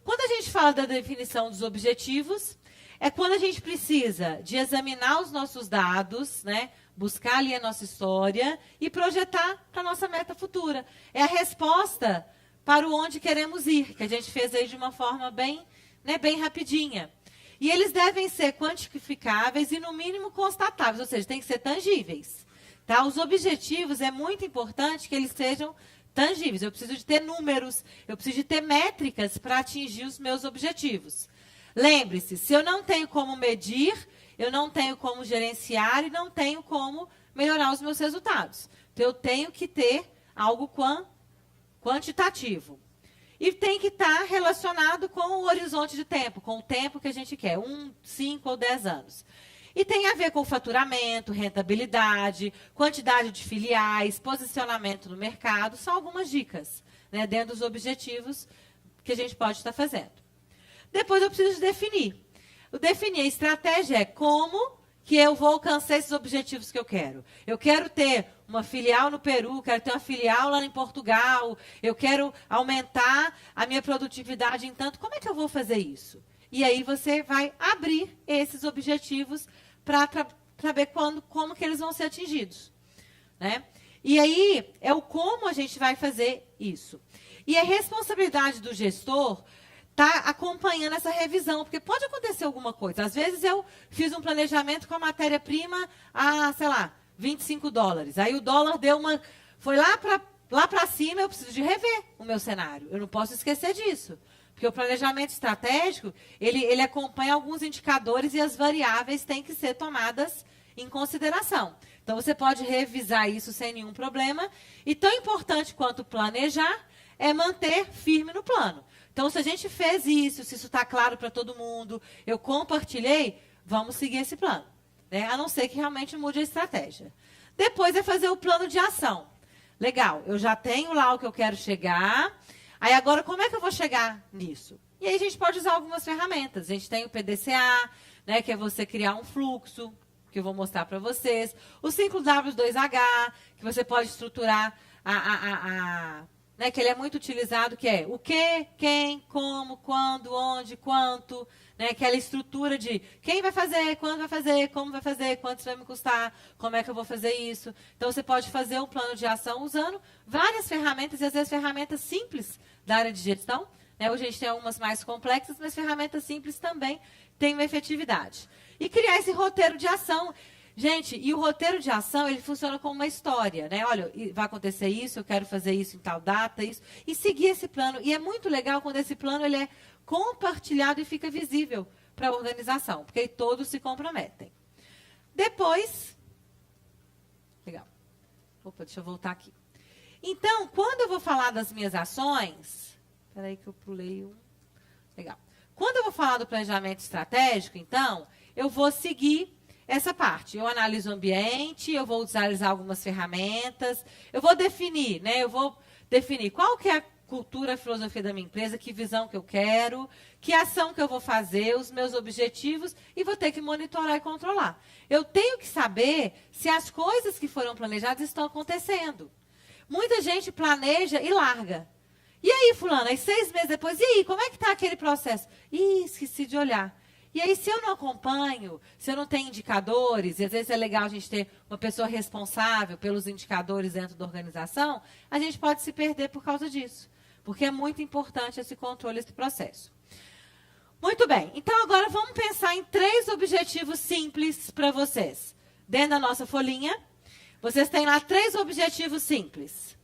Speaker 2: Quando a gente fala da definição dos objetivos, é quando a gente precisa de examinar os nossos dados, né? Buscar ali a nossa história e projetar para a nossa meta futura. É a resposta para o onde queremos ir, que a gente fez aí de uma forma bem rapidinha. E eles devem ser quantificáveis e, no mínimo, constatáveis, ou seja, tem que ser tangíveis. Tá? Os objetivos, é muito importante que eles sejam tangíveis. Eu preciso de ter números, eu preciso de ter métricas para atingir os meus objetivos. Lembre-se, se eu não tenho como medir, eu não tenho como gerenciar e não tenho como melhorar os meus resultados. Então, eu tenho que ter algo quantitativo. E tem que estar relacionado com o horizonte de tempo, com o tempo que a gente quer, 1, 5 ou 10 anos. E tem a ver com faturamento, rentabilidade, quantidade de filiais, posicionamento no mercado. São algumas dicas, né, dentro dos objetivos que a gente pode estar fazendo. Depois eu preciso definir. O definir a estratégia é como que eu vou alcançar esses objetivos que eu quero. Eu quero ter uma filial no Peru, quero ter uma filial lá em Portugal, eu quero aumentar a minha produtividade em tanto. Como é que eu vou fazer isso? E aí você vai abrir esses objetivos para saber como que eles vão ser atingidos. Né? E aí é o como a gente vai fazer isso. E a responsabilidade do gestor está acompanhando essa revisão, porque pode acontecer alguma coisa. Às vezes eu fiz um planejamento com a matéria-prima a, sei lá, $25. Aí o dólar foi lá para cima, eu preciso de rever o meu cenário. Eu não posso esquecer disso. Porque o planejamento estratégico, ele acompanha alguns indicadores e as variáveis têm que ser tomadas em consideração. Então, você pode revisar isso sem nenhum problema. E tão importante quanto planejar é manter firme no plano. Então, se a gente fez isso, se isso está claro para todo mundo, eu compartilhei, vamos seguir esse plano. né? A não ser que realmente mude a estratégia. Depois é fazer o plano de ação. Legal, eu já tenho lá o que eu quero chegar. Aí agora, como é que eu vou chegar nisso? E aí a gente pode usar algumas ferramentas. A gente tem o PDCA, né, que é você criar um fluxo, que eu vou mostrar para vocês. O 5W2H, que você pode estruturar né, que ele é muito utilizado, que é o que, quem, como, quando, onde, quanto, né, aquela estrutura de quem vai fazer, quando vai fazer, como vai fazer, quanto isso vai me custar, como é que eu vou fazer isso. Então, você pode fazer um plano de ação usando várias ferramentas, e às vezes ferramentas simples da área de gestão. Né? Hoje a gente tem algumas mais complexas, mas ferramentas simples também têm uma efetividade. E criar esse roteiro de ação. Gente, e o roteiro de ação, ele funciona como uma história, né? Olha, vai acontecer isso, eu quero fazer isso em tal data, isso. E seguir esse plano. E é muito legal quando esse plano ele é compartilhado e fica visível para a organização, porque aí todos se comprometem. Depois... Legal. Opa, deixa eu voltar aqui. Então, quando eu vou falar das minhas ações... Espera aí que eu pulei um... Legal. Quando eu vou falar do planejamento estratégico, então, eu vou seguir essa parte. Eu analiso o ambiente, eu vou utilizar algumas ferramentas, eu vou definir, né? Eu vou definir qual que é a cultura, a filosofia da minha empresa, que visão que eu quero, que ação que eu vou fazer, os meus objetivos, e vou ter que monitorar e controlar. Eu tenho que saber se as coisas que foram planejadas estão acontecendo. Muita gente planeja e larga. E aí, fulano, aí 6 meses depois, e aí, como é que está aquele processo? Ih, esqueci de olhar. E aí, se eu não acompanho, se eu não tenho indicadores, e às vezes é legal a gente ter uma pessoa responsável pelos indicadores dentro da organização, a gente pode se perder por causa disso. Porque é muito importante esse controle, esse processo. Muito bem. Então, agora vamos pensar em 3 objetivos simples para vocês. Dentro da nossa folhinha, vocês têm lá 3 objetivos simples.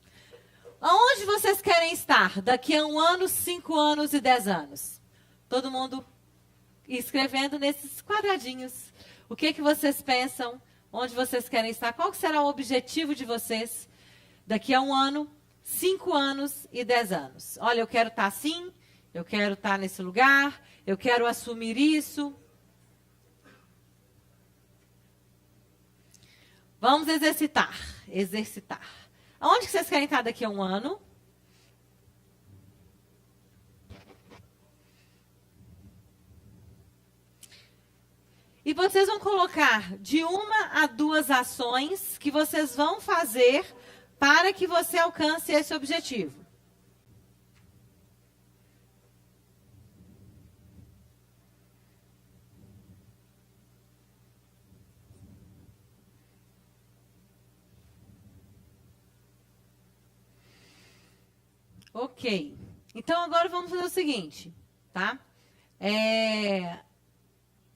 Speaker 2: Aonde vocês querem estar daqui a 1 ano, 5 anos e 10 anos? Todo mundo escrevendo nesses quadradinhos. O que vocês pensam? Onde vocês querem estar? Qual será o objetivo de vocês daqui a 1 ano, 5 anos e 10 anos? Olha, eu quero estar assim, eu quero estar nesse lugar, eu quero assumir isso. Vamos exercitar. Exercitar. Aonde que vocês querem estar daqui a 1 ano? E vocês vão colocar de 1 a 2 ações que vocês vão fazer para que você alcance esse objetivo. Ok. Então, agora vamos fazer o seguinte, tá?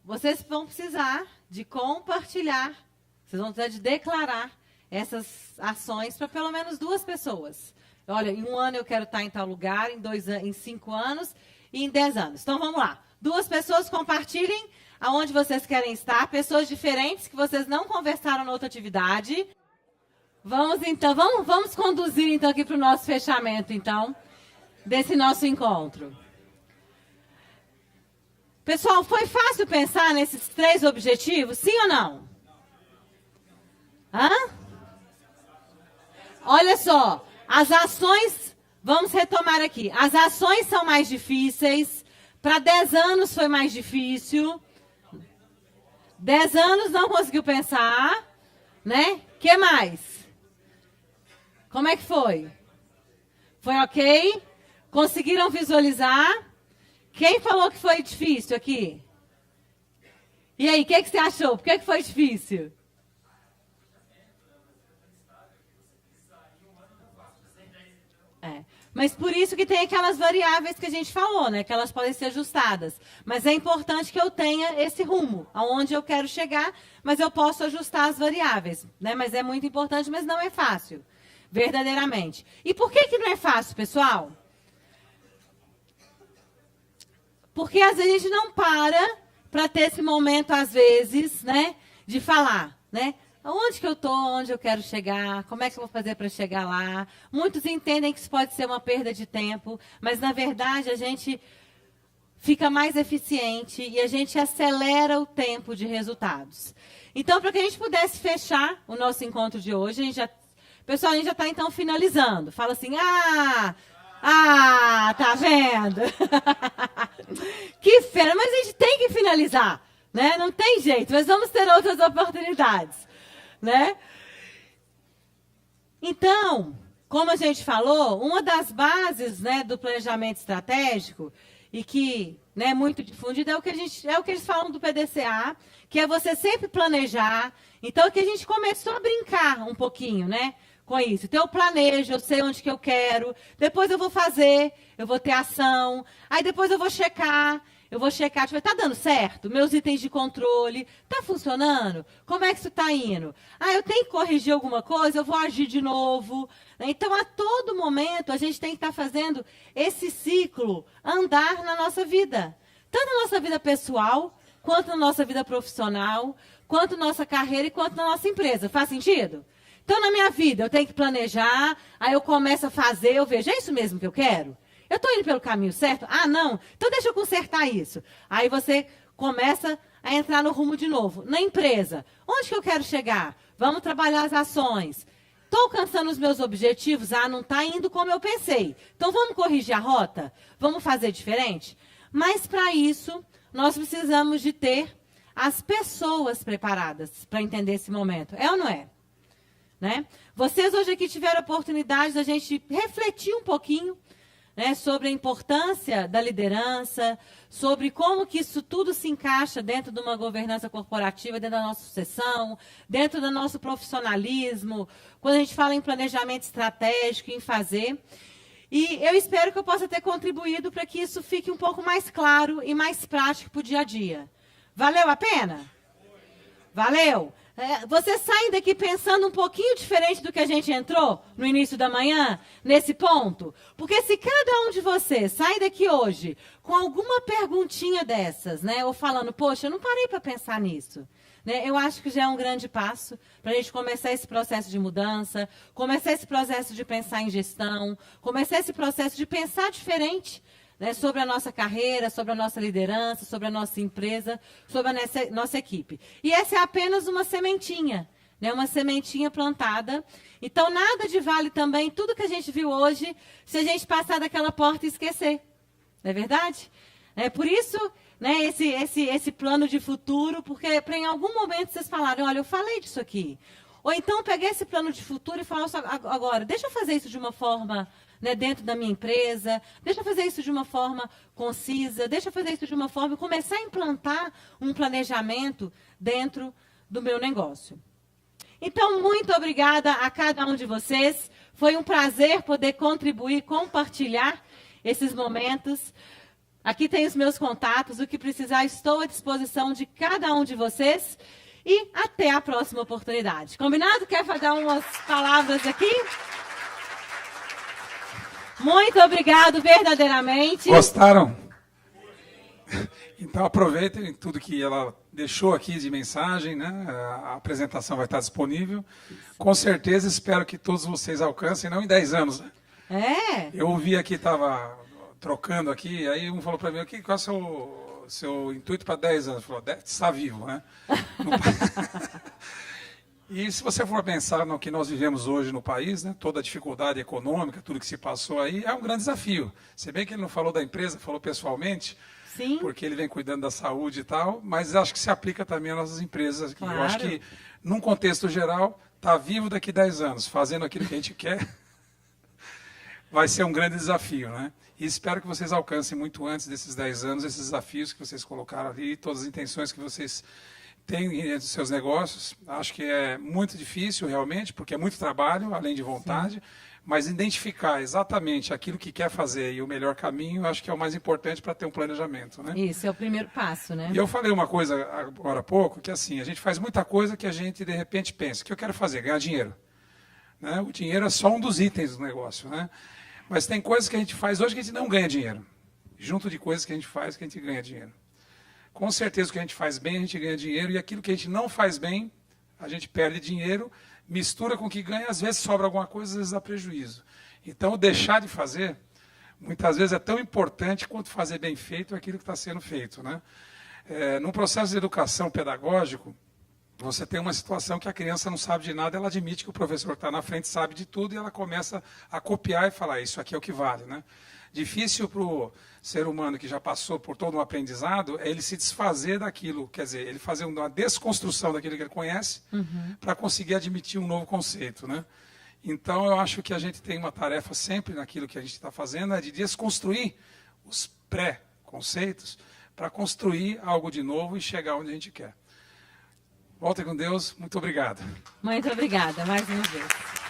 Speaker 2: Vocês vão precisar de compartilhar, vocês vão precisar de declarar essas ações para pelo menos 2 pessoas. Olha, em 1 ano eu quero estar em tal lugar, em 5 anos e em 10 anos. Então, vamos lá. 2 pessoas compartilhem aonde vocês querem estar, pessoas diferentes que vocês não conversaram na outra atividade. Vamos, então, vamos conduzir, então, aqui para o nosso fechamento, então, desse nosso encontro. Pessoal, foi fácil pensar nesses 3 objetivos, sim ou não? Hã? Olha só, as ações, vamos retomar aqui. As ações são mais difíceis, para 10 anos foi mais difícil. 10 anos não conseguiu pensar, né? O que mais? Como é que foi? Foi ok? Conseguiram visualizar? Quem falou que foi difícil aqui? E aí, o que você achou? Por que foi difícil? Mas por isso que tem aquelas variáveis que a gente falou, né? Que elas podem ser ajustadas. Mas é importante que eu tenha esse rumo, aonde eu quero chegar, mas eu posso ajustar as variáveis, né? Mas é muito importante, mas não é fácil, verdadeiramente. E por que não é fácil, pessoal? Porque às vezes a gente não para ter esse momento, às vezes, né? De falar, né? Onde que eu estou, onde eu quero chegar, como é que eu vou fazer para chegar lá. Muitos entendem que isso pode ser uma perda de tempo, mas, na verdade, a gente fica mais eficiente e a gente acelera o tempo de resultados. Então, para que a gente pudesse fechar o nosso encontro de hoje, pessoal, a gente já está então finalizando. Fala assim, tá vendo? Que pena, mas a gente tem que finalizar, né? Não tem jeito, mas vamos ter outras oportunidades, né? Então, como a gente falou, uma das bases, né, do planejamento estratégico e que é muito difundido é o que eles falam do PDCA, que é você sempre planejar. Então, que a gente começou a brincar um pouquinho, né, com isso. Então, eu planejo, eu sei onde que eu quero, depois eu vou fazer, eu vou ter ação, aí depois eu vou checar, tipo, está dando certo? Meus itens de controle, está funcionando? Como é que isso está indo? Eu tenho que corrigir alguma coisa, eu vou agir de novo. Então, a todo momento, a gente tem que estar fazendo esse ciclo andar na nossa vida. Tanto na nossa vida pessoal, quanto na nossa vida profissional, quanto na nossa carreira e quanto na nossa empresa. Faz sentido? Então, na minha vida, eu tenho que planejar, aí eu começo a fazer, eu vejo, é isso mesmo que eu quero? Eu estou indo pelo caminho certo? Não. Então, deixa eu consertar isso. Aí você começa a entrar no rumo de novo. Na empresa, onde que eu quero chegar? Vamos trabalhar as ações. Estou alcançando os meus objetivos? Não está indo como eu pensei. Então, vamos corrigir a rota? Vamos fazer diferente? Mas, para isso, nós precisamos de ter as pessoas preparadas para entender esse momento. É ou não é? Né? Vocês hoje aqui tiveram a oportunidade da gente refletir um pouquinho, né, sobre a importância da liderança, sobre como que isso tudo se encaixa dentro de uma governança corporativa, dentro da nossa sucessão, dentro do nosso profissionalismo, quando a gente fala em planejamento estratégico, em fazer. E eu espero que eu possa ter contribuído para que isso fique um pouco mais claro e mais prático para o dia a dia. Valeu a pena? Valeu? Vocês saem daqui pensando um pouquinho diferente do que a gente entrou no início da manhã, nesse ponto? Porque se cada um de vocês sai daqui hoje com alguma perguntinha dessas, né, ou falando, poxa, eu não parei para pensar nisso, né, eu acho que já é um grande passo para a gente começar esse processo de mudança, começar esse processo de pensar em gestão, começar esse processo de pensar diferente, né, sobre a nossa carreira, sobre a nossa liderança, sobre a nossa empresa, sobre a nossa equipe. E essa é apenas uma sementinha, né, uma sementinha plantada. Então, nada de vale também tudo que a gente viu hoje se a gente passar daquela porta e esquecer. Não é verdade? Por isso, né, esse plano de futuro, porque para em algum momento vocês falarem, olha, eu falei disso aqui. Ou então, peguei esse plano de futuro e falar agora, deixa eu fazer isso de uma forma, né, dentro da minha empresa, deixa eu fazer isso de uma forma concisa, deixa eu fazer isso de uma forma, começar a implantar um planejamento dentro do meu negócio. Então, muito obrigada a cada um de vocês. Foi um prazer poder contribuir, compartilhar esses momentos. Aqui tem os meus contatos, o que precisar, estou à disposição de cada um de vocês. E até a próxima oportunidade. Combinado? Quer dar umas palavras aqui? Muito obrigado, verdadeiramente.
Speaker 1: Gostaram? Então aproveitem tudo que ela deixou aqui de mensagem, né? A apresentação vai estar disponível. Com certeza espero que todos vocês alcancem, não em 10 anos. Né? Eu ouvi aqui, estava trocando aqui, aí um falou para mim, qual é o seu intuito para 10 anos? Falou, está vivo, né? E se você for pensar no que nós vivemos hoje no país, né, toda a dificuldade econômica, tudo que se passou aí, é um grande desafio. Se bem que ele não falou da empresa, falou pessoalmente,
Speaker 2: sim,
Speaker 1: porque ele vem cuidando da saúde e tal, mas acho que se aplica também às nossas empresas.
Speaker 2: Claro.
Speaker 1: Eu acho que, num contexto geral, estar vivo daqui a 10 anos, fazendo aquilo que a gente quer, vai ser um grande desafio, né? E espero que vocês alcancem muito antes desses 10 anos, esses desafios que vocês colocaram ali, todas as intenções que vocês têm dentro dos seus negócios. Acho que é muito difícil, realmente, porque é muito trabalho, além de vontade, sim, mas identificar exatamente aquilo que quer fazer e o melhor caminho, acho que é o mais importante para ter um planejamento, né?
Speaker 2: Isso, é o primeiro passo, né?
Speaker 1: E eu falei uma coisa agora há pouco, que assim, a gente faz muita coisa que a gente, de repente, pensa, o que eu quero fazer? Ganhar dinheiro. Né? O dinheiro é só um dos itens do negócio, né? Mas tem coisas que a gente faz hoje que a gente não ganha dinheiro. Junto de coisas que a gente faz que a gente ganha dinheiro. Com certeza o que a gente faz bem, a gente ganha dinheiro, e aquilo que a gente não faz bem, a gente perde dinheiro, mistura com o que ganha, às vezes sobra alguma coisa, às vezes dá prejuízo. Então, deixar de fazer, muitas vezes é tão importante quanto fazer bem feito aquilo que está sendo feito, né? No processo de educação pedagógico, você tem uma situação que a criança não sabe de nada, ela admite que o professor que está na frente sabe de tudo e ela começa a copiar e falar, isso aqui é o que vale, né? Difícil para o ser humano que já passou por todo um aprendizado é ele se desfazer daquilo, quer dizer, ele fazer uma desconstrução daquilo que ele conhece para conseguir admitir um novo conceito, né? Então, eu acho que a gente tem uma tarefa sempre naquilo que a gente está fazendo, é de desconstruir os pré-conceitos para construir algo de novo e chegar onde a gente quer. Voltem com Deus. Muito obrigado.
Speaker 2: Muito obrigada, mais uma vez.